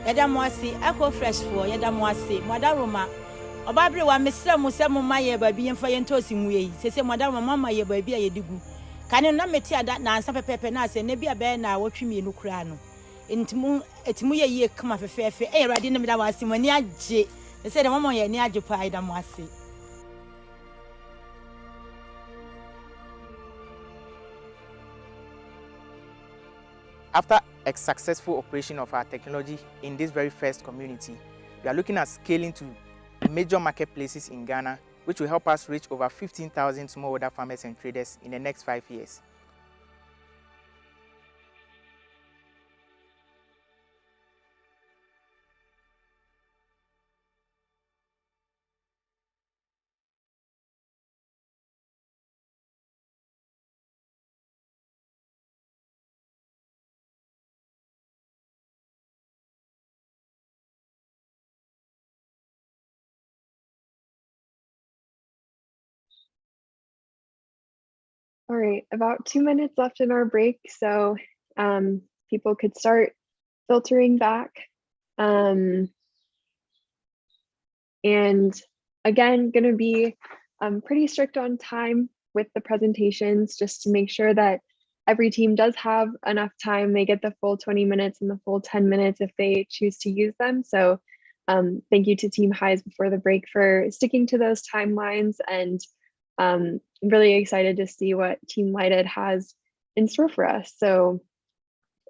S9: Yada mwasi AquaFresh for yada mwasi mwada Roma obabri wa mesra mu se mu maye ba bi yemfa yentosi nwuyi sese mwada Roma mama ye ba bi a yedigu kane na meti ada na ansa pepepe na ase ne bia be na wotwemi enu kura no entimu ye ye kama fefefe e rade ne meda wasi mani age sese de mama ye ni age pa yada mwasi.
S23: After a successful operation of our technology in this very first community, we are looking at scaling to major marketplaces in Ghana, which will help us reach over 15,000 smallholder farmers and traders in the next 5 years.
S1: All right, about 2 minutes left in our break, so people could start filtering back. And again, going to be pretty strict on time with the presentations, just to make sure that every team does have enough time. They get the full 20 minutes and the full 10 minutes if they choose to use them. So thank you to Team Highs before the break for sticking to those timelines, and I'm really excited to see what Team Lighted has in store for us. So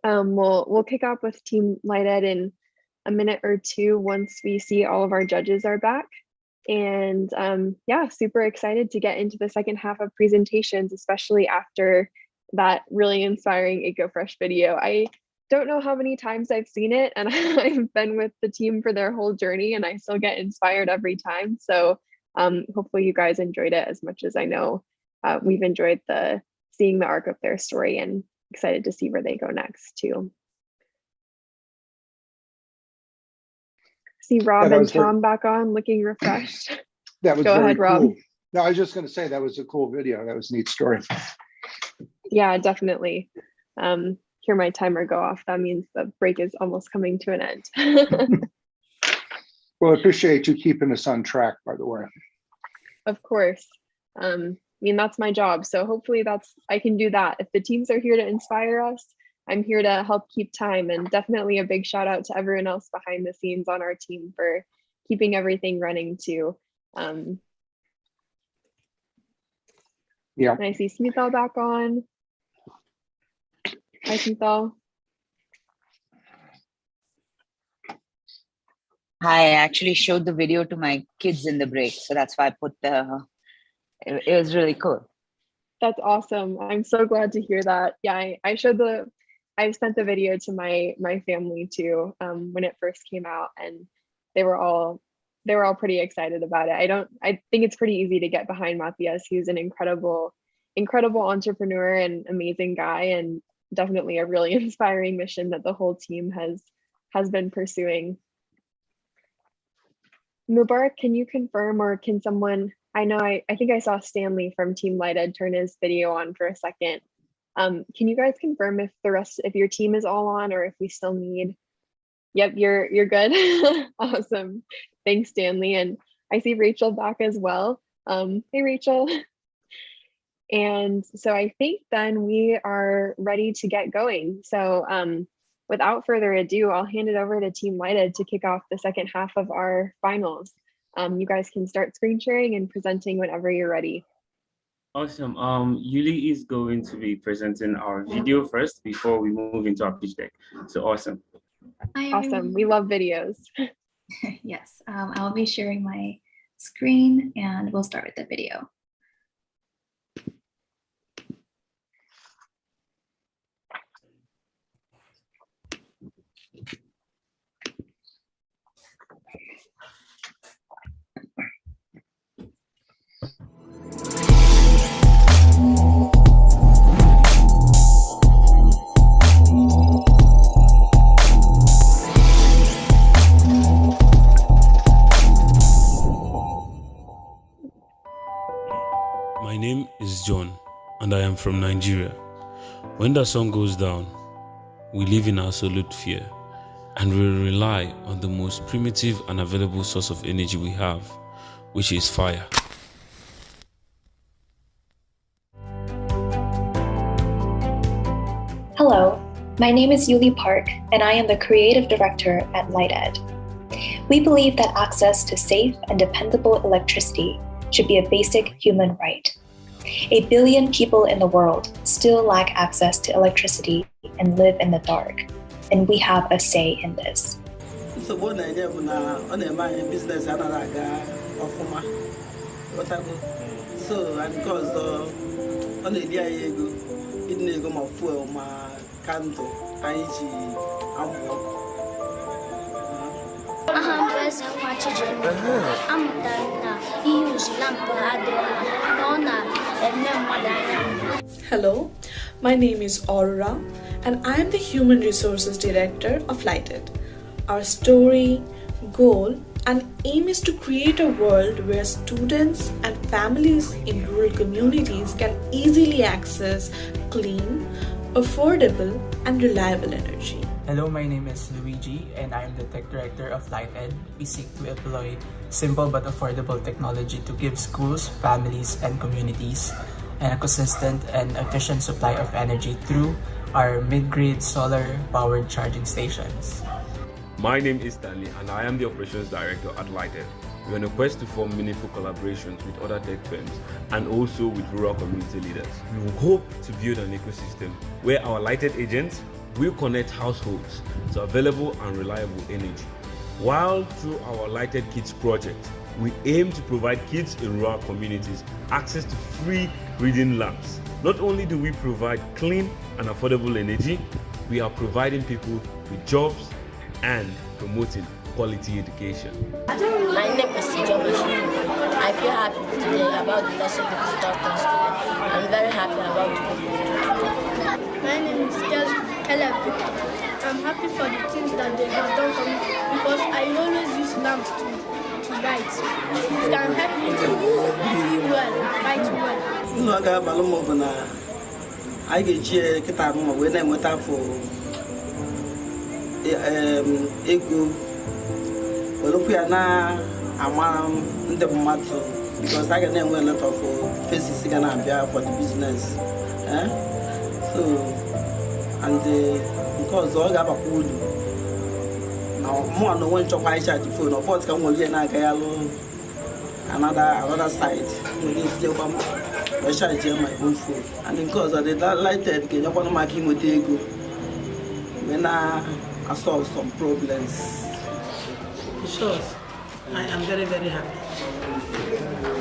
S1: we'll kick off with Team Lighted in a minute or two once we see all of our judges are back. And yeah, super excited to get into the second half of presentations, especially after that really inspiring EcoFresh video. I don't know how many times I've seen it, and I've been with the team for their whole journey, and I still get inspired every time. So hopefully you guys enjoyed it as much as I know we've enjoyed seeing the arc of their story, and excited to see where they go next too. See Rob and Tom back on, looking refreshed.
S4: That was
S1: Go
S4: very
S1: ahead, Rob.
S4: cool. No, I was just going to say that was a cool video. That was a neat story.
S1: Yeah, definitely. Hear my timer go off. That means the break is almost coming to an end.
S4: Well, I appreciate you keeping us on track, by the way.
S1: Of course. I mean, that's my job. So hopefully I can do that. If the teams are here to inspire us, I'm here to help keep time. And definitely a big shout out to everyone else behind the scenes on our team for keeping everything running too.
S4: Yeah.
S1: And I see Smithal back on. Hi, Smithal.
S6: Hi, I actually showed the video to my kids in the break, so that's why I put it was really cool.
S1: That's awesome. I'm so glad to hear that. Yeah, I sent the video to my family too when it first came out, and they were all pretty excited about it. I think it's pretty easy to get behind Matthias. He's an incredible entrepreneur and amazing guy, and definitely a really inspiring mission that the whole team has been pursuing. Mubarak, can you confirm, or can someone, I know I think I saw Stanley from Team Lighted turn his video on for a second. Can you guys confirm if your team is all on, or if we still need? Yep, you're good. Awesome. Thanks, Stanley. And I see Rachel back as well. Hey, Rachel. And so I think then we are ready to get going. So without further ado, I'll hand it over to Team Lighted to kick off the second half of our finals. You guys can start screen sharing and presenting whenever you're ready.
S7: Awesome. Yuli is going to be presenting our video first before we move into our pitch deck. So awesome.
S1: Awesome. We love videos.
S10: Yes, I'll be sharing my screen and we'll start with the video.
S24: My name is John, and I am from Nigeria. When the sun goes down, we live in absolute fear, and we rely on the most primitive and available source of energy we have, which is fire.
S10: Hello, my name is Yuli Park, and I am the creative director at LightEd. We believe that access to safe and dependable electricity should be a basic human right. 1 billion people in the world still lack access to electricity and live in the dark, and we have a say in this.
S25: So
S26: Hello, my name is Aurora, and I am the Human Resources Director of LightEd. Our story, goal, and aim is to create a world where students and families in rural communities can easily access clean, affordable, and reliable energy.
S13: Hello, my name is Luigi and I am the Tech Director of LightEd. We seek to employ simple but affordable technology to give schools, families, and communities an consistent and efficient supply of energy through our mid-grade solar-powered charging stations.
S14: My name is Stanley and I am the Operations Director at LightEd. We're on a quest to form meaningful collaborations with other tech firms and also with rural community leaders. We hope to build an ecosystem where our LightEd agents will connect households to available and reliable energy. While through our LightEd Kids project, we aim to provide kids in rural communities access to free reading labs. Not only do we provide clean and affordable energy, we are providing people with jobs and promoting quality education.
S15: My name is John. I feel happy today about the lesson that we taught the students. I'm very happy about it.
S16: My name is Caleb Victor. I'm happy for the things that they have done for me because I always use lamp to write. It can help me to see well, write well.
S17: No, I get here when I went out for ego. Well, we are now in the matter because I can a lot of faces for the business. So, and because all have a pool now, more no one to buy charge phone or what's come only another side. We need to come. I charge my own phone, and because of that lighted, can you want to make him with ego when I solve some problems.
S25: Sure, I am very, very happy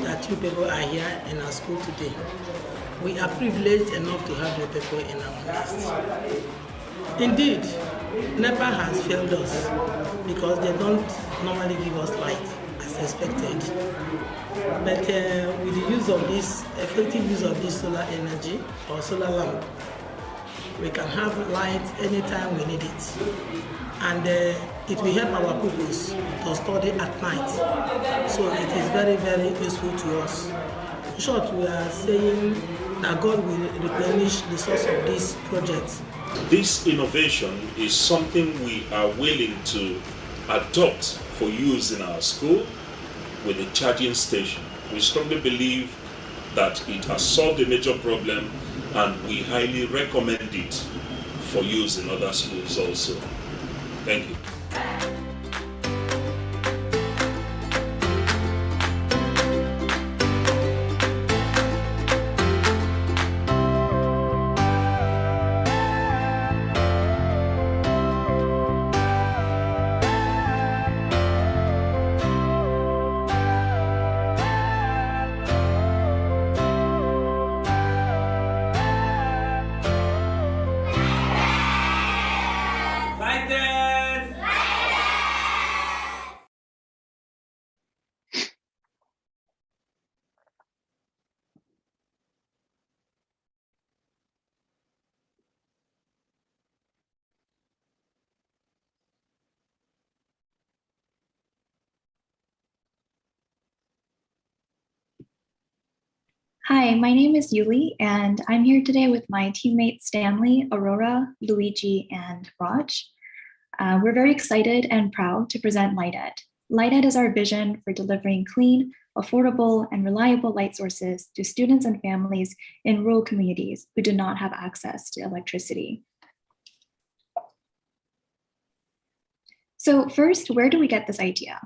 S25: that you people are here in our school today. We are privileged enough to have you people in our midst. Indeed, NEPA has failed us because they don't normally give us light as expected. But with the use of this, effective use of this solar energy or solar lamp, we can have light anytime we need it. And it will help our pupils to study at night. So it is very, very useful to us. In short, we are saying that God will replenish the source of this project.
S27: This innovation is something we are willing to adopt for use in our school with a charging station. We strongly believe that it has solved a major problem and we highly recommend it for use in other schools also. Thank you.
S10: Hi, my name is Yuli, and I'm here today with my teammates Stanley, Aurora, Luigi, and Raj. We're very excited and proud to present LightEd. LightEd is our vision for delivering clean, affordable, and reliable light sources to students and families in rural communities who do not have access to electricity. So first, where do we get this idea?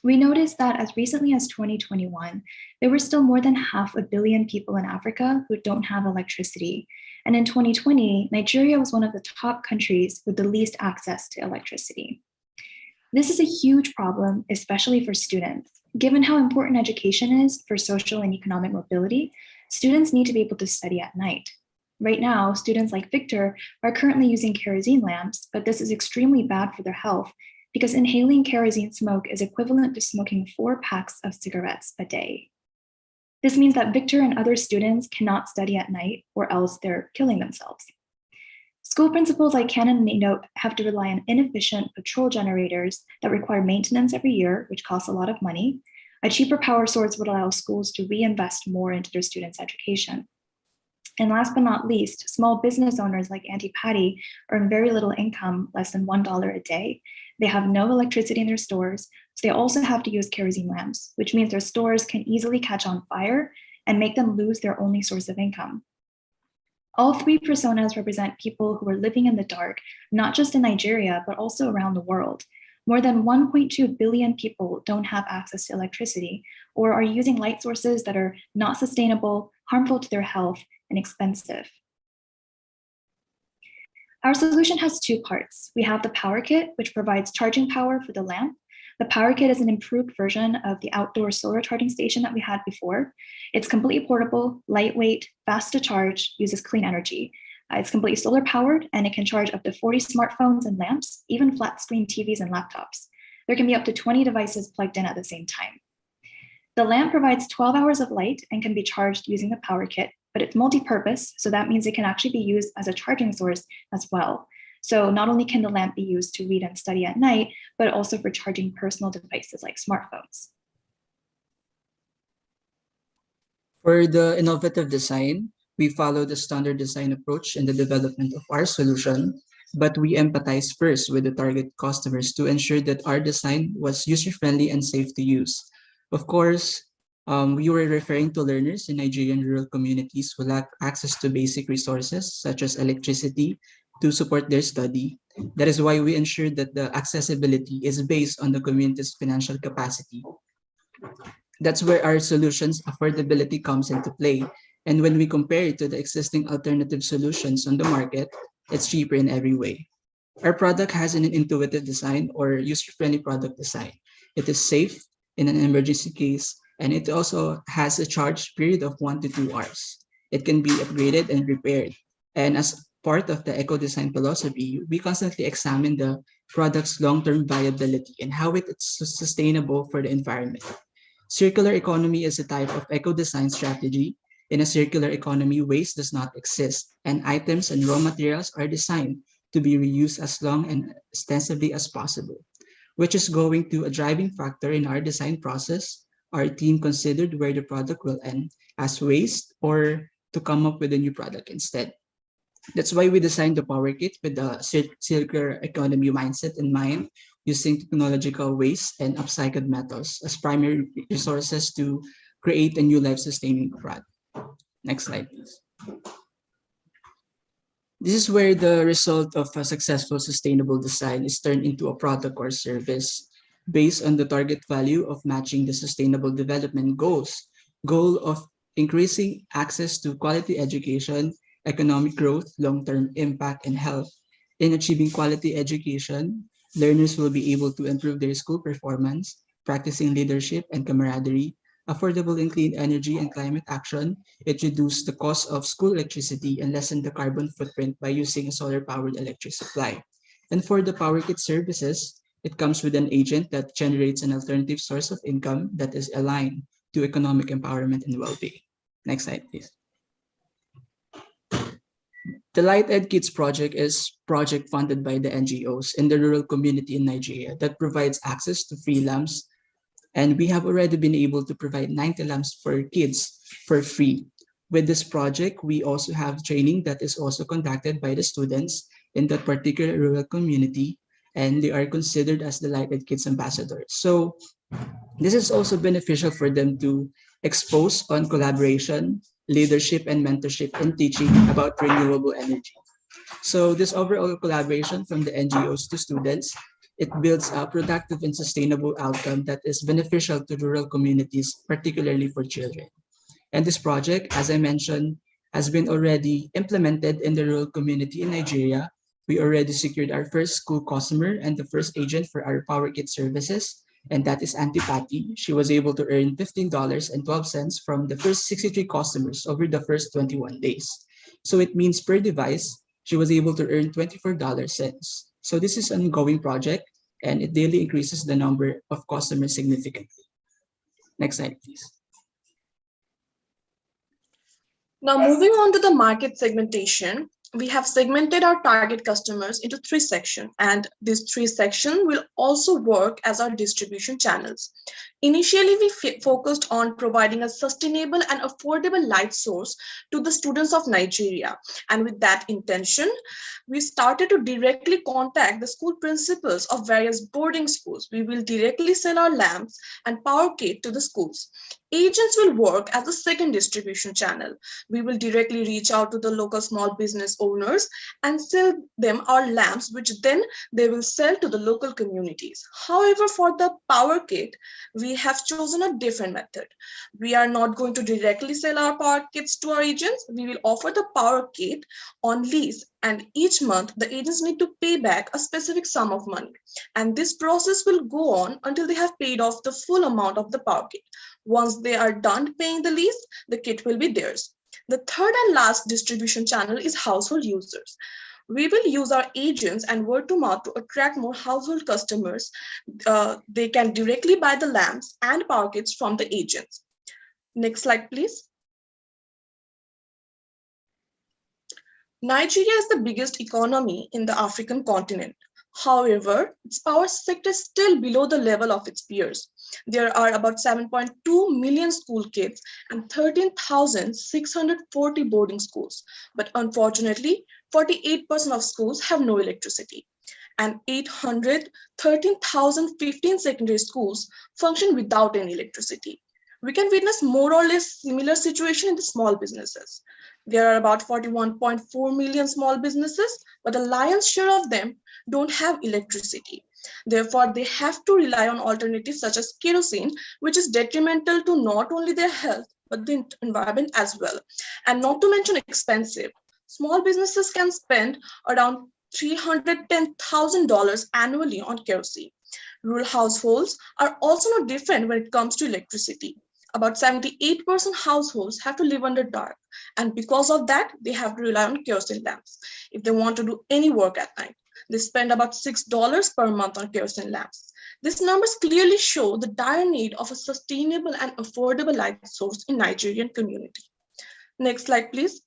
S10: We noticed that as recently as 2021, there were still more than 500 million people in Africa who don't have electricity. And in 2020, Nigeria was one of the top countries with the least access to electricity. This is a huge problem, especially for students. Given how important education is for social and economic mobility, students need to be able to study at night. Right now, students like Victor are currently using kerosene lamps, but this is extremely bad for their health because inhaling kerosene smoke is equivalent to smoking 4 packs of cigarettes a day. This means that Victor and other students cannot study at night or else they're killing themselves. School principals like Canon may note have to rely on inefficient patrol generators that require maintenance every year, which costs a lot of money. A cheaper power source would allow schools to reinvest more into their students' education. And last but not least, small business owners like Auntie Patty earn very little income, less than $1 a day. They have no electricity in their stores, so they also have to use kerosene lamps, which means their stores can easily catch on fire and make them lose their only source of income. All three personas represent people who are living in the dark, not just in Nigeria, but also around the world. More than 1.2 billion people don't have access to electricity or are using light sources that are not sustainable, harmful to their health, and expensive. Our solution has two parts. We have the power kit, which provides charging power for the lamp. The power kit is an improved version of the outdoor solar charging station that we had before. It's completely portable, lightweight, fast to charge, uses clean energy. It's completely solar powered, and it can charge up to 40 smartphones and lamps, even flat screen TVs and laptops. There can be up to 20 devices plugged in at the same time. The lamp provides 12 hours of light and can be charged using the power kit, but it's multi-purpose, so that means it can actually be used as a charging source as well. So not only can the lamp be used to read and study at night, but also for charging personal devices like smartphones.
S2: For the innovative design, we follow the standard design approach in the development of our solution, but we empathize first with the target customers to ensure that our design was user-friendly and safe to use. Of course, we were referring to learners in Nigerian rural communities who lack access to basic resources such as electricity to support their study. That is why we ensure that the accessibility is based on the community's financial capacity. That's where our solution's affordability comes into play. And when we compare it to the existing alternative solutions on the market, it's cheaper in every way. Our product has an intuitive design or user-friendly product design. It is safe in an emergency case, and it also has a charge period of 1 to 2 hours. It can be upgraded and repaired. And as part of the eco-design philosophy, we constantly examine the product's long-term viability and how it is sustainable for the environment. Circular economy is a type of eco-design strategy. In a circular economy, waste does not exist, and items and raw materials are designed to be reused as long and extensively as possible, which is going to a driving factor in our design process. Our team considered where the product will end, as waste or to come up with a new product instead. That's why we designed the power kit with the circular economy mindset in mind, using technological waste and upcycled metals as primary resources to create a new life-sustaining product. Next slide, please. This is where the result of a successful sustainable design is turned into a product or service based on the target value of matching the sustainable development goal of increasing access to quality education, economic growth, long-term impact, and health. In achieving quality education, learners will be able to improve their school performance, practicing leadership and camaraderie, affordable and clean energy and climate action. It reduces the cost of school electricity and lessen the carbon footprint by using a solar-powered electric supply. And for the power kit services, it comes with an agent that generates an alternative source of income that is aligned to economic empowerment and well-being. Next slide, please. The Light Ed Kids project is project funded by the NGOs in the rural community in Nigeria that provides access to free lamps. And we have already been able to provide 90 lamps for kids for free. With this project, we also have training that is also conducted by the students in that particular rural community, and they are considered as the Light Ed Kids ambassadors. So this is also beneficial for them to expose on collaboration, leadership, and mentorship in teaching about renewable energy. So this overall collaboration from the NGOs to students, it builds a productive and sustainable outcome that is beneficial to rural communities, particularly for children. And this project, as I mentioned, has been already implemented in the rural community in Nigeria. We already secured our first school customer and the first agent for our Power Kit services, and that is Auntie Patty. She was able to earn $15.12 from the first 63 customers over the first 21 days. So it means per device, she was able to earn $24. So this is an ongoing project, and it daily increases the number of customers significantly. Next slide, please.
S26: Now moving on to the market segmentation, We have segmented our target customers into 3 sections, and these 3 sections will also work as our distribution channels. Initially, we focused on providing a sustainable and affordable light source to the students of Nigeria. And with that intention, we started to directly contact the school principals of various boarding schools. We will directly sell our lamps and power kit to the schools. Agents will work as a second distribution channel. We will directly reach out to the local small business owners and sell them our lamps, which then they will sell to the local communities. However, for the power kit, we have chosen a different method. We are not going to directly sell our power kits to our agents. We will offer the power kit on lease, and each month the agents need to pay back a specific sum of money. And this process will go on until they have paid off the full amount of the power kit. Once they are done paying the lease, the kit will be theirs. The third and last distribution channel is household users. We will use our agents and word to mouth to attract more household customers. They can directly buy the lamps and power kits from the agents. Next slide, please. Nigeria is the biggest economy in the African continent. However, its power sector is still below the level of its peers. There are about 7.2 million school kids and 13,640 boarding schools. But unfortunately, 48% of schools have no electricity. And 813,015 secondary schools function without any electricity. We can witness more or less similar situation in the small businesses. There are about 41.4 million small businesses, but the lion's share of them don't have electricity. Therefore, they have to rely on alternatives such as kerosene, which is detrimental to not only their health, but the environment as well. And not to mention expensive. Small businesses can spend around $310,000 annually on kerosene. Rural households are also no different when it comes to electricity. About 78% households have to live under dark, and because of that, they have to rely on kerosene lamps. If they want to do any work at night, they spend about $6 per month on kerosene lamps. These numbers clearly show the dire need of a sustainable and affordable light source in Nigerian community. Next slide, please.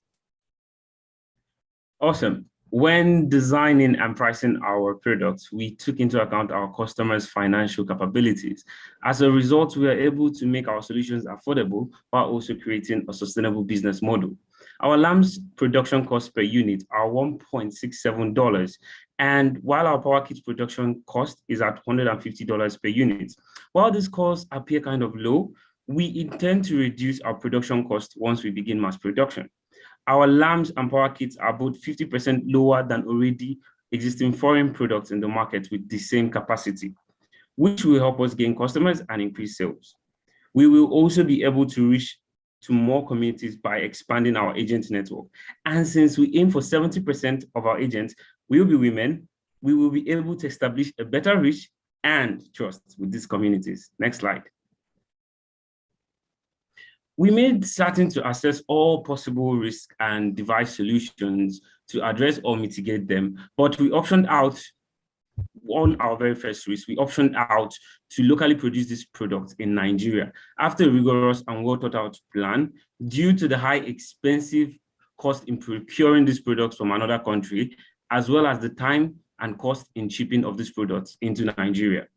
S7: Awesome. When designing and pricing our products, we took into account our customers' financial capabilities. As a result, we are able to make our solutions affordable while also creating a sustainable business model. Our lamps production cost per unit are $1.67, and while our power kit production cost is at $150 per unit. While these costs appear kind of low, we intend to reduce our production cost once we begin mass production. Our lamps and power kits are both 50% lower than already existing foreign products in the market with the same capacity, which will help us gain customers and increase sales. We will also be able to reach to more communities by expanding our agent network. And since we aim for 70% of our agents will be women, we will be able to establish a better reach and trust with these communities. Next slide. We made certain to assess all possible risks and devise solutions to address or mitigate them, but we optioned out on our very first risk. We optioned out to locally produce this product in Nigeria after a rigorous and well thought out plan. Due to the high expensive cost in procuring these products from another country, as well as the time and cost in shipping of these products into Nigeria.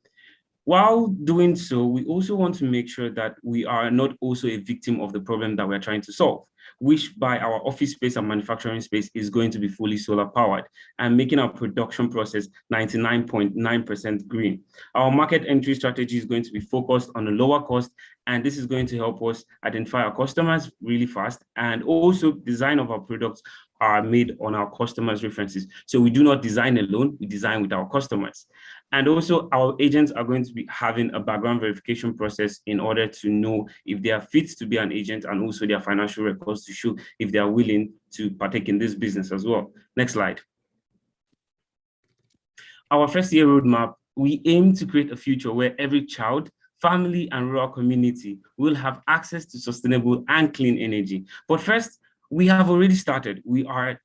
S7: While doing so, we also want to make sure that we are not also a victim of the problem that we're trying to solve, which by our office space and manufacturing space is going to be fully solar powered and making our production process 99.9% green. Our market entry strategy is going to be focused on a lower cost, and this is going to help us identify our customers really fast, and also design of our products are made on our customers' references. So we do not design alone, we design with our customers. And also our agents are going to be having a background verification process in order to know if they are fit to be an agent, and also their financial records to show if they are willing to partake in this business as well. Next slide. Our first year roadmap, we aim to create a future where every child, family, and rural community will have access to sustainable and clean energy. But first, we have already started. We are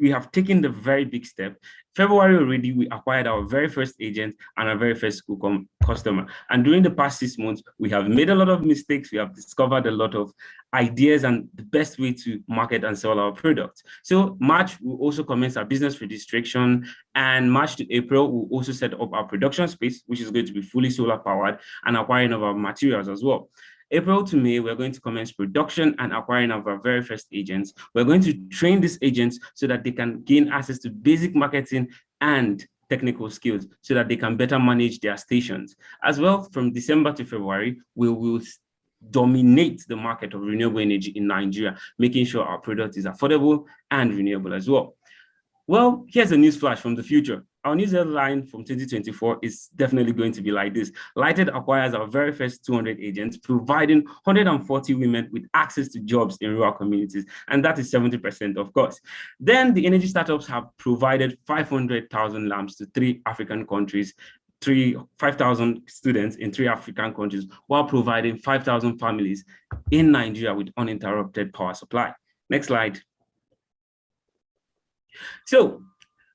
S7: we have taken the very big step. February already, we acquired our very first agent and our very first school customer. And during the past 6 months, we have made a lot of mistakes. We have discovered a lot of ideas and the best way to market and sell our products. So March, we'll also commence our business registration, and March to April, we'll also set up our production space, which is going to be fully solar powered, and acquiring of our materials as well. April to May, we're going to commence production and acquiring of our very first agents. We're going to train these agents so that they can gain access to basic marketing and technical skills so that they can better manage their stations. As well, from December to February, we will dominate the market of renewable energy in Nigeria, making sure our product is affordable and renewable as well. Well, here's a news flash from the future. Our news headline from 2024 is definitely going to be like this. Lighted acquires our very first 200 agents, providing 140 women with access to jobs in rural communities. And that is 70%, of course. Then the energy startups have provided 500,000 lamps to 3 African countries, 5,000 students in 3 African countries, while providing 5,000 families in Nigeria with uninterrupted power supply. Next slide. So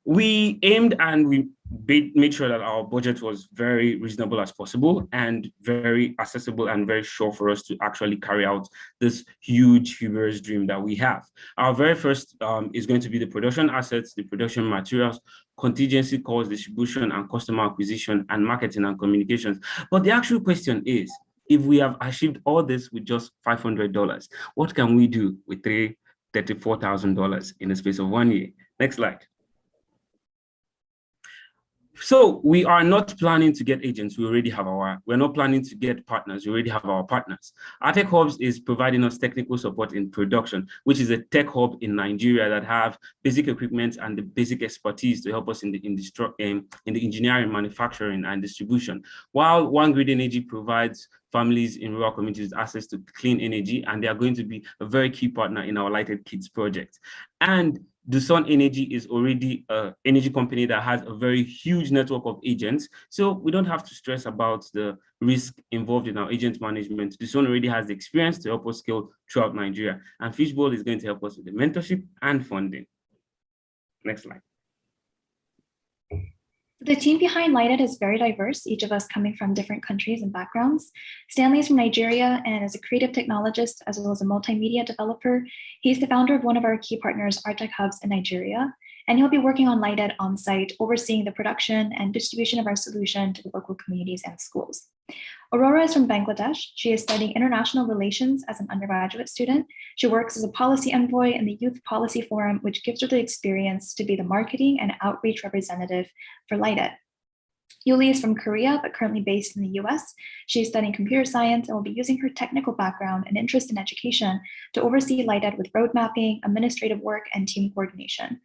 S7: we aimed and we made sure that our budget was very reasonable as possible and very accessible and very sure for us to actually carry out this huge, humorous dream that we have. Our very first is going to be the production assets, the production materials, contingency calls, distribution and customer acquisition, and marketing and communications. But the actual question is, if we have achieved all this with just $500, what can we do with $34,000 in the space of 1 year? Next slide. So we are not planning to get agents. We're not planning to get partners. We already have our partners. Our Tech Hubs is providing us technical support in production, which is a tech hub in Nigeria that have basic equipment and the basic expertise to help us in the engineering, manufacturing, and distribution. While One Grid Energy provides families in rural communities access to clean energy, and they are going to be a very key partner in our Lighted Kids project. And the Sun Energy is already an energy company that has a very huge network of agents. So we don't have to stress about the risk involved in our agent management. The Sun already has the experience to help us scale throughout Nigeria. And Fishbowl is going to help us with the mentorship and funding. Next slide.
S10: The team behind Lighted is very diverse, each of us coming from different countries and backgrounds. Stanley is from Nigeria and is a creative technologist as well as a multimedia developer. He's the founder of one of our key partners, Our Tech Hubs in Nigeria, and he'll be working on Lighted on site, overseeing the production and distribution of our solution to the local communities and schools. Aurora is from Bangladesh. She is studying international relations as an undergraduate student. She works as a policy envoy in the Youth Policy Forum, which gives her the experience to be the marketing and outreach representative for Lighted. Yuli is from Korea, but currently based in the US. She is studying computer science and will be using her technical background and interest in education to oversee Lighted with road mapping, administrative work, and team coordination.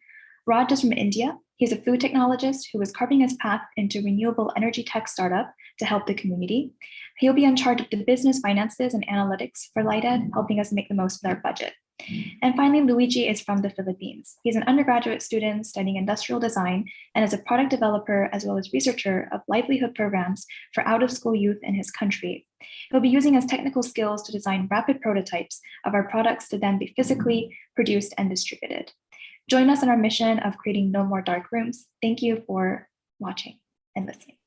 S10: Raj is from India. He's a food technologist who is carving his path into renewable energy tech startup to help the community. He'll be in charge of the business, finances, and analytics for Lighted, helping us make the most of our budget. And finally, Luigi is from the Philippines. He's an undergraduate student studying industrial design and is a product developer as well as researcher of livelihood programs for out-of-school youth in his country. He'll be using his technical skills to design rapid prototypes of our products to then be physically produced and distributed. Join us in our mission of creating no more dark rooms. Thank you for watching and listening.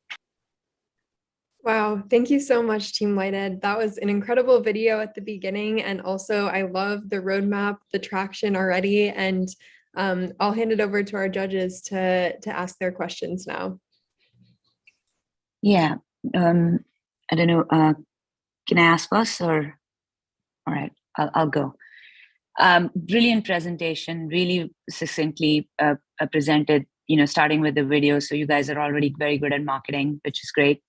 S1: Wow, thank you so much, Team Lighted. That was an incredible video at the beginning. And also I love the roadmap, the traction already. And I'll hand it over to our judges to ask their questions now.
S6: Yeah, I don't know, can I ask first or? All right, I'll go. Brilliant presentation, really succinctly presented, starting with the video. So you guys are already very good at marketing, which is great.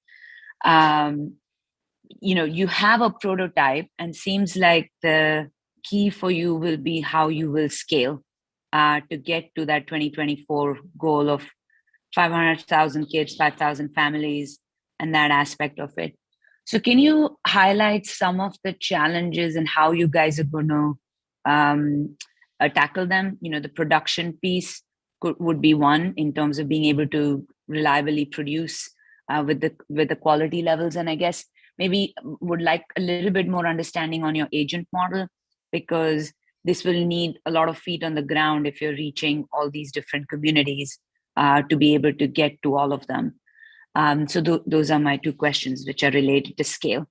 S6: You have a prototype and seems like the key for you will be how you will scale to get to that 2024 goal of 500,000 kids, 5,000 families, and that aspect of it. So can you highlight some of the challenges and how you guys are going to tackle them? The production piece would be one in terms of being able to reliably produce with the quality levels. And I guess maybe would like a little bit more understanding on your agent model, because this will need a lot of feet on the ground if you're reaching all these different communities to be able to get to all of them. So those are my two questions, which are related to scale.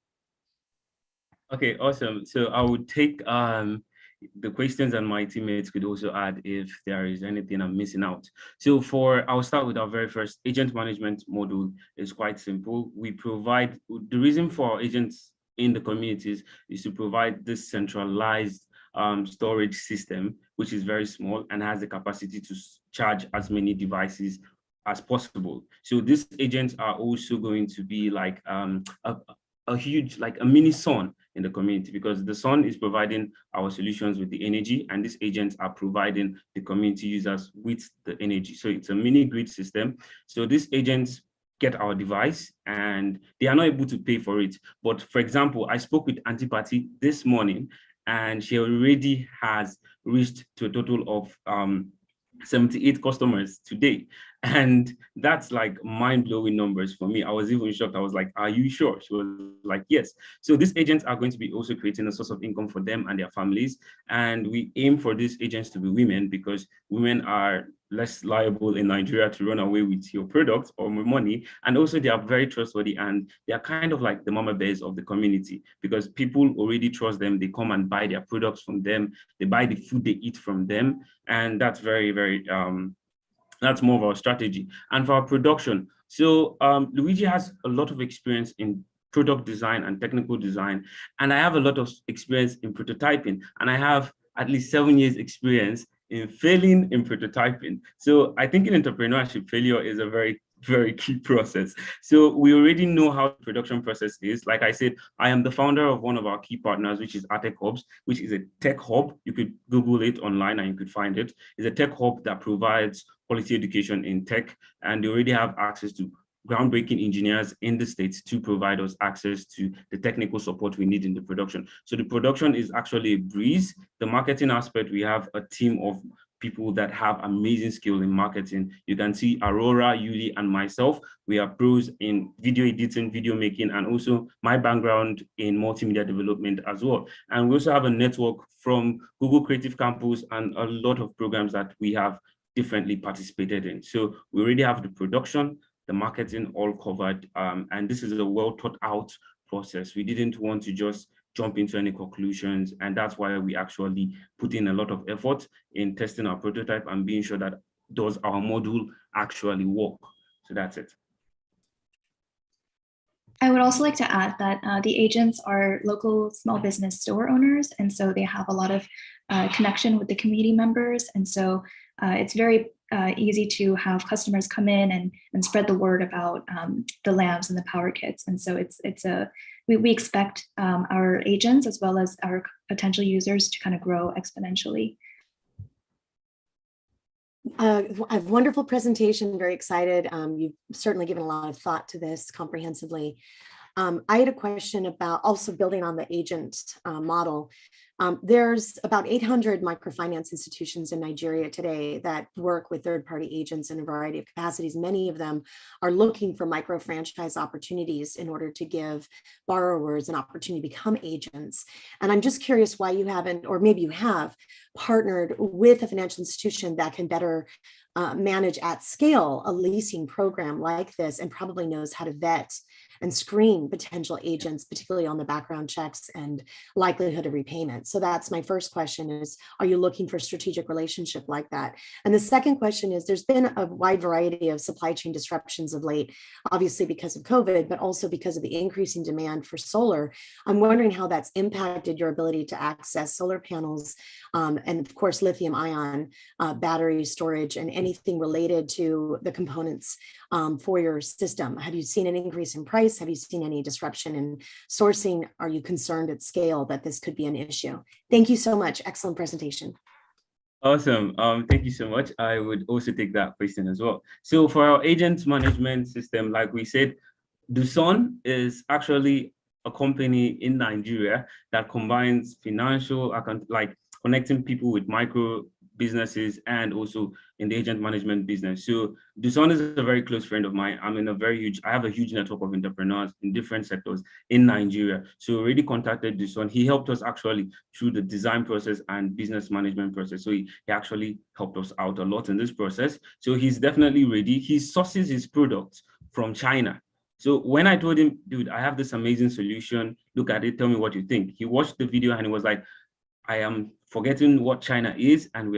S7: Okay, awesome. So I would take the questions, and my teammates could also add if there is anything I'm missing out. So I'll start with our very first agent management module. Is quite simple. We provide, the reason for our agents in the communities is to provide this centralized storage system, which is very small and has the capacity to charge as many devices as possible. So these agents are also going to be like a huge, like a mini sun in the community, because the sun is providing our solutions with the energy, and these agents are providing the community users with the energy. So it's a mini grid system. So these agents get our device and they are not able to pay for it. But for example, I spoke with Auntie Patty this morning, and she already has reached to a total of 78 customers today. And that's like mind-blowing numbers for me. I was even shocked. I was like, are you sure? She was like, yes. So these agents are going to be also creating a source of income for them and their families. And we aim for these agents to be women, because women are less liable in Nigeria to run away with your products or money. And also they are very trustworthy, and they are kind of like the mama bears of the community, because people already trust them. They come and buy their products from them. They buy the food they eat from them. And that's very, very, that's more of our strategy. And for our production, so Luigi has a lot of experience in product design and technical design, and I have a lot of experience in prototyping, and I have at least 7 years experience in failing in prototyping. So I think in entrepreneurship, failure is a very, very key process. So we already know how the production process is. Like I said, I am the founder of one of our key partners, which is Atech Hubs, which is a tech hub. You could Google it online and you could find it. It's a tech hub that provides quality education in tech, and they already have access to groundbreaking engineers in the States to provide us access to the technical support we need in the production. So the production is actually a breeze. The marketing aspect, we have a team of people that have amazing skill in marketing. You can see Aurora, Yuli, and myself. We are pros in video editing, video making, and also my background in multimedia development as well. And we also have a network from Google Creative Campus and a lot of programs that we have differently participated in. So we already have the production, the marketing all covered, and this is a well thought out process. We didn't want to just jump into any conclusions, and that's why we actually put in a lot of effort in testing our prototype and being sure that does our module actually work. So that's it.
S10: I would also like to add that the agents are local small business store owners, and so they have a lot of connection with the community members, and so it's very easy to have customers come in and spread the word about the lamps and the power kits. And so we expect our agents as well as our potential users to kind of grow exponentially.
S3: A wonderful presentation, very excited. You've certainly given a lot of thought to this comprehensively. I had a question about also building on the agent model. There's about 800 microfinance institutions in Nigeria today that work with third-party agents in a variety of capacities. Many of them are looking for micro franchise opportunities in order to give borrowers an opportunity to become agents. And I'm just curious why you haven't, or maybe you have, partnered with a financial institution that can better manage at scale a leasing program like this, and probably knows how to vet and screen potential agents, particularly on the background checks and likelihood of repayment. So that's my first question is, are you looking for a strategic relationship like that? And the second question is, there's been a wide variety of supply chain disruptions of late, obviously because of COVID, but also because of the increasing demand for solar. I'm wondering how that's impacted your ability to access solar panels and of course, lithium ion battery storage and anything related to the components for your system. Have you seen an increase in price? Have you seen any disruption in sourcing? Are you concerned at scale that this could be an issue? Thank you so much. Excellent presentation.
S7: Awesome. Thank you so much. I would also take that question as well. So for our agent management system, like we said, Duson is actually a company in Nigeria that combines financial, like connecting people with micro businesses and also in the agent management business. So Duson is a very close friend of mine. I have a huge network of entrepreneurs in different sectors in Nigeria. So we already contacted Duson. He helped us actually through the design process and business management process. So he actually helped us out a lot in this process. So he's definitely ready. He sources his products from China. So when I told him, dude, I have this amazing solution, look at it, tell me what you think. He watched the video and he was like, I am forgetting what China is, and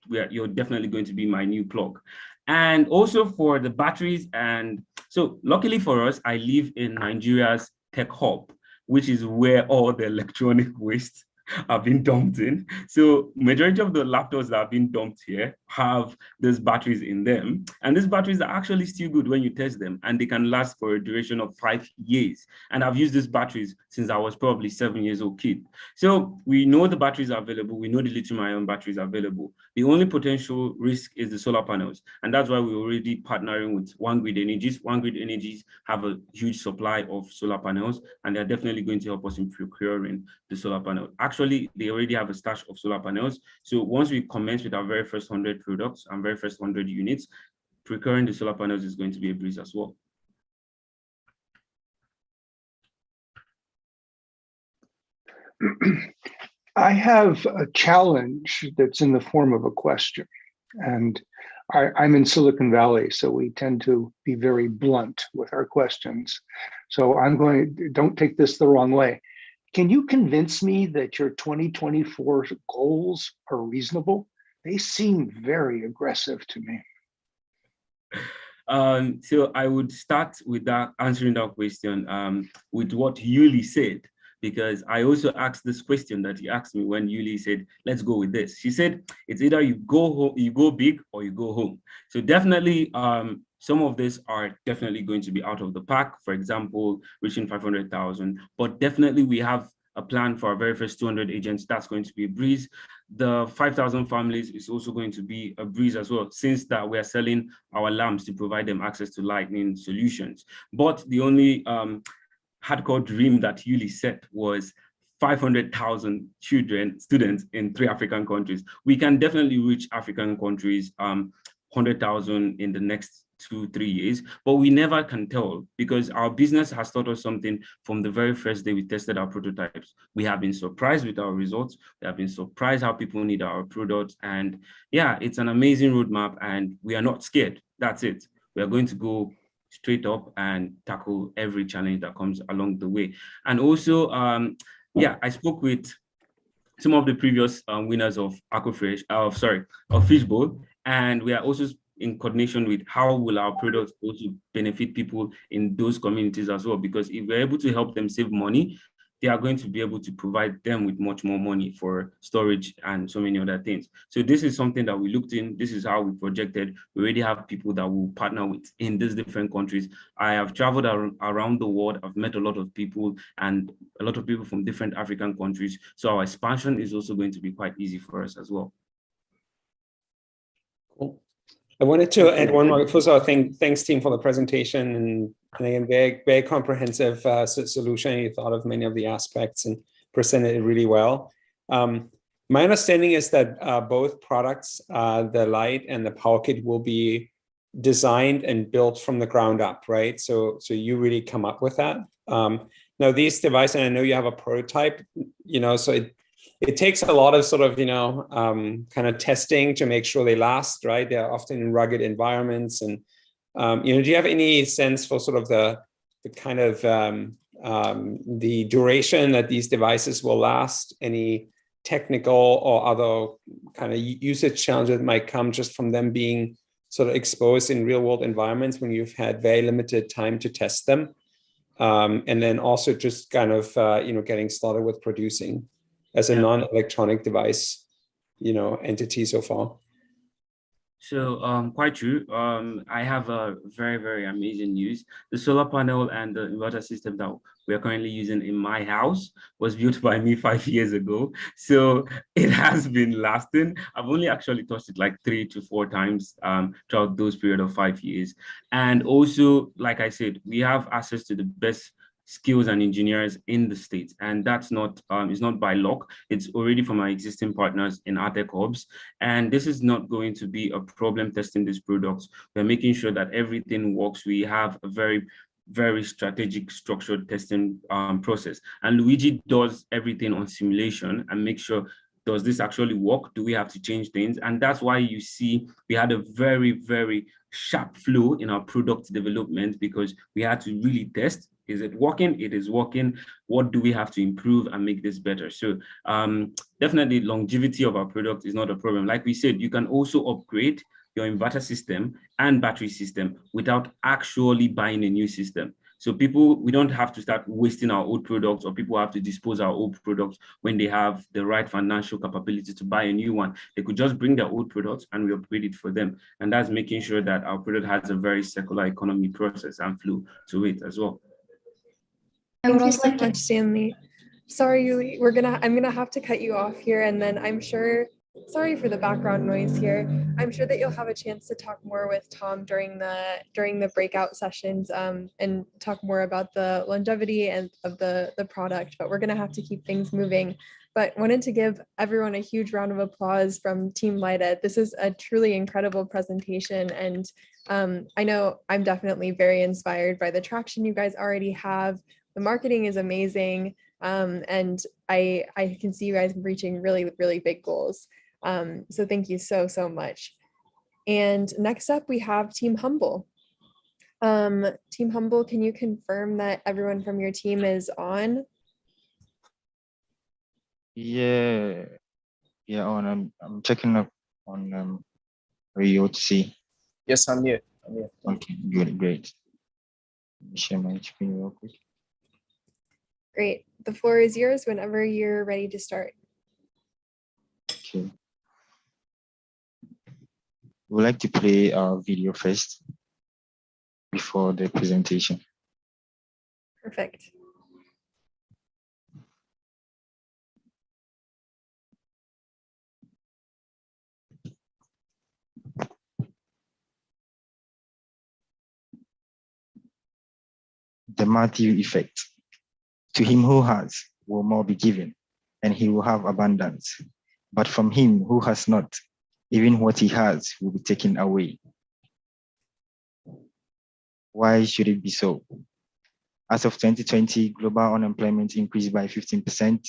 S7: you're definitely going to be my new plug. And also for the batteries, and so luckily for us, I live in Nigeria's tech hub, which is where all the electronic waste have been dumped in. So majority of the laptops that have been dumped here have these batteries in them. And these batteries are actually still good when you test them, and they can last for a duration of 5 years. And I've used these batteries since I was probably 7 years old kid. So we know the batteries are available. We know the lithium-ion batteries are available. The only potential risk is the solar panels. And that's why we're already partnering with One Grid Energies. One Grid Energies have a huge supply of solar panels, and they're definitely going to help us in procuring the solar panel. Actually, they already have a stash of solar panels. So once we commence with our very first 100 products and very first 100 units, procuring the solar panels is going to be a breeze as well.
S4: I have a challenge that's in the form of a question. And I'm in Silicon Valley, so we tend to be very blunt with our questions. So don't take this the wrong way. Can you convince me that your 2024 goals are reasonable? They seem very aggressive to me.
S7: So I would start with answering that question with what Yuli said, because I also asked this question that he asked me when Yuli said, let's go with this. She said, it's either you go home, you go big, or you go home. So definitely, some of these are definitely going to be out of the park. For example, reaching 500,000, but definitely we have a plan for our very first 200 agents. That's going to be a breeze. The 5,000 families is also going to be a breeze as well, since that we are selling our lamps to provide them access to lightning solutions. But the only hardcore dream that Yuli set was 500,000 students in 3 African countries. We can definitely reach African countries, 100,000 in the next 2-3 years, but we never can tell, because our business has taught us something from the very first day we tested our prototypes. We have been surprised with our results. We have been surprised how people need our products. And yeah, it's an amazing roadmap, and we are not scared. That's it. We are going to go straight up and tackle every challenge that comes along the way. And also, yeah, I spoke with some of the previous winners of Fishbowl, and we are also in coordination with how will our products also benefit people in those communities as well, because if we're able to help them save money, they are going to be able to provide them with much more money for storage and so many other things. So this is something that we looked in. This is how we projected. We already have people that we'll partner with in these different countries. I have traveled around the world. I've met a lot of people, and a lot of people from different African countries. So our expansion is also going to be quite easy for us as well.
S8: Cool. I wanted to add one more. First of all, thanks team for the presentation, and again, very comprehensive solution. You thought of many of the aspects and presented it really well. My understanding is that both products, the Light and the Power Kit, will be designed and built from the ground up, right? So you really come up with that. Now these devices, and I know you have a prototype, so it takes a lot of sort of, kind of testing to make sure they last, right? They're often in rugged environments. And, do you have any sense for sort of the kind of the duration that these devices will last? Any technical or other kind of usage challenges that might come just from them being sort of exposed in real world environments when you've had very limited time to test them? And then also just kind of, getting started with producing as a non-electronic device, entity so far?
S7: So quite true. I have a very, very amazing news. The solar panel and the inverter system that we are currently using in my house was built by me 5 years ago. So it has been lasting. I've only actually touched it like 3 to 4 times throughout those period of 5 years. And also, like I said, we have access to the best skills and engineers in the States. And that's not, it's not by luck, it's already from our existing partners in ATEC hubs. And this is not going to be a problem testing these products. We're making sure that everything works. We have a very strategic, structured testing process. And Luigi does everything on simulation and make sure, does this actually work? Do we have to change things? And that's why you see we had a very sharp flow in our product development, because we had to really test. Is it working? It is working. What do we have to improve and make this better? So definitely longevity of our product is not a problem. Like we said, you can also upgrade your inverter system and battery system without actually buying a new system. So people, we don't have to start wasting our old products, or people have to dispose our old products when they have the right financial capability to buy a new one. They could just bring their old products and we upgrade it for them. And that's making sure that our product has a very circular economy process and flow to it as well.
S1: Thank you so much, Stanley. Sorry, Yuli, I'm gonna have to cut you off here, and then I'm sure, sorry for the background noise here. I'm sure that you'll have a chance to talk more with Tom during the breakout sessions and talk more about the longevity and of the product, but we're gonna have to keep things moving. But wanted to give everyone a huge round of applause from Team Lighted. This is a truly incredible presentation, and I know I'm definitely very inspired by the traction you guys already have. The marketing is amazing, and I can see you guys reaching really big goals. So thank you so much. And next up we have Team Humble. Team Humble, can you confirm that everyone from your team is on?
S11: Yeah, on. I'm checking up on radio to see.
S12: Yes, I'm here.
S11: Okay, good, great. Let me share my screen real quick.
S1: Great. The floor is yours whenever you're ready to start.
S11: Okay. We'd like to play our video first before the presentation.
S1: Perfect.
S11: The Matthew effect. To him who has will more be given, and he will have abundance. But from him who has not, even what he has will be taken away. Why should it be so? As of 2020, global unemployment increased by 15%,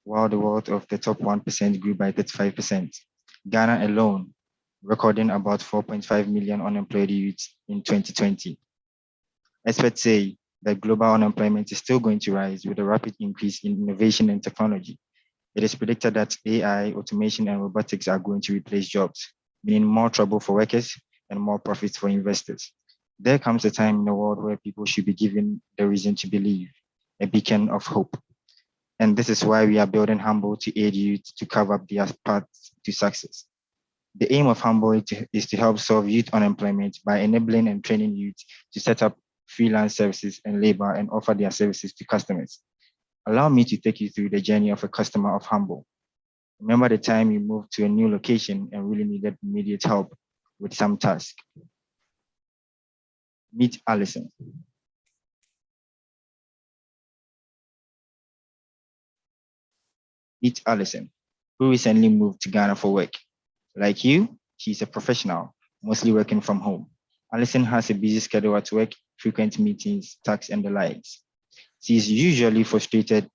S11: while the wealth of the top 1% grew by 35%. Ghana alone recording about 4.5 million unemployed youths in 2020. Experts say that global unemployment is still going to rise with a rapid increase in innovation and technology. It is predicted that AI, automation, and robotics are going to replace jobs, meaning more trouble for workers and more profits for investors. There comes a time in a world where people should be given the reason to believe, a beacon of hope. And this is why we are building Humble to aid youth to cover up their paths to success. The aim of Humble is to help solve youth unemployment by enabling and training youth to set up freelance services and labor and offer their services to customers. Allow me to take you through the journey of a customer of Humble. Remember the time you moved to a new location and really needed immediate help with some task. Meet Allison. Meet Allison, who recently moved to Ghana for work. Like you, she's a professional, mostly working from home. Allison has a busy schedule at work, frequent meetings, tasks, and the likes. She is usually frustrated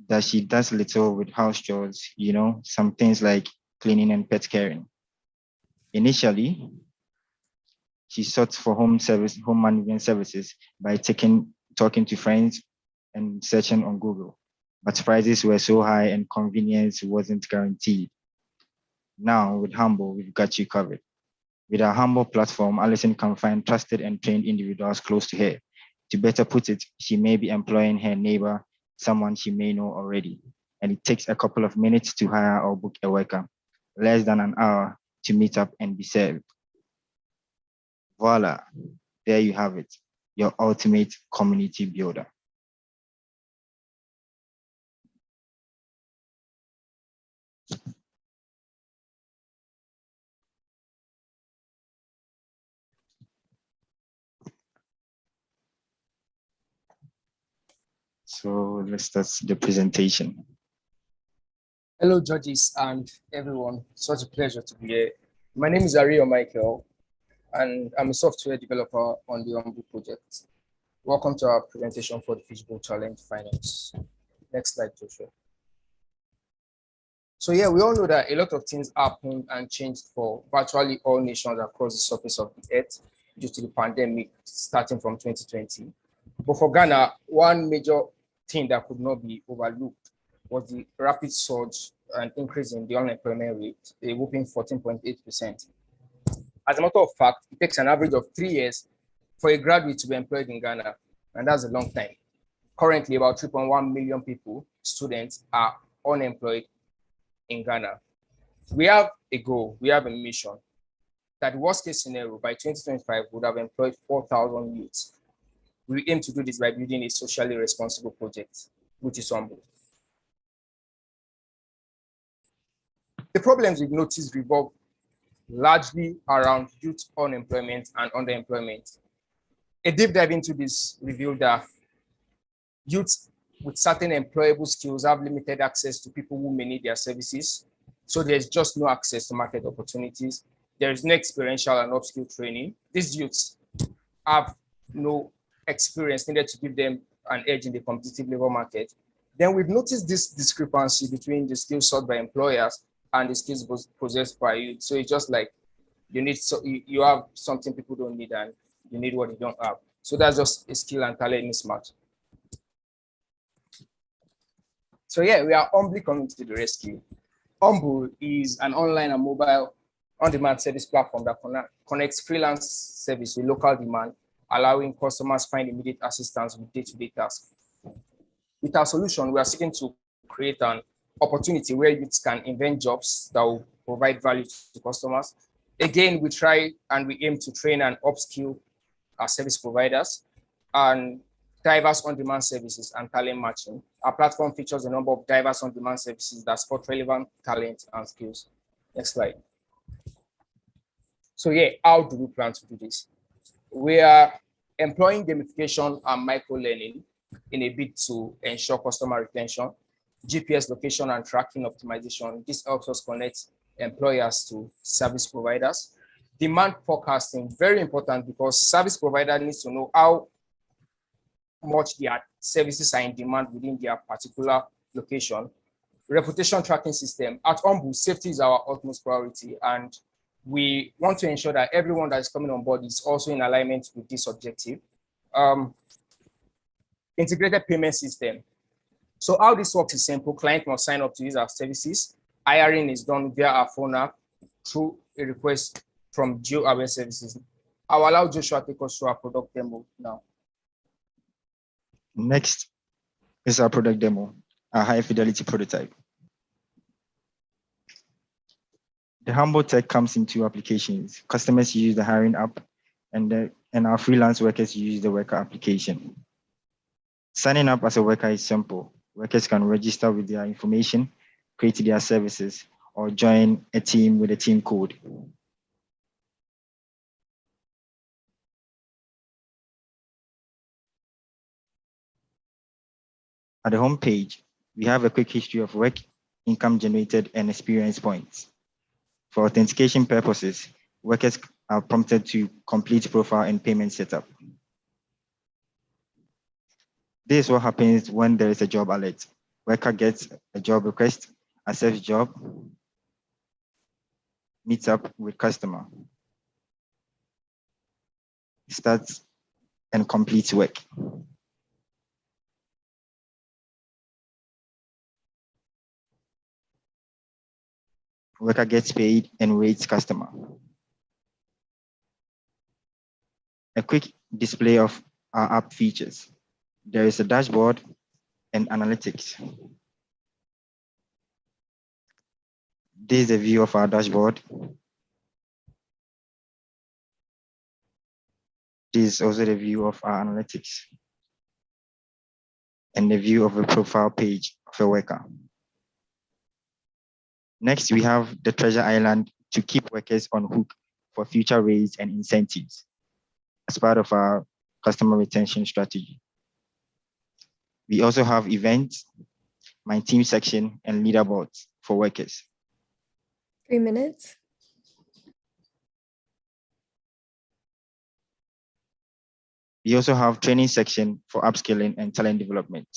S11: that she does little with house chores, some things like cleaning and pet caring. Initially, she sought for home management services by talking to friends and searching on Google, but prices were so high and convenience wasn't guaranteed. Now with Humble, we've got you covered. With our Humble platform, Allison can find trusted and trained individuals close to her. To better put it, she may be employing her neighbor, someone she may know already, and it takes a couple of minutes to hire or book a worker, less than an hour to meet up and be served. Voila, there you have it, your ultimate community builder. So let's start the presentation.
S5: Hello, judges and everyone. Such a pleasure to be here. My name is Ario Michael, and I'm a software developer on the Umbu project. Welcome to our presentation for the Fishbowl Challenge Finals. Next slide, Joshua. So yeah, we all know that a lot of things happened and changed for virtually all nations across the surface of the earth due to the pandemic starting from 2020. But for Ghana, one major thing that could not be overlooked was the rapid surge and increase in the unemployment rate, a whopping 14.8%. As a matter of fact, it takes an average of 3 years for a graduate to be employed in Ghana, and that's a long time. Currently, about 3.1 million people, students, are unemployed in Ghana. We have a goal, we have a mission that the worst case scenario by 2025 would have employed 4,000 youths. We aim to do this by building a socially responsible project, which is Umbu. The problems we've noticed revolve largely around youth unemployment and underemployment. A deep dive into this revealed that youth with certain employable skills have limited access to people who may need their services. So there's just no access to market opportunities. There is no experiential and upskill training. These youths have no experience needed to give them an edge in the competitive labor market. Then we've noticed this discrepancy between the skills sought by employers and the skills possessed by youth. So it's just like you have something people don't need and you need what you don't have. So that's just a skill and talent mismatch. So yeah, we are humbly coming to the rescue. Umbu is an online and mobile on-demand service platform that connects freelance service with local demand, allowing customers find immediate assistance with day-to-day tasks. With our solution, we are seeking to create an opportunity where youths can invent jobs that will provide value to customers. Again, we try and we aim to train and upskill our service providers and diverse on-demand services and talent matching. Our platform features a number of diverse on-demand services that support relevant talent and skills. Next slide. So yeah, how do we plan to do this? We are employing gamification and micro-learning in a bid to ensure customer retention, GPS location and tracking optimization. This helps us connect employers to service providers. Demand forecasting, very important because service provider needs to know how much their services are in demand within their particular location. Reputation tracking system. At Umbu, safety is our utmost priority, and we want to ensure that everyone that is coming on board is also in alignment with this objective. Integrated payment system. So how this works is simple. Client must sign up to use our services. Hiring is done via our phone app through a request from GeoAware Services. I'll allow Joshua to take us through our product demo now.
S11: Next is our product demo, a high fidelity prototype. The Humble Tech comes in two applications. Customers use the hiring app and our freelance workers use the worker application. Signing up as a worker is simple. Workers can register with their information, create their services, or join a team with a team code. At the home page, we have a quick history of work, income generated, and experience points. For authentication purposes, workers are prompted to complete profile and payment setup. This is what happens when there is a job alert. Worker gets a job request, accepts job, meets up with customer, starts and completes work. Worker gets paid and rates customer. A quick display of our app features. There is a dashboard and analytics. This is a view of our dashboard. This is also the view of our analytics and the view of a profile page of a worker. Next, we have the Treasure Island to keep workers on hook for future raise and incentives as part of our customer retention strategy. We also have events, my team section, and leaderboards for workers.
S9: 3 minutes.
S11: We also have training section for upskilling and talent development.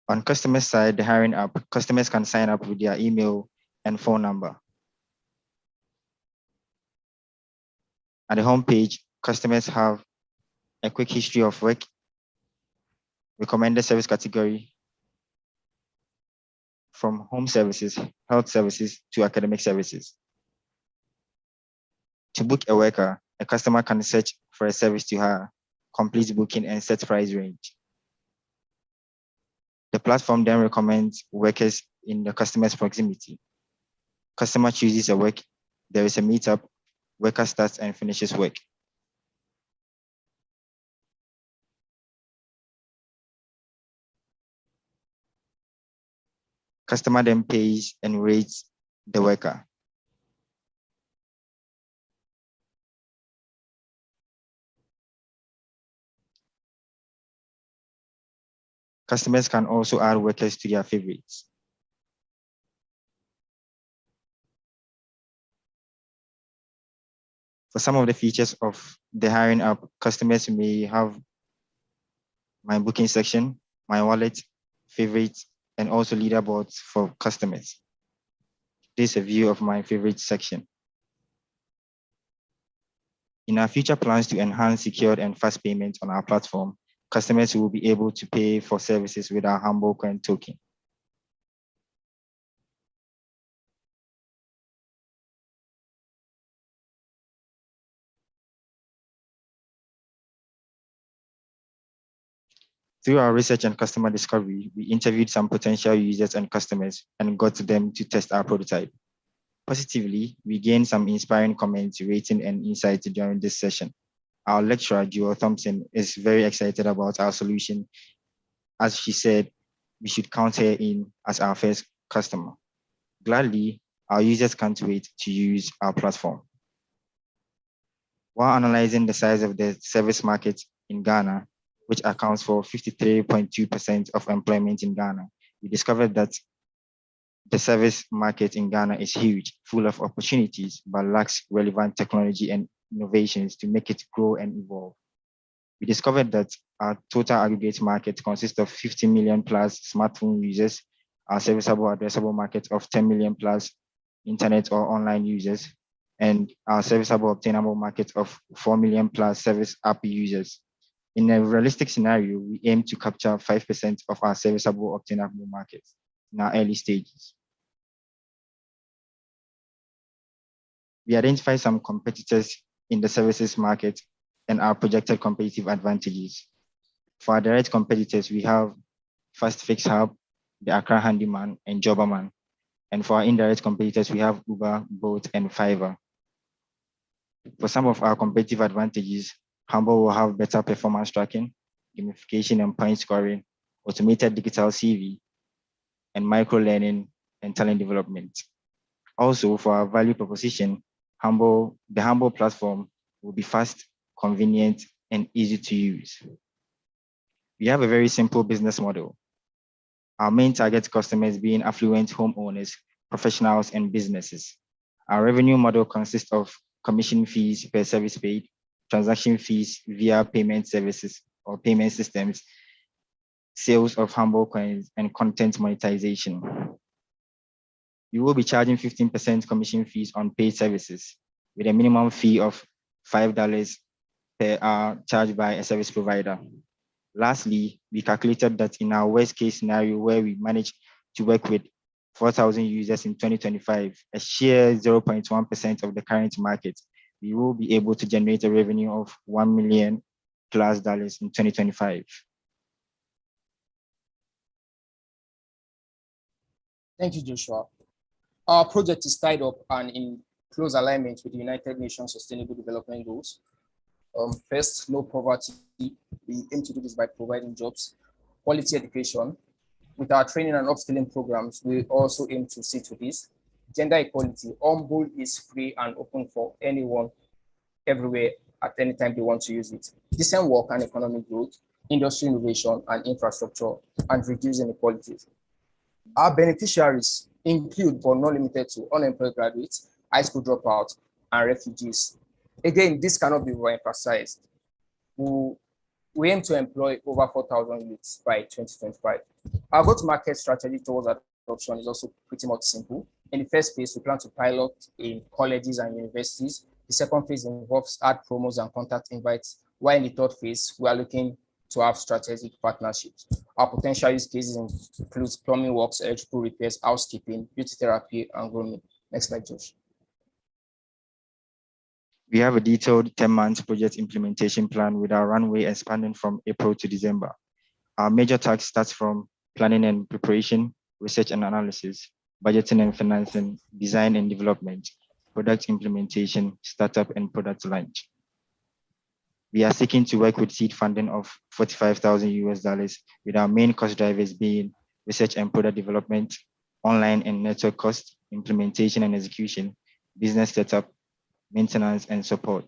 S11: On customer side, the hiring app, customers can sign up with their email and phone number. At the homepage, customers have a quick history of work, recommended service category, from home services, health services to academic services. To book a worker, a customer can search for a service to hire, complete booking, and set price range. The platform then recommends workers in the customer's proximity. Customer chooses a work, there is a meetup, worker starts and finishes work. Customer then pays and rates the worker. Customers can also add workers to their favorites. For some of the features of the hiring app, customers may have my booking section, my wallet, favorites, and also leaderboards for customers. This is a view of my favorite section. In our future plans to enhance secured and fast payments on our platform, customers will be able to pay for services with our Humble Coin token. Through our research and customer discovery, we interviewed some potential users and customers and got them to test our prototype. Positively, we gained some inspiring comments, rating, and insights during this session. Our lecturer, Joel Thompson, is very excited about our solution. As she said, we should count her in as our first customer. Gladly, our users can't wait to use our platform. While analyzing the size of the service market in Ghana, which accounts for 53.2% of employment in Ghana, we discovered that the service market in Ghana is huge, full of opportunities, but lacks relevant technology and innovations to make it grow and evolve. We discovered that our total aggregate market consists of 50 million plus smartphone users, our serviceable addressable market of 10 million plus internet or online users, and our serviceable obtainable market of 4 million plus service app users. In a realistic scenario, we aim to capture 5% of our serviceable obtainable market in our early stages. We identify some competitors in the services market and our projected competitive advantages. For our direct competitors, we have Fast Fix Hub, the Accra Handyman, and Jobberman. And for our indirect competitors, we have Uber, Bolt, and Fiverr. For some of our competitive advantages, Humble will have better performance tracking, gamification and point scoring, automated digital CV, and micro-learning and talent development. Also, for our value proposition, the Humble platform will be fast, convenient, and easy to use. We have a very simple business model. Our main target customers being affluent homeowners, professionals, and businesses. Our revenue model consists of commission fees per service paid, transaction fees via payment services or payment systems, sales of Humble Coins, and content monetization. We will be charging 15% commission fees on paid services with a minimum fee of $5 per hour charged by a service provider. Lastly, we calculated that in our worst case scenario where we manage to work with 4,000 users in 2025, a sheer 0.1% of the current market, we will be able to generate a revenue of $1 million plus in 2025.
S5: Thank you, Joshua. Our project is tied up and in close alignment with the United Nations Sustainable Development Goals. First, no poverty. We aim to do this by providing jobs, quality education, With our training and upskilling programs, we also aim to see to this. Gender equality, Humble is free and open for anyone, everywhere, at any time they want to use it. Decent work and economic growth, industry innovation and infrastructure, and reducing inequalities. Our beneficiaries include, but not limited to, unemployed graduates, high school dropouts, and refugees. Again, this cannot be overemphasized. We aim to employ over 4,000 youths by 2025. Our go-to-market strategy towards adoption is also pretty much simple. In the first phase, we plan to pilot in colleges and universities. The second phase involves ad promos and contact invites, while in the third phase, we are looking to have strategic partnerships. Our potential use cases includes plumbing works, electrical repairs, housekeeping, beauty therapy, and grooming. Next slide, Josh.
S11: We have a detailed 10-month project implementation plan with our runway expanding from April to December. Our major task starts from planning and preparation, research and analysis, budgeting and financing, design and development, product implementation, startup and product launch. We are seeking to work with seed funding of $45,000 with our main cost drivers being research and product development, online and network cost, implementation and execution, business setup, maintenance and support.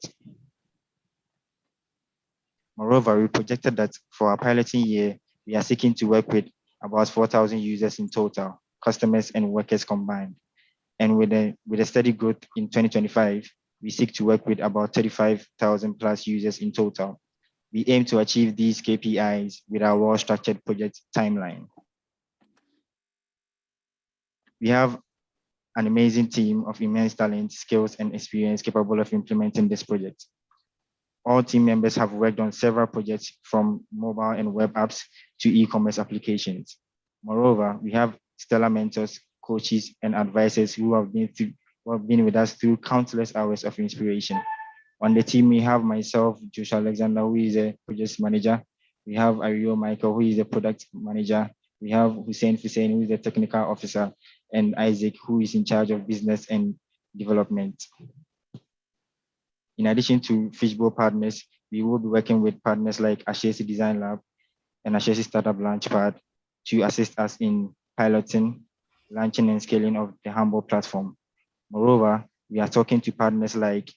S11: Moreover, we projected that for our piloting year, we are seeking to work with about 4,000 users in total, customers and workers combined. And with a steady growth in 2025, we seek to work with about 35,000 plus users in total. We aim to achieve these KPIs with our well-structured project timeline. We have an amazing team of immense talent, skills, and experience capable of implementing this project. All team members have worked on several projects from mobile and web apps to e-commerce applications. Moreover, we have stellar mentors, coaches, and advisors who have been with us through countless hours of inspiration. On the team, we have myself, Joshua Alexander, who is a project manager. We have Ario Michael, who is a product manager. We have Hussein, who is the technical officer, and Isaac, who is in charge of business and development. In addition to Fishbowl partners, we will be working with partners like Ashesi Design Lab and Ashesi Startup Launchpad to assist us in piloting, launching, and scaling of the Humble platform. Moreover, we are talking to partners like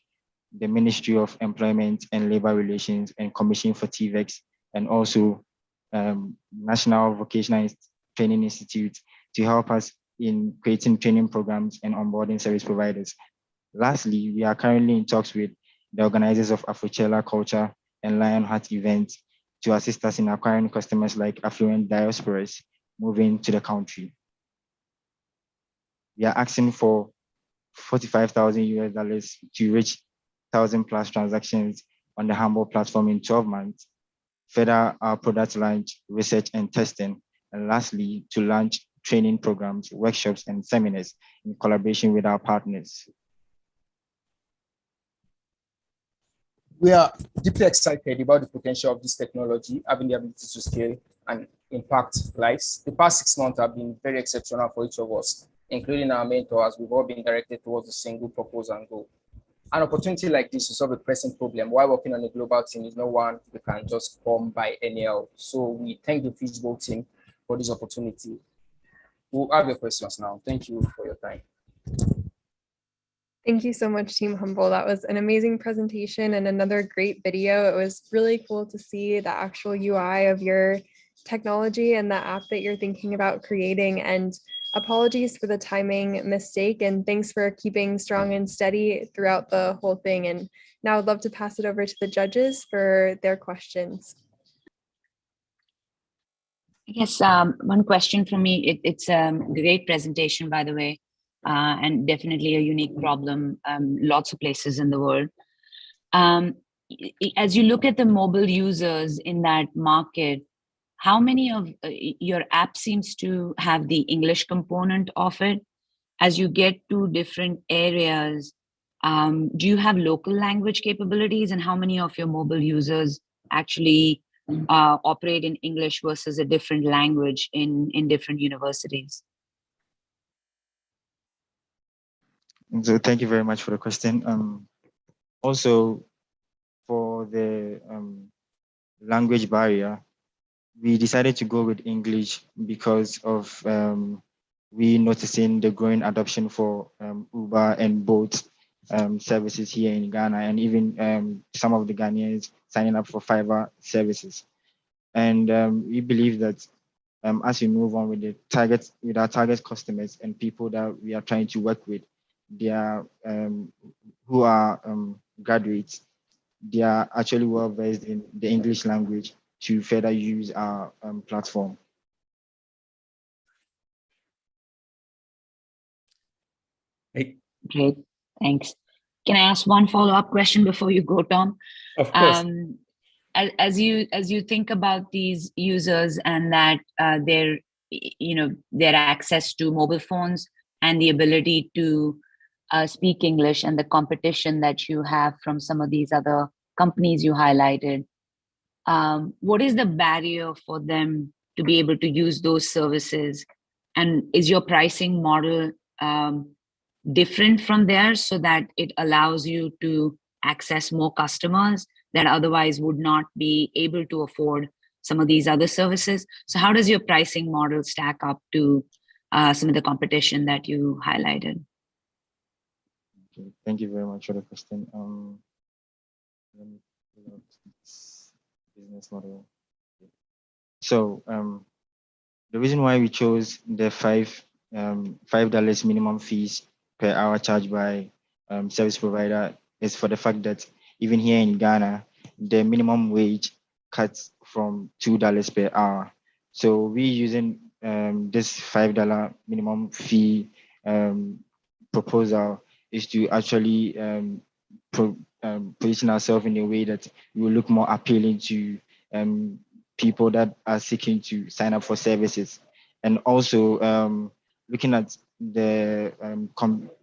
S11: the Ministry of Employment and Labor Relations and Commission for TVEX, and also National Vocational Training Institute to help us in creating training programs and onboarding service providers. Lastly, we are currently in talks with the organizers of Afrochella Culture and Lionheart events to assist us in acquiring customers like affluent diasporas moving to the country. We are asking for $45,000 to reach 1,000 plus transactions on the Humble platform in 12 months, further our product launch, research and testing, and lastly, to launch training programs, workshops, and seminars in collaboration with our partners.
S5: We are deeply excited about the potential of this technology, having the ability to scale and impact lives. The past 6 months have been very exceptional for each of us, including our mentors. We've all been directed towards a single purpose and goal. An opportunity like this to solve a pressing problem while working on a global team is not one we can just come by anyhow. So we thank the Fishbowl team for this opportunity. We'll have your questions now. Thank you for your time.
S1: Thank you so much, Team Humble. That was an amazing presentation and another great video. It was really cool to see the actual UI of your technology and the app that you're thinking about creating. And apologies for the timing mistake, and thanks for keeping strong and steady throughout the whole thing. And now I'd love to pass it over to the judges for their questions.
S6: I guess one question from me, it's a great presentation, by the way, and definitely a unique problem, lots of places in the world. As you look at the mobile users in that market, how many of your app seems to have the English component of it? As you get to different areas, do you have local language capabilities, and how many of your mobile users actually operate in English versus a different language in different universities?
S11: So thank you very much for the question. Also, for the language barrier, we decided to go with English because of we noticing the growing adoption for Uber and Bolt services here in Ghana, and even some of the Ghanaians signing up for Fiverr services. And we believe that as we move on with our target customers and people that we are trying to work with, they are who are graduates, they are actually well versed in the English language to further use our platform.
S6: Great, thanks. Can I ask one follow-up question before you go, Tom?
S8: Of course.
S6: As you think about these users and that their access to mobile phones and the ability to speak English and the competition that you have from some of these other companies you highlighted, what is the barrier for them to be able to use those services? And is your pricing model different from theirs so that it allows you to access more customers that otherwise would not be able to afford some of these other services? So how does your pricing model stack up to some of the competition that you highlighted?
S11: Okay, thank you very much for the question. Let me pull out this business model. So the reason why we chose the $5 minimum fees per hour charged by service provider is for the fact that even here in Ghana, the minimum wage cuts from $2 per hour. So we're using this $5 minimum fee proposal is to actually position ourselves in a way that we will look more appealing to people that are seeking to sign up for services. And also looking at the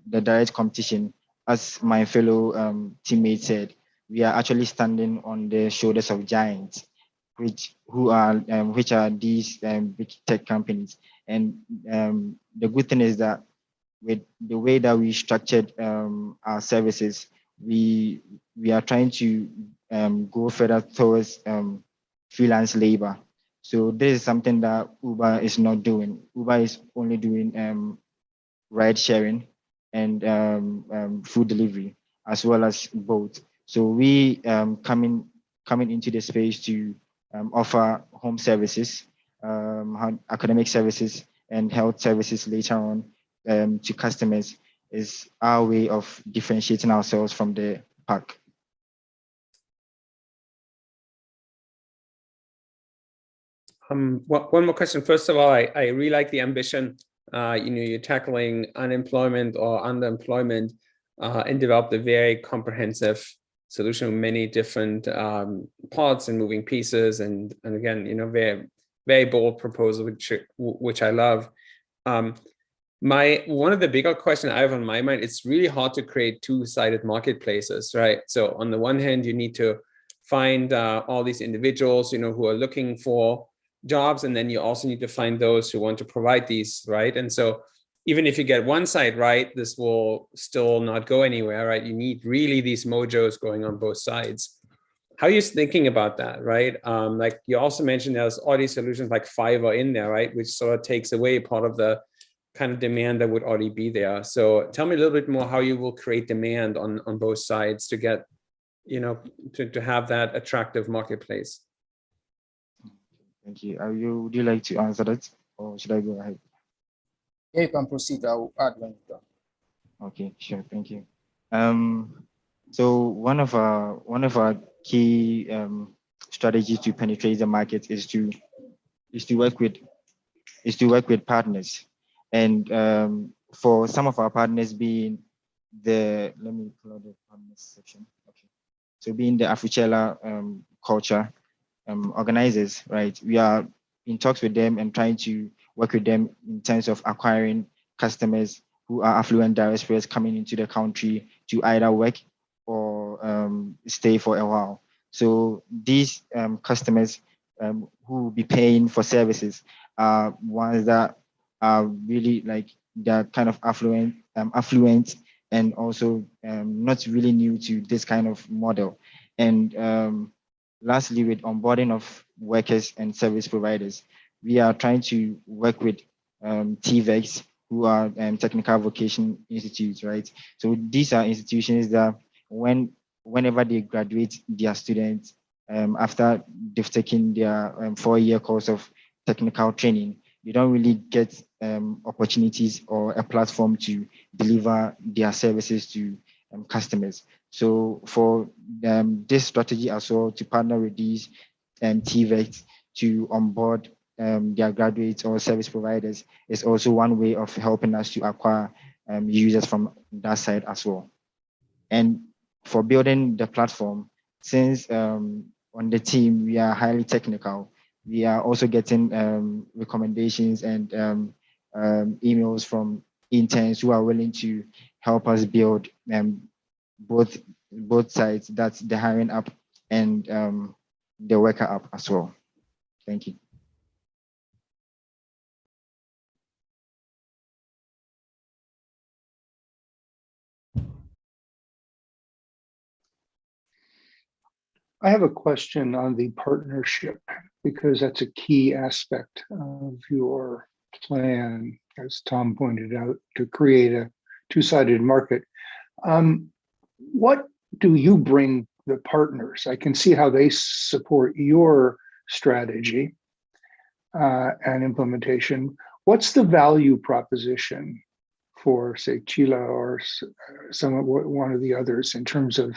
S11: direct competition, as my fellow teammate said, we are actually standing on the shoulders of giants, which are these big tech companies. And the good thing is that with the way that we structured our services, we are trying to go further towards freelance labor. So this is something that Uber is not doing. Uber is only doing ride sharing and food delivery, as well as both. So we coming into the space to offer home services, academic services, and health services later on to customers is our way of differentiating ourselves from the pack.
S8: One more question. First of all, I really like the ambition. You're tackling unemployment or underemployment and developed a very comprehensive solution with many different parts and moving pieces. And again, very, very bold proposal, which I love. One of the bigger questions I have on my mind, it's really hard to create two-sided marketplaces, right? So on the one hand, you need to find all these individuals, who are looking for jobs, and then you also need to find those who want to provide these, right? And so even if you get one side right, this will still not go anywhere, right? You need really these mojos going on both sides. How are you thinking about that, right? Like you also mentioned, there's all these solutions like Fiverr in there, right? Which sort of takes away part of the kind of demand that would already be there. So tell me a little bit more how you will create demand on both sides to get, to have that attractive marketplace.
S11: Thank you. Would you like to answer that, or should I go ahead?
S5: Yeah, you can proceed. I will add when you're done.
S11: Okay, sure. Thank you. So one of our key strategies to penetrate the market is to work with partners, and for some of our partners being let me pull out the partners section. Okay, so being the Afuchela culture organizers, right? We are in talks with them and trying to work with them in terms of acquiring customers who are affluent diasporas coming into the country to either work or stay for a while. So these customers who will be paying for services are ones that are really like they're kind of affluent and also not really new to this kind of model. And lastly, with onboarding of workers and service providers, we are trying to work with TVECs, who are technical vocation institutes, right? So these are institutions that whenever they graduate their students, after they've taken their 4-year course of technical training, they don't really get opportunities or a platform to deliver their services to customers. So for this strategy as well, to partner with these TVETs to onboard their graduates or service providers is also one way of helping us to acquire users from that side as well. And for building the platform, since on the team we are highly technical, we are also getting recommendations and emails from interns who are willing to help us build both sides, that's the hiring app and the worker app as well. Thank you.
S4: I have a question on the partnership, because that's a key aspect of your plan, as Tom pointed out, to create a two-sided market. What do you bring the partners? I can see how they support your strategy and implementation. What's the value proposition for, say, Chila or one of the others in terms of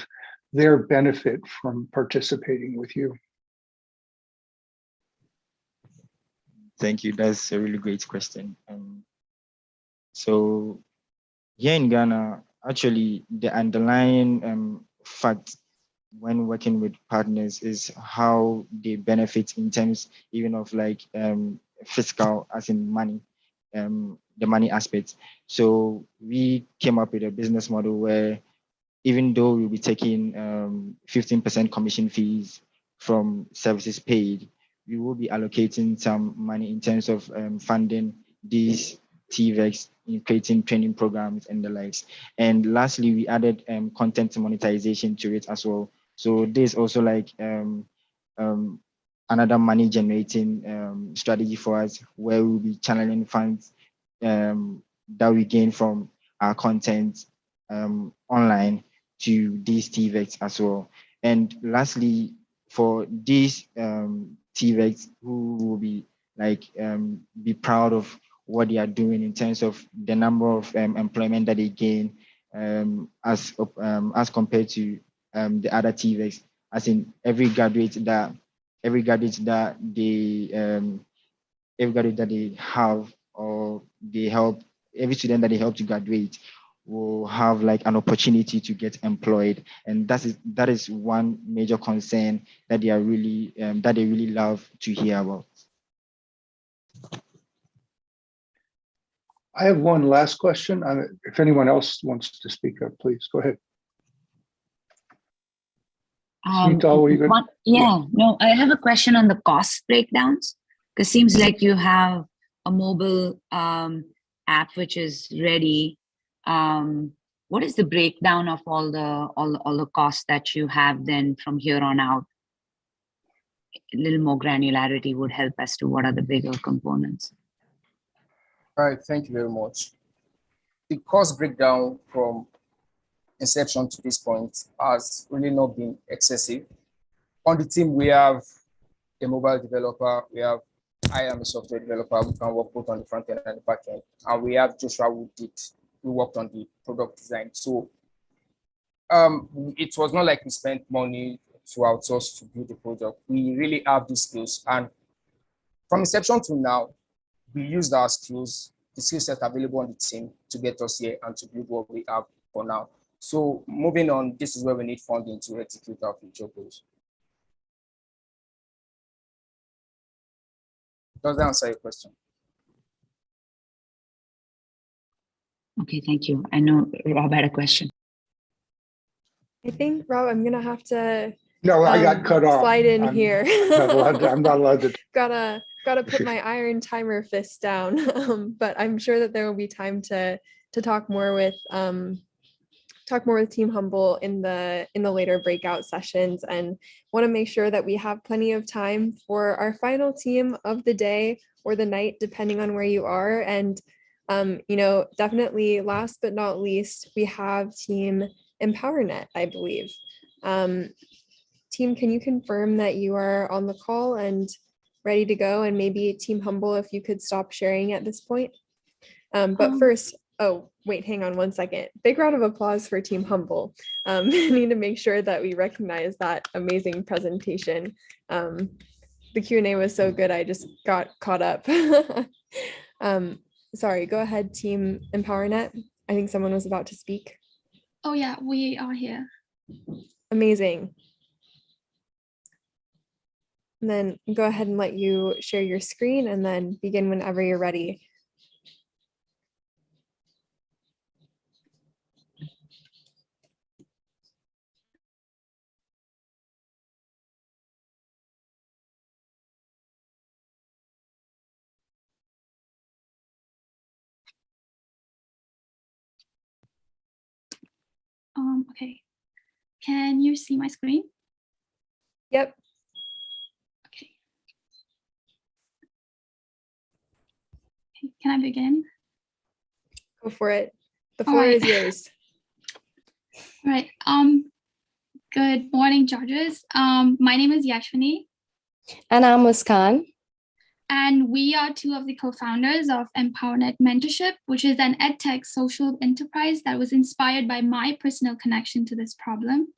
S4: their benefit from participating with you?
S11: Thank you. That's a really great question. So here in Ghana, actually, the underlying fact when working with partners is how they benefit in terms even of like fiscal, as in money, the money aspect. So we came up with a business model where even though we'll be taking 15% commission fees from services paid, we will be allocating some money in terms of funding these TVECs in creating training programs and the likes. And lastly, we added content monetization to it as well. So there's also like another money generating strategy for us, where we'll be channeling funds that we gain from our content online to these TVECs as well. And lastly, for these TVECs who will be like be proud of what they are doing in terms of the number of employment that they gain as compared to the other TVECs, as in every graduate that they have, or they help, every student that they help to graduate will have like an opportunity to get employed. And that is one major concern that they really love to hear about.
S4: I have one last question. If anyone else wants to speak up, please go ahead.
S6: No, I have a question on the cost breakdowns, because it seems like you have a mobile app which is ready. What is the breakdown of all the costs that you have then from here on out? A little more granularity would help as to what are the bigger components.
S5: All right, thank you very much. The cost breakdown from inception to this point has really not been excessive. On the team, we have a mobile developer, I am a software developer, we can work both on the front end and the back end. And we have Joshua who worked on the product design. So it was not like we spent money to outsource to build the product. We really have these skills. And from inception to now, we used our skills, the skill set available on the team to get us here and to build what we have for now. So moving on, this is where we need funding to execute our future goals. Does that answer your question?
S6: Okay, thank you. I know Rob had a question.
S9: I think, Rob, I'm gonna have to
S4: No, I got cut off.
S9: Slide in here.
S4: I'm not allowed to.
S9: Gotta put my iron timer fist down. But I'm sure that there will be time to talk more with
S1: talk more with Team Humble in the later breakout sessions, and want to make sure that we have plenty of time for our final team of the day or the night, depending on where you are. And definitely last but not least, we have Team EmpowerNet, I believe. Team, can you confirm that you are on the call and ready to go? And maybe Team Humble, if you could stop sharing at this point. But first, oh, wait, hang on one second. Big round of applause for Team Humble. I need to make sure that we recognize that amazing presentation. The Q&A was so good, I just got caught up. Sorry, go ahead, Team EmpowerNet. I think someone was about to speak.
S12: Oh yeah, we are here.
S1: Amazing. And then go ahead and let you share your screen and then begin whenever you're ready.
S12: Okay. Can you see my screen?
S1: Yep.
S12: Okay. Can I begin?
S1: Go for it. The floor is yours.
S12: All right. Good morning, judges. My name is Yashwini.
S18: And I'm Muskan.
S12: And we are two of the co-founders of EmpowerNet Mentorship, which is an edtech social enterprise that was inspired by my personal connection to this problem.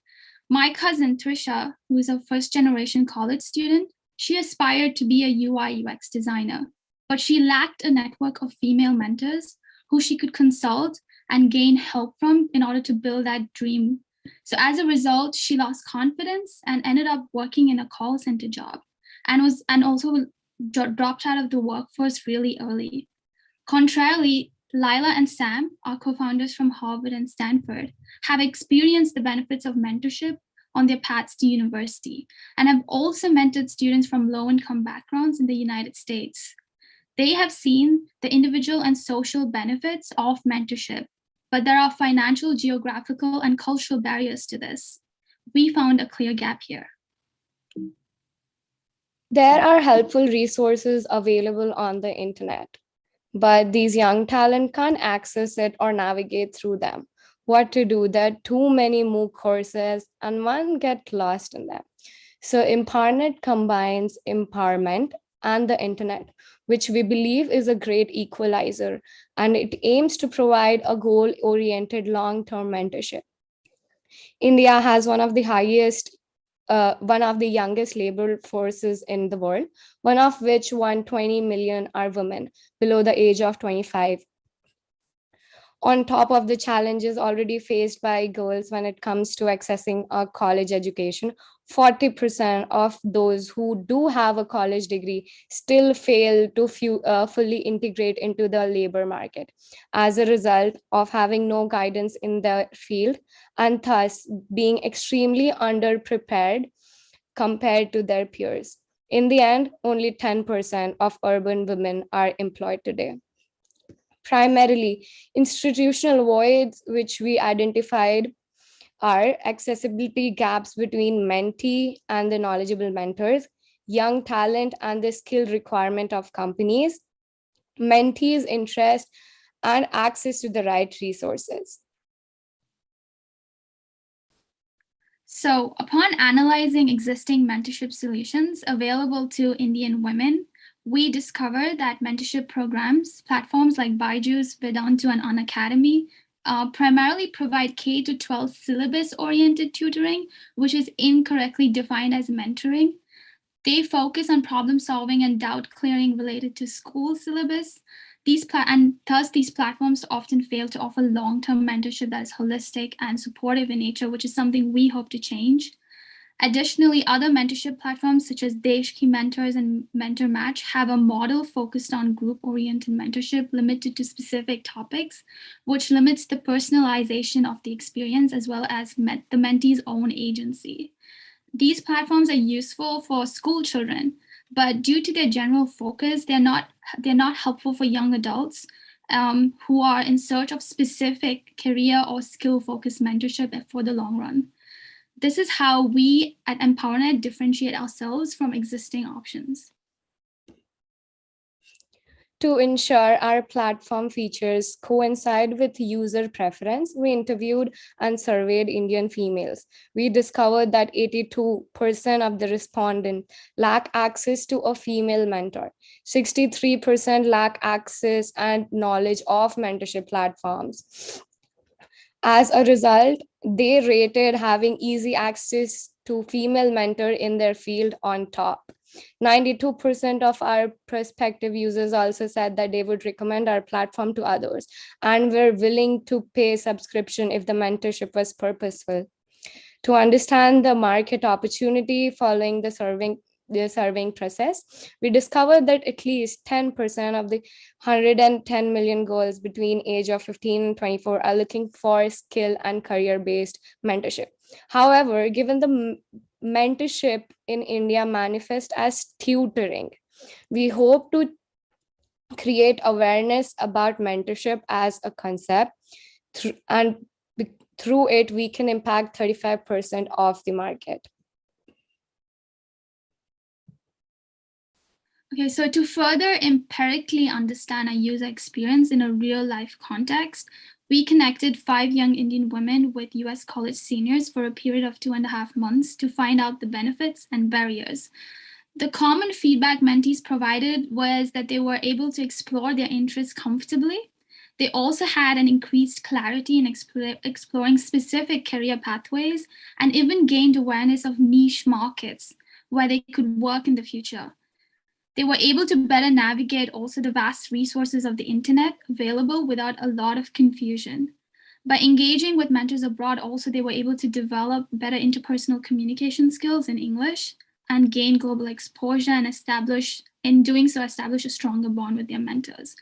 S12: My cousin, Trisha, who is a first-generation college student, she aspired to be a UI UX designer, but she lacked a network of female mentors who she could consult and gain help from in order to build that dream. So as a result, she lost confidence and ended up working in a call center job and also dropped out of the workforce really early. Contrarily, Lila and Sam, our co-founders from Harvard and Stanford, have experienced the benefits of mentorship on their paths to university and have also mentored students from low-income backgrounds in the United States. They have seen the individual and social benefits of mentorship, but there are financial, geographical, and cultural barriers to this. We found a clear gap here.
S18: There are helpful resources available on the internet, but these young talent can't access it or navigate through them. What to do? There are too many MOOC courses and one get lost in them. So EmpowerNet combines empowerment and the internet, which we believe is a great equalizer, and it aims to provide a goal-oriented long-term mentorship. India has one of the youngest labor forces in the world, one of which 120 million are women below the age of 25. On top of the challenges already faced by girls when it comes to accessing a college education, 40% of those who do have a college degree still fail to fully integrate into the labor market as a result of having no guidance in the field and thus being extremely underprepared compared to their peers. In the end, only 10% of urban women are employed today. Primarily, institutional voids which we identified are accessibility gaps between mentee and the knowledgeable mentors, young talent and the skill requirement of companies, mentees' interest, and access to the right resources.
S12: So upon analyzing existing mentorship solutions available to Indian women, we discovered that mentorship programs, platforms like Byju's, Vedantu, and Unacademy primarily provide K-12 syllabus-oriented tutoring, which is incorrectly defined as mentoring. They focus on problem solving and doubt clearing related to school syllabus. And thus these platforms often fail to offer long-term mentorship that is holistic and supportive in nature, which is something we hope to change. Additionally, other mentorship platforms such as Deshki Mentors and Mentor Match have a model focused on group-oriented mentorship limited to specific topics, which limits the personalization of the experience as well as the mentee's own agency. These platforms are useful for school children, but due to their general focus, they're not helpful for young adults who are in search of specific career or skill-focused mentorship for the long run. This is how we at EmpowerNet differentiate ourselves from existing options.
S18: To ensure our platform features coincide with user preference, we interviewed and surveyed Indian females. We discovered that 82% of the respondents lack access to a female mentor. 63% lack access and knowledge of mentorship platforms. As a result, they rated having easy access to female mentor in their field on top. 92% of our prospective users also said that they would recommend our platform to others and were willing to pay subscription if the mentorship was purposeful. To understand the market opportunity following the surveying process, we discovered that at least 10% of the 110 million girls between age of 15 and 24 are looking for skill and career-based mentorship. However, given the mentorship in India manifest as tutoring, we hope to create awareness about mentorship as a concept, and through it, we can impact 35% of the market.
S12: Okay, so to further empirically understand our user experience in a real life context, we connected 5 young Indian women with US college seniors for a period of 2.5 months to find out the benefits and barriers. The common feedback mentees provided was that they were able to explore their interests comfortably. They also had an increased clarity in exploring specific career pathways and even gained awareness of niche markets where they could work in the future. They were able to better navigate also the vast resources of the internet available without a lot of confusion. By engaging with mentors abroad, also they were able to develop better interpersonal communication skills in English and gain global exposure and in doing so, establish a stronger bond with their mentors.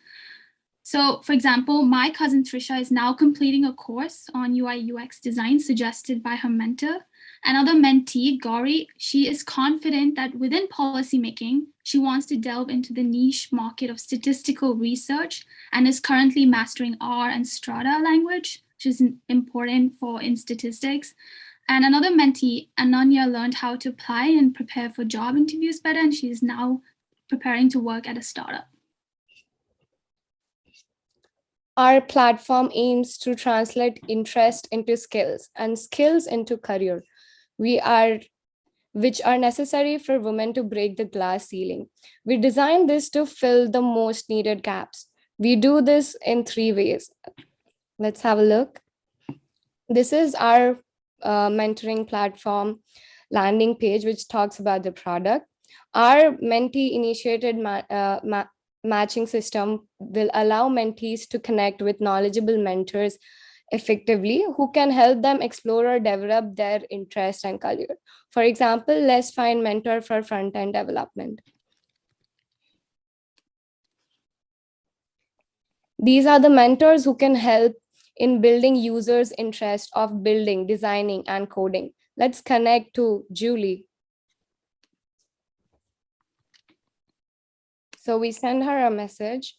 S12: So, for example, my cousin Trisha is now completing a course on UI UX design suggested by her mentor. Another mentee, Gauri, she is confident that within policymaking, she wants to delve into the niche market of statistical research and is currently mastering R and Strata language, which is important in statistics. And another mentee, Ananya, learned how to apply and prepare for job interviews better, and she is now preparing to work at a startup.
S18: Our platform aims to translate interest into skills and skills into career, which are necessary for women to break the glass ceiling. We designed this to fill the most needed gaps. We do this in 3 ways. Let's have a look. This is our mentoring platform landing page, which talks about the product. Our mentee-initiated matching system will allow mentees to connect with knowledgeable mentors effectively who can help them explore or develop their interest and career. For example, let's find mentor for front-end development. These are the mentors who can help in building users' interest of building, designing, and coding. Let's connect to Julie. So we send her a message,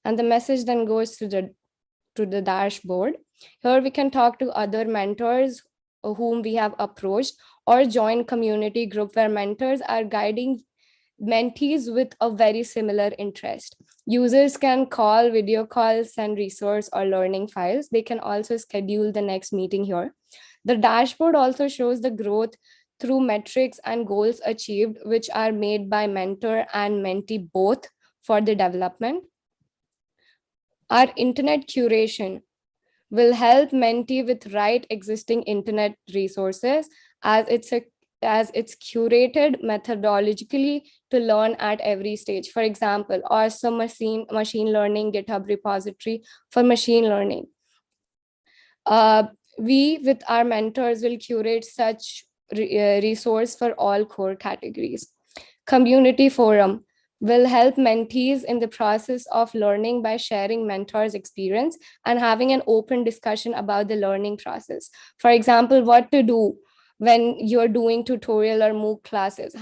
S18: and the message then goes to the dashboard. Here we can talk to other mentors whom we have approached or join community group where mentors are guiding mentees with a very similar interest. Users can call, video call, send resource or learning files. They can also schedule the next meeting here. The dashboard also shows the growth through metrics and goals achieved, which are made by mentor and mentee both for the development. Our internet curation will help mentee with right existing internet resources as it's curated methodologically to learn at every stage. For example, awesome machine learning GitHub repository for machine learning. We, with our mentors, will curate such resource for all core categories. Community forum will help mentees in the process of learning by sharing mentors' experience and having an open discussion about the learning process. For example, what to do when you're doing tutorial or MOOC classes,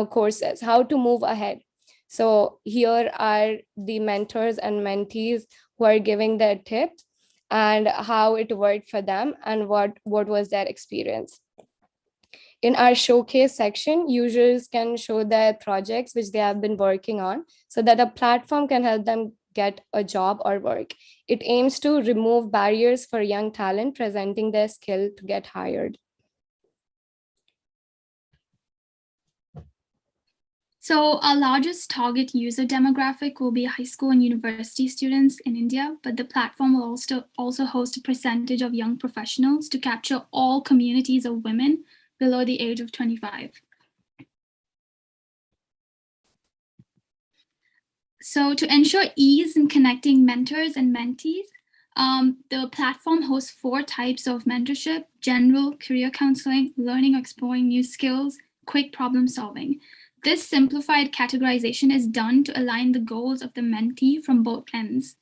S18: courses, how to move ahead. So here are the mentors and mentees who are giving their tips and how it worked for them and what was their experience. In our showcase section, users can show their projects which they have been working on so that a platform can help them get a job or work. It aims to remove barriers for young talent presenting their skill to get hired.
S12: So our largest target user demographic will be high school and university students in India, but the platform will also host a percentage of young professionals to capture all communities of women below the age of 25. So to ensure ease in connecting mentors and mentees, the platform hosts 4 types of mentorship: general, career counseling, learning or exploring new skills, quick problem solving. This simplified categorization is done to align the goals of the mentee from both ends.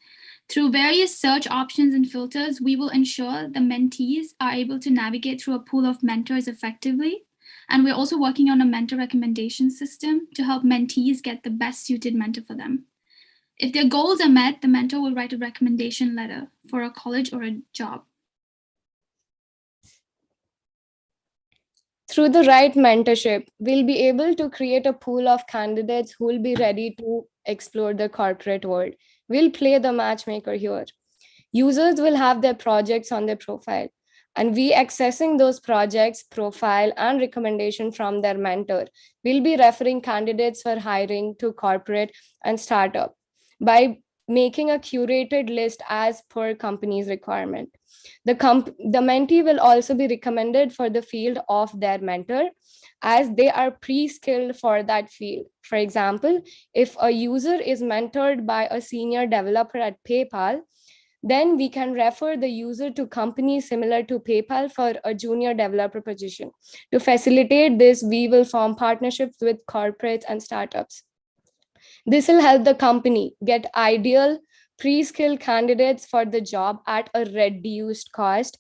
S12: Through various search options and filters, we will ensure the mentees are able to navigate through a pool of mentors effectively. And we're also working on a mentor recommendation system to help mentees get the best suited mentor for them. If their goals are met, the mentor will write a recommendation letter for a college or a job.
S18: Through the right mentorship, we'll be able to create a pool of candidates who will be ready to explore the corporate world. We'll play the matchmaker here. Users will have their projects on their profile, and we accessing those projects, profile, and recommendation from their mentor. We'll be referring candidates for hiring to corporate and startup by making a curated list as per company's requirement. The mentee will also be recommended for the field of their mentor as they are pre-skilled for that field. For example, if a user is mentored by a senior developer at PayPal, then we can refer the user to companies similar to PayPal for a junior developer position. To facilitate this, we will form partnerships with corporates and startups. This will help the company get ideal pre-skilled candidates for the job at a reduced cost.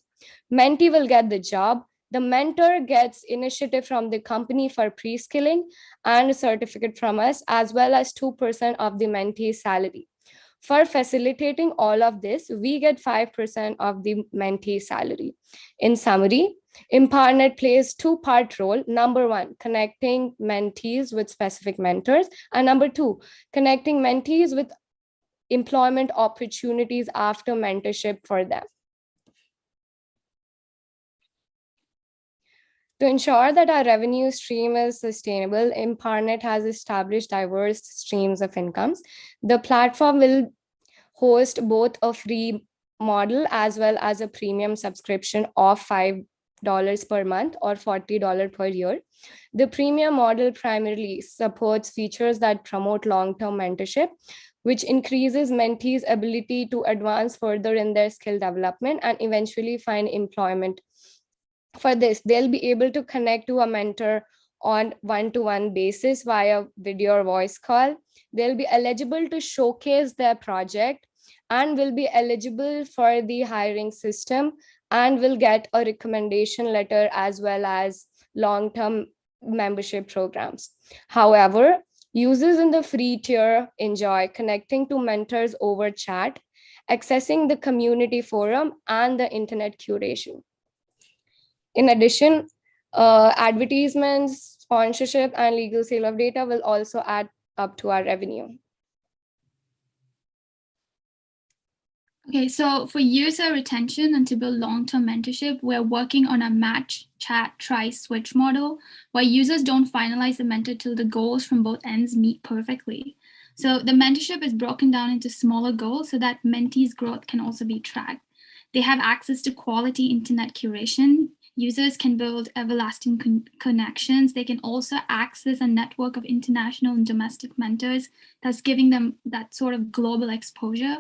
S18: Mentee will get the job. The mentor gets initiative from the company for pre-skilling and a certificate from us, as well as 2% of the mentee's salary. For facilitating all of this, we get 5% of the mentee salary. In summary, EmpowerNet plays 2-part role. Number 1, connecting mentees with specific mentors. And number 2, connecting mentees with employment opportunities after mentorship for them. To ensure that our revenue stream is sustainable, EmpowerNet has established diverse streams of incomes. The platform will host both a free model as well as a premium subscription of $5 per month or $40 per year. The premium model primarily supports features that promote long-term mentorship, which increases mentees' ability to advance further in their skill development and eventually find employment. For this, they'll be able to connect to a mentor on one-to-one basis via video or voice call. They'll be eligible to showcase their project and will be eligible for the hiring system and will get a recommendation letter as well as long-term membership programs. However, users in the free tier enjoy connecting to mentors over chat, accessing the community forum, and the internet curation. In addition, advertisements, sponsorship, and legal sale of data will also add up to our revenue.
S12: Okay, so for user retention and to build long-term mentorship, we're working on a match, chat, try, switch model where users don't finalize the mentor till the goals from both ends meet perfectly. So the mentorship is broken down into smaller goals so that mentees' growth can also be tracked. They have access to quality internet curation. Users can build everlasting connections. They can also access a network of international and domestic mentors that's giving them that sort of global exposure.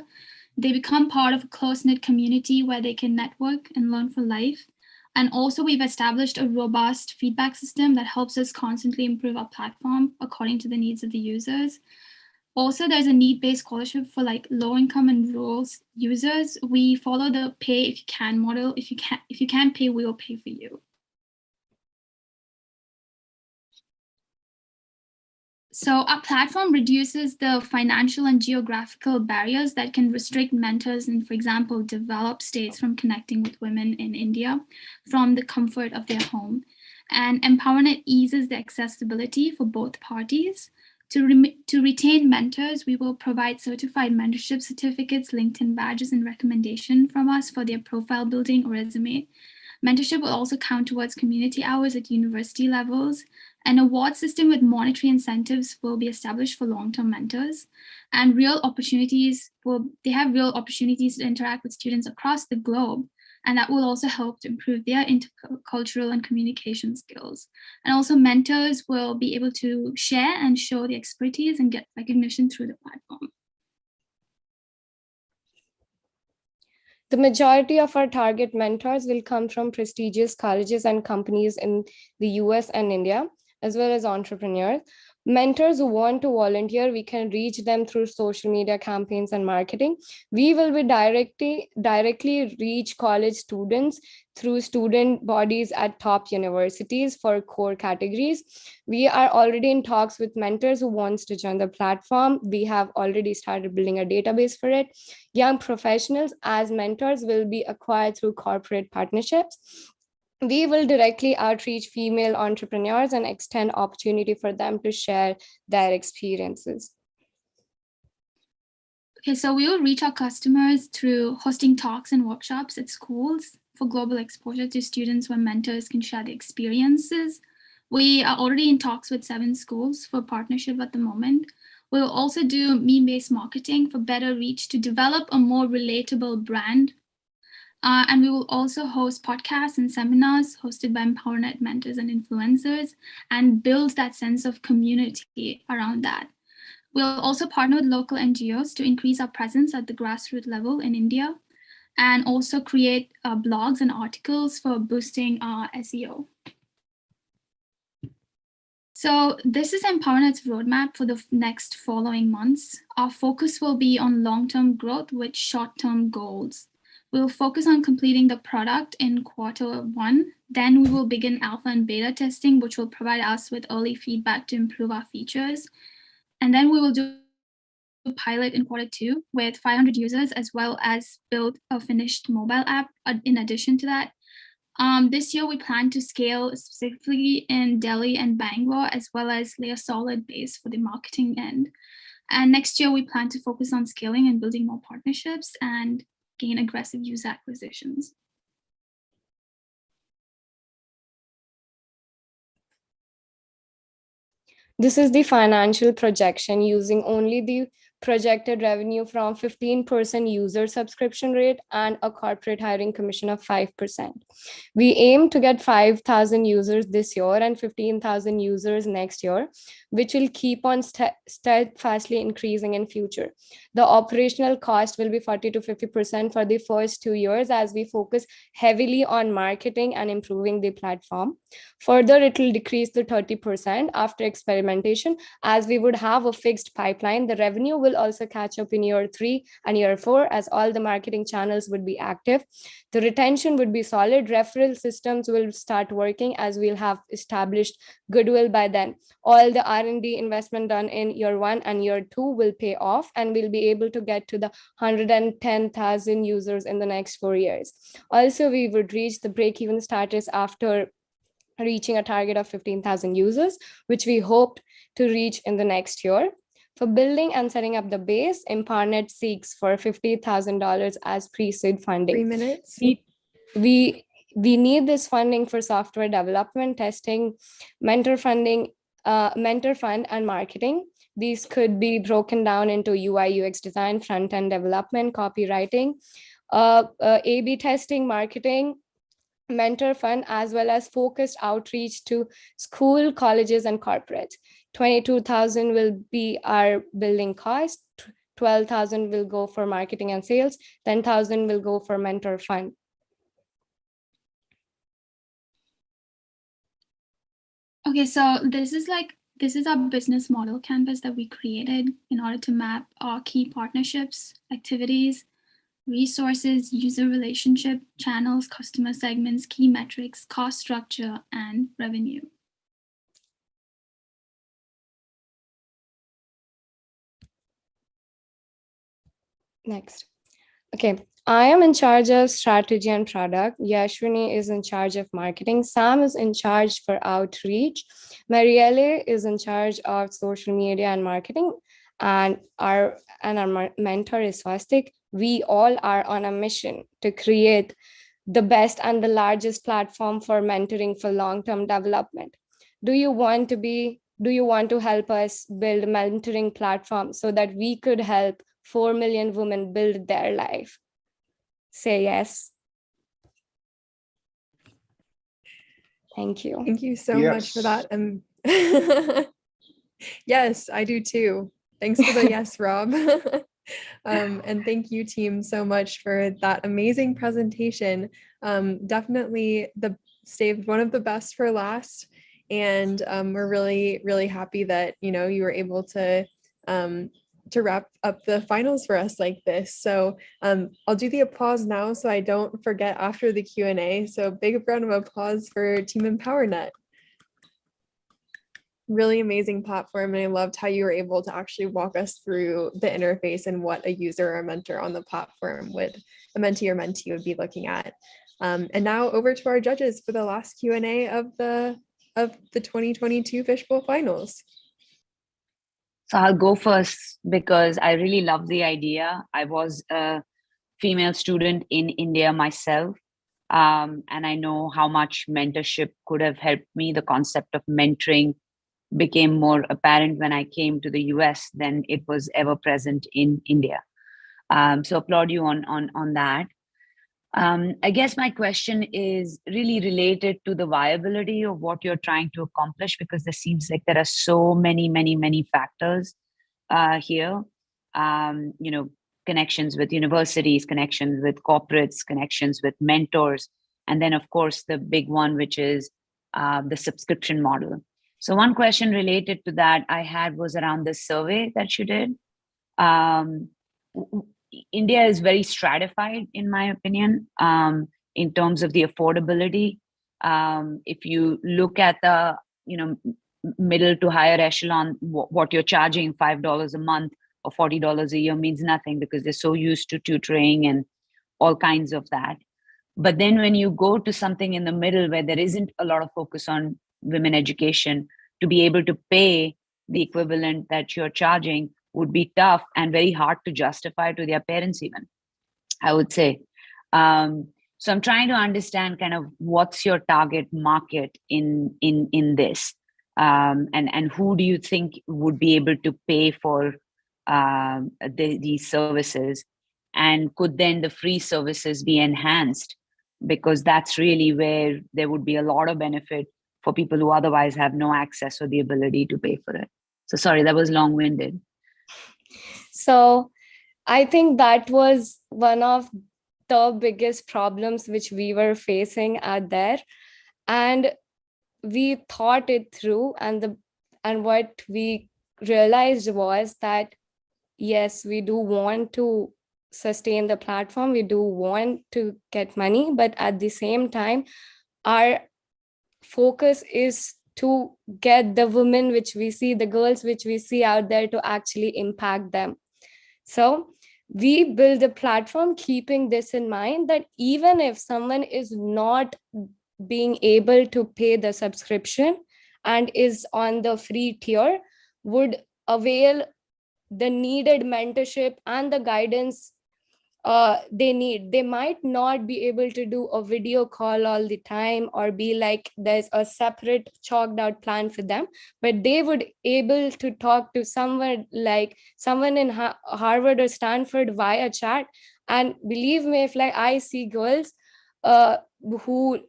S12: They become part of a close-knit community where they can network and learn for life. And also we've established a robust feedback system that helps us constantly improve our platform according to the needs of the users. Also, there's a need-based scholarship for like low-income and rural users. We follow the pay if you can model. If you can't pay, we will pay for you. So our platform reduces the financial and geographical barriers that can restrict mentors in, for example, developed states from connecting with women in India from the comfort of their home. And EmpowerNet eases the accessibility for both parties. To retain mentors, we will provide certified mentorship certificates, LinkedIn badges, and recommendation from us for their profile building or resume. Mentorship will also count towards community hours at university levels. An award system with monetary incentives will be established for long-term mentors, and they have real opportunities to interact with students across the globe, and that will also help to improve their intercultural and communication skills. And also mentors will be able to share and show the expertise and get recognition through the platform.
S18: The majority of our target mentors will come from prestigious colleges and companies in the US and India, as well as entrepreneurs. Mentors who want to volunteer, we can reach them through social media campaigns and marketing. We will be directly reach college students through student bodies at top universities for core categories. We are already in talks with mentors who wants to join the platform. We have already started building a database for it. Young professionals as mentors will be acquired through corporate partnerships. We will directly outreach female entrepreneurs and extend opportunity for them to share their experiences.
S12: Okay, so we will reach our customers through hosting talks and workshops at schools for global exposure to students where mentors can share the experiences. We are already in talks with 7 schools for partnership at the moment. We'll also do meme-based marketing for better reach to develop a more relatable brand. And we will also host podcasts and seminars hosted by EmpowerNet mentors and influencers and build that sense of community around that. We'll also partner with local NGOs to increase our presence at the grassroots level in India and also create blogs and articles for boosting our SEO. So this is EmpowerNet's roadmap for the next following months. Our focus will be on long-term growth with short-term goals. We'll focus on completing the product in Q1. Then we will begin alpha and beta testing, which will provide us with early feedback to improve our features. And then we will do a pilot in Q2 with 500 users, as well as build a finished mobile app in addition to that. This year, we plan to scale specifically in Delhi and Bangalore, as well as lay a solid base for the marketing end. And next year, we plan to focus on scaling and building more partnerships and gain aggressive user acquisitions.
S18: This is the financial projection using only the projected revenue from 15% user subscription rate and a corporate hiring commission of 5%. We aim to get 5,000 users this year and 15,000 users next year, which will keep on steadfastly increasing in future. The operational cost will be 40 to 50% for the first 2 years as we focus heavily on marketing and improving the platform. Further, it will decrease to 30% after experimentation as we would have a fixed pipeline. The revenue will also catch up in year 3 and year 4 as all the marketing channels would be active. The retention would be solid. Referral systems will start working as we'll have established goodwill by then. All the R&D investment done in year 1 and year 2 will pay off, and we'll be able to get to the 110,000 users in the next 4 years. Also, we would reach the break-even status after reaching a target of 15,000 users, which we hope to reach in the next year. For building and setting up the base, EmpowerNet seeks for $50,000 as pre-seed funding.
S9: 3 minutes.
S18: We need this funding for software development, testing, mentor fund, and marketing. These could be broken down into UI, UX design, front-end development, copywriting, A/B testing, marketing, mentor fund, as well as focused outreach to school, colleges, and corporates. 22,000 will be our building cost, 12,000 will go for marketing and sales, 10,000 will go for mentor fund.
S12: Okay, so this is our business model canvas that we created in order to map our key partnerships, activities, resources, user relationship, channels, customer segments, key metrics, cost structure, and revenue.
S18: Next. Okay. I am in charge of strategy and product. Yashwini is in charge of marketing. Sam is in charge for outreach. Marielle is in charge of social media and marketing. And our mentor is Swastik. We all are on a mission to create the best and the largest platform for mentoring for long-term development. Do you want to help us build a mentoring platform so that we could help 4 million women build their life? Say yes. Thank you.
S9: Thank you so much for that. Yes, I do too. Thanks for the yes, Rob. And thank you, team, so much for that amazing presentation. Definitely saved one of the best for last. And we're really, really happy that, you were able to wrap up the finals for us like this. So I'll do the applause now so I don't forget after the Q&A. So big round of applause for Team EmpowerNet. Really amazing platform, and I loved how you were able to actually walk us through the interface and what a user or mentor on the platform a mentee or mentee would be looking at. And now over to our judges for the last Q&A of the 2022 Fishbowl Finals.
S6: So I'll go first because I really love the idea. I was a female student in India myself, and I know how much mentorship could have helped me. The concept of mentoring became more apparent when I came to the US than it was ever present in India. So applaud you on that. I guess my question is really related to the viability of what you're trying to accomplish, because there seems like there are so many factors here. Connections with universities, connections with corporates, connections with mentors, and then of course the big one, which is the subscription model. So one question related to that I had was around the survey that you did. India is very stratified, in my opinion, in terms of the affordability. If you look at the middle to higher echelon, what you're charging, $5 a month or $40 a year means nothing, because they're so used to tutoring and all kinds of that. But then when you go to something in the middle where there isn't a lot of focus on women education, to be able to pay the equivalent that you're charging would be tough and very hard to justify to their parents even, I would say. So I'm trying to understand kind of what's your target market in this, and who do you think would be able to pay for these services, and could then the free services be enhanced, because that's really where there would be a lot of benefit for people who otherwise have no access or the ability to pay for it. So sorry, that was long-winded.
S18: So I think that was one of the biggest problems which we were facing out there, and we thought it through, and what we realized was that yes, we do want to sustain the platform, we do want to get money, but at the same time our focus is to get the women which we see, the girls which we see out there, to actually impact them. So we build a platform keeping this in mind, that even if someone is not being able to pay the subscription and is on the free tier, would avail the needed mentorship and the guidance they need. They might not be able to do a video call all the time or be like there's a separate chalked out plan for them, but they would able to talk to someone like someone in Harvard or Stanford via chat. And believe me, if like I see girls who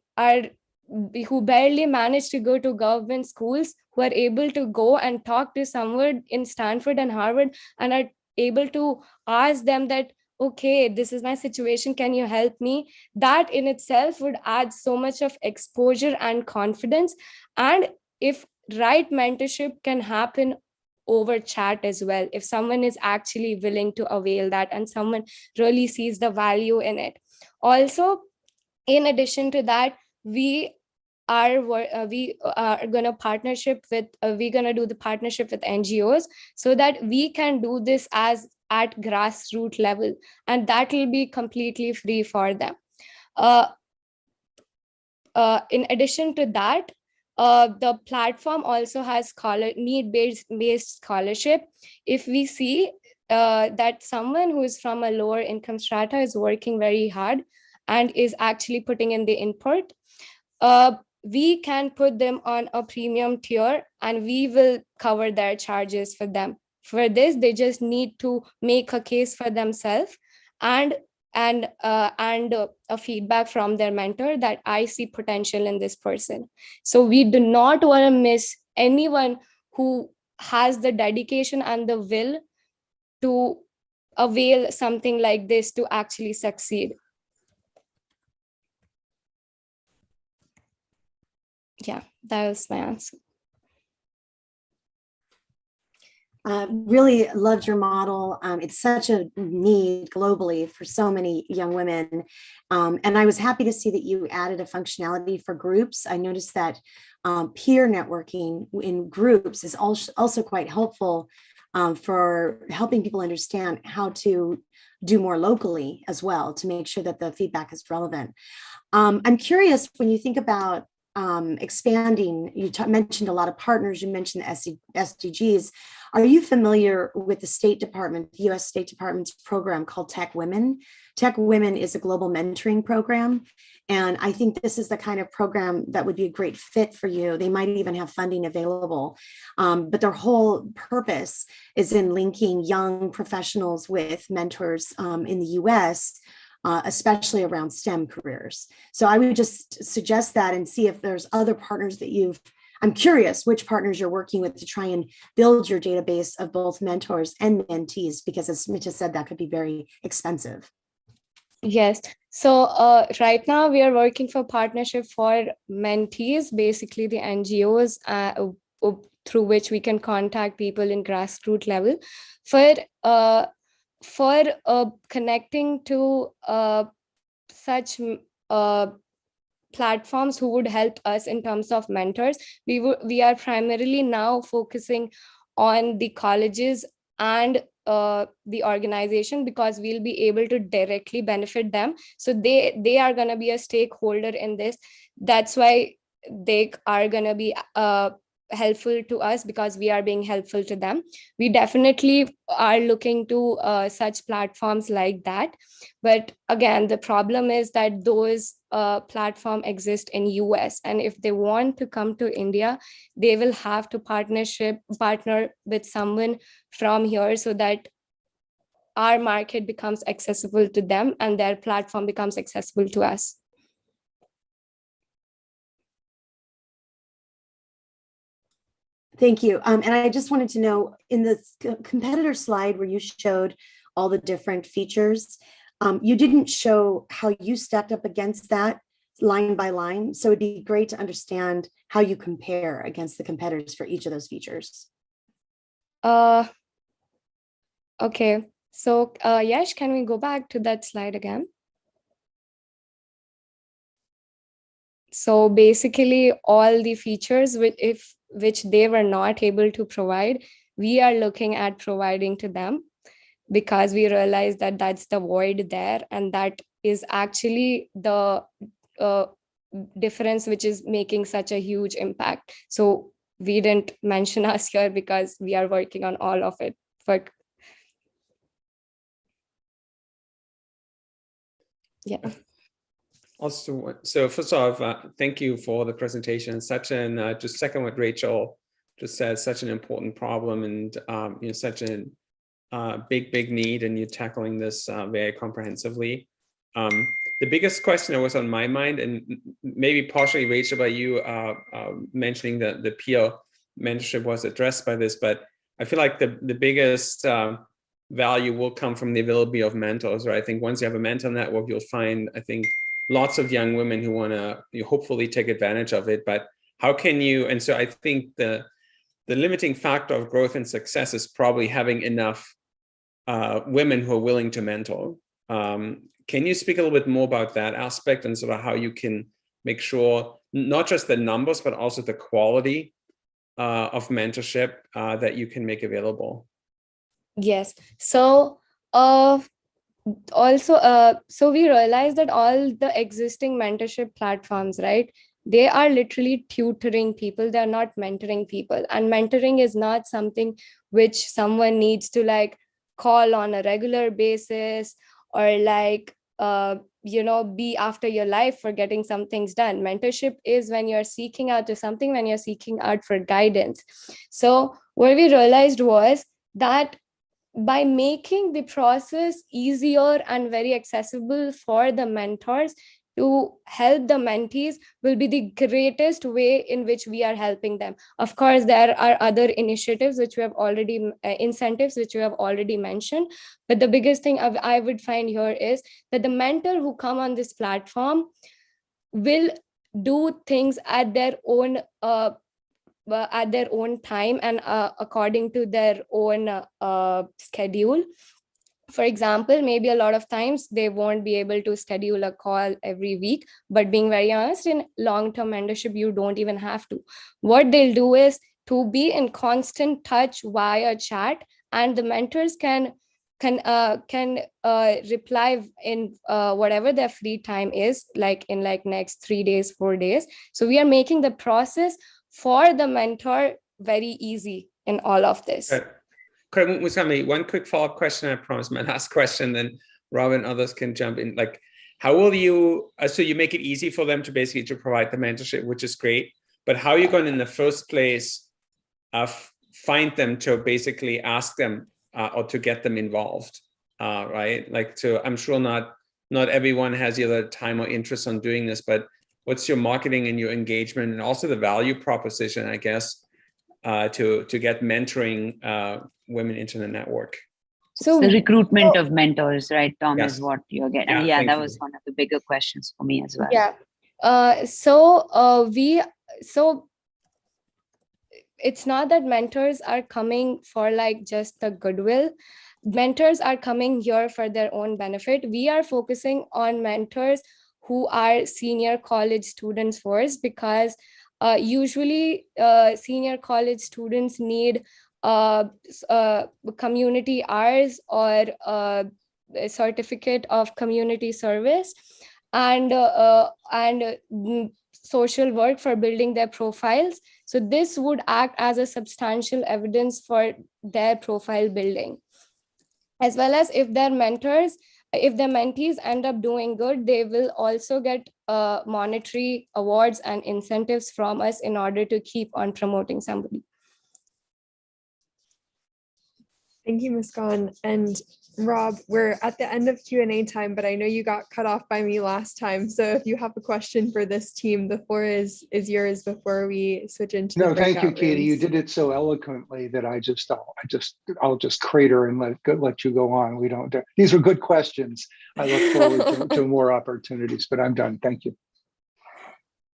S18: barely manage to go to government schools, who are able to go and talk to someone in Stanford and Harvard and are able to ask them that, okay, this is my situation, can you help me? That in itself would add so much of exposure and confidence. And if right mentorship can happen over chat as well, if someone is actually willing to avail that and someone really sees the value in it. Also, in addition to that, we are going to partnership with we're going to do the partnership with NGOs so that we can do this as at grassroots level, and that will be completely free for them. In addition to that, the platform also has need-based scholarship. If we see that someone who is from a lower income strata is working very hard and is actually putting in the input, we can put them on a premium tier and we will cover their charges for them. For this, they just need to make a case for themselves and a feedback from their mentor that I see potential in this person. So we do not want to miss anyone who has the dedication and the will to avail something like this to actually succeed. Yeah, that was my answer.
S3: Really loved your model. It's such a need globally for so many young women. And I was happy to see that you added a functionality for groups. I noticed that peer networking in groups is also quite helpful for helping people understand how to do more locally as well, to make sure that the feedback is relevant. I'm curious, when you think about expanding, you mentioned a lot of partners, you mentioned the SDGs. Are you familiar with the State Department, the US State Department's program called Tech Women? Tech Women is a global mentoring program. And I think this is the kind of program that would be a great fit for you. They might even have funding available, but their whole purpose is in linking young professionals with mentors in the US, especially around STEM careers. So I would just suggest that and see if there's other partners that I'm curious which partners you're working with to try and build your database of both mentors and mentees, because as Smita said, that could be very expensive.
S18: Yes. So right now we are working for partnership for mentees, basically the NGOs through which we can contact people in grassroots level for connecting to such platforms who would help us in terms of mentors. We are primarily now focusing on the colleges and the organization, because we'll be able to directly benefit them. So they are going to be a stakeholder in this. That's why they are going to be helpful to us, because we are being helpful to them. We definitely are looking to such platforms like that. But again, the problem is that those platforms exist in US, and if they want to come to India, they will have to partner with someone from here, so that our market becomes accessible to them and their platform becomes accessible to us.
S3: Thank you. And I just wanted to know, in the competitor slide where you showed all the different features, you didn't show how you stacked up against that line by line. So it'd be great to understand how you compare against the competitors for each of those features.
S18: Okay. So Yash, can we go back to that slide again? So basically all the features which they were not able to provide, we are looking at providing to them, because we realize that that's the void there, and that is actually the difference which is making such a huge impact. So we didn't mention us here because we are working on all of it. But yeah.
S8: Also, so first off, thank you for the presentation. Such an just second what Rachel just said, such an important problem, and such a big need, and you're tackling this very comprehensively. The biggest question that was on my mind, and maybe partially Rachel by you mentioning that the peer mentorship was addressed by this, but I feel like the biggest value will come from the availability of mentors, right? I think once you have a mentor network, you'll find, I think, lots of young women who want to hopefully take advantage of it. But how can you, and so I think the limiting factor of growth and success is probably having enough women who are willing to mentor. Can you speak a little bit more about that aspect, and sort of how you can make sure not just the numbers, but also the quality of mentorship that you can make available?
S18: Yes. So Also, so we realized that all the existing mentorship platforms, right, they are literally tutoring people, they're not mentoring people. And mentoring is not something which someone needs to like call on a regular basis, or like be after your life for getting some things done. Mentorship is when you're seeking out to something, when you're seeking out for guidance. So what we realized was that by making the process easier and very accessible for the mentors to help the mentees will be the greatest way in which we are helping them. Of course, there are other initiatives which we have already, incentives which we have already mentioned. But the biggest thing I would find here is that the mentor who come on this platform will do things at their own time and according to their own schedule. For example, maybe a lot of times they won't be able to schedule a call every week, but being very honest, in long-term mentorship, you don't even have to. What they'll do is to be in constant touch via chat, and the mentors can reply in whatever their free time is, like in like next 3 days, 4 days. So we are making the process for the mentor very easy in all of this.
S8: Musami, one quick follow-up question. I promise my last question, then Rob and others can jump in. Like, how will you, so you make it easy for them to basically to provide the mentorship, which is great, but how are you going in the first place find them to basically ask them or to get them involved, right? Like I'm sure not everyone has either time or interest on doing this, but what's your marketing and your engagement and also the value proposition, I guess, to get mentoring women into the network?
S6: So the recruitment of mentors, right, Tom,
S8: yes.
S6: is what you're getting. Yeah, that was one of the bigger questions for me as well.
S18: Yeah. So it's not that mentors are coming for like just the goodwill. Mentors are coming here for their own benefit. We are focusing on mentors who are senior college students first, because usually senior college students need community hours or a certificate of community service and social work for building their profiles. So this would act as a substantial evidence for their profile building. As well as if their mentees end up doing good, they will also get monetary awards and incentives from us in order to keep on promoting somebody.
S9: Thank you, Ms. Khan. And Rob, we're at the end of Q&A time, but I know you got cut off by me last time. So if you have a question for this team, the floor is yours before we switch into the breakout
S4: thank you, Katie.
S9: rooms.
S4: You did it so eloquently that I'll just crater and let you go on. These were good questions. I look forward to more opportunities, but I'm done. Thank you.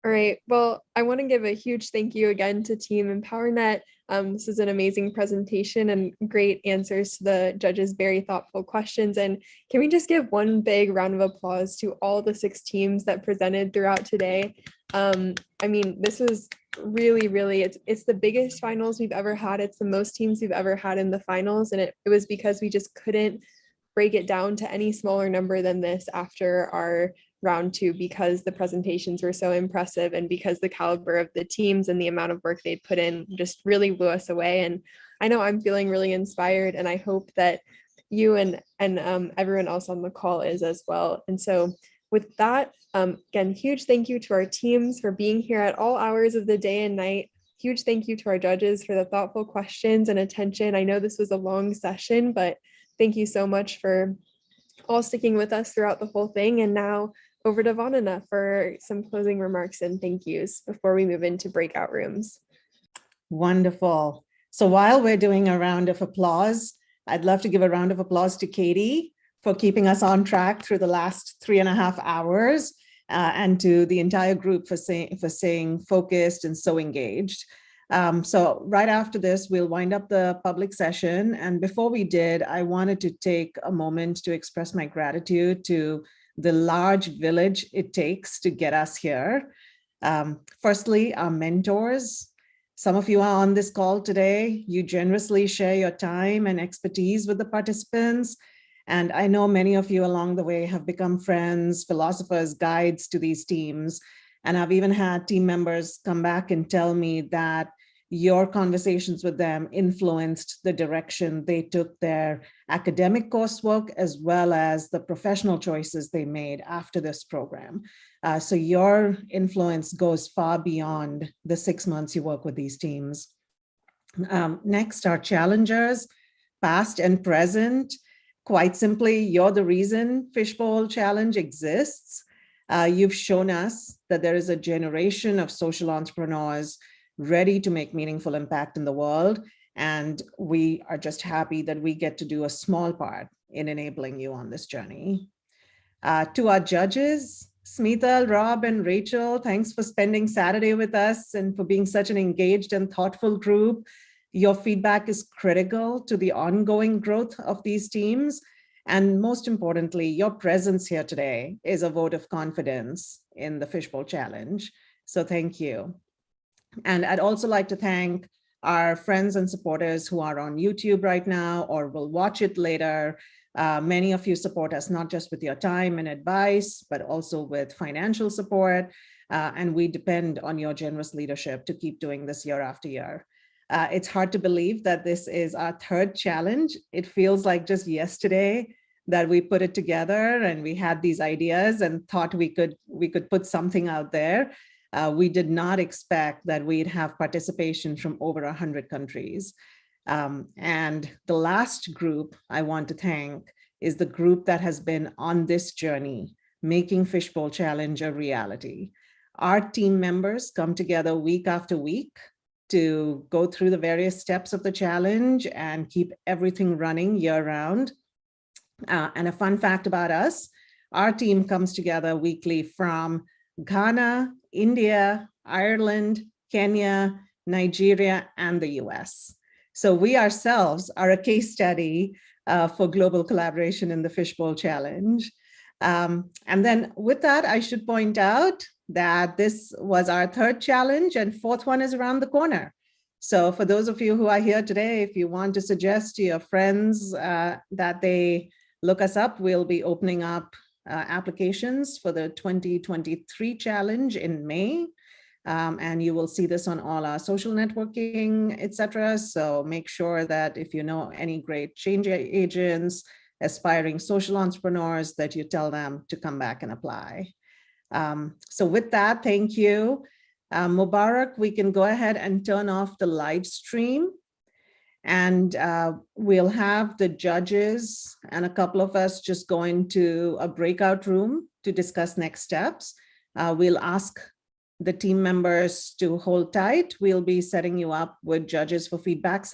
S9: All right. Well, I want to give a huge thank you again to Team EmpowerNet. This is an amazing presentation and great answers to the judges' very thoughtful questions. And can we just give one big round of applause to all the 6 teams that presented throughout today? I mean, this was really, it's the biggest finals we've ever had. It's the most teams we've ever had in the finals. And it was because we just couldn't break it down to any smaller number than this after our round 2, because the presentations were so impressive and because the caliber of the teams and the amount of work they'd put in just really blew us away. And I know I'm feeling really inspired, and I hope that you and everyone else on the call is as well. And so with that, again, huge thank you to our teams for being here at all hours of the day and night. Huge thank you to our judges for the thoughtful questions and attention. I know this was a long session, but thank you so much for all sticking with us throughout the whole thing. And now over to Vandana for some closing remarks and thank yous before we move into breakout rooms.
S13: Wonderful. So while we're doing a round of applause, I'd love to give a round of applause to Katie for keeping us on track through the last 3.5 hours, and to the entire group for staying focused and so engaged. So right after this, we'll wind up the public session. And before we did, I wanted to take a moment to express my gratitude to the large village it takes to get us here. Firstly, our mentors. Some of you are on this call today. You generously share your time and expertise with the participants. And I know many of you along the way have become friends, philosophers, guides to these teams. And I've even had team members come back and tell me that your conversations with them influenced the direction they took their academic coursework, as well as the professional choices they made after this program. So your influence goes far beyond the 6 months you work with these teams. Next are challengers, past and present. Quite simply, you're the reason Fishbowl Challenge exists. You've shown us that there is a generation of social entrepreneurs ready to make meaningful impact in the world. And we are just happy that we get to do a small part in enabling you on this journey. To our judges, Smita, Rob, and Rachel, thanks for spending Saturday with us and for being such an engaged and thoughtful group. Your feedback is critical to the ongoing growth of these teams. And most importantly, your presence here today is a vote of confidence in the Fishbowl Challenge. So thank you. And I'd also like to thank our friends and supporters who are on YouTube right now or will watch it later. Many of you support us not just with your time and advice, but also with financial support. And we depend on your generous leadership to keep doing this year after year. It's hard to believe that this is our third challenge. It feels like just yesterday that we put it together and we had these ideas and thought we could put something out there. We did not expect that we'd have participation from over 100 countries. And the last group I want to thank is the group that has been on this journey, making Fishbowl Challenge a reality. Our team members come together week after week to go through the various steps of the challenge and keep everything running year-round. And a fun fact about us, our team comes together weekly from Ghana, India, Ireland, Kenya, Nigeria, and the US. So we ourselves are a case study for global collaboration in the Fishbowl Challenge. And then with that, I should point out that this was our third challenge and fourth one is around the corner. So for those of you who are here today, if you want to suggest to your friends that they look us up, we'll be opening up applications for the 2023 challenge in May. And you will see this on all our social networking, etc. So make sure that if you know any great change agents, aspiring social entrepreneurs, that you tell them to come back and apply. So with that, thank you. Mubarak, we can go ahead and turn off the live stream. And we'll have the judges and a couple of us just go into a breakout room to discuss next steps. We'll ask the team members to hold tight. We'll be setting you up with judges for feedback sessions.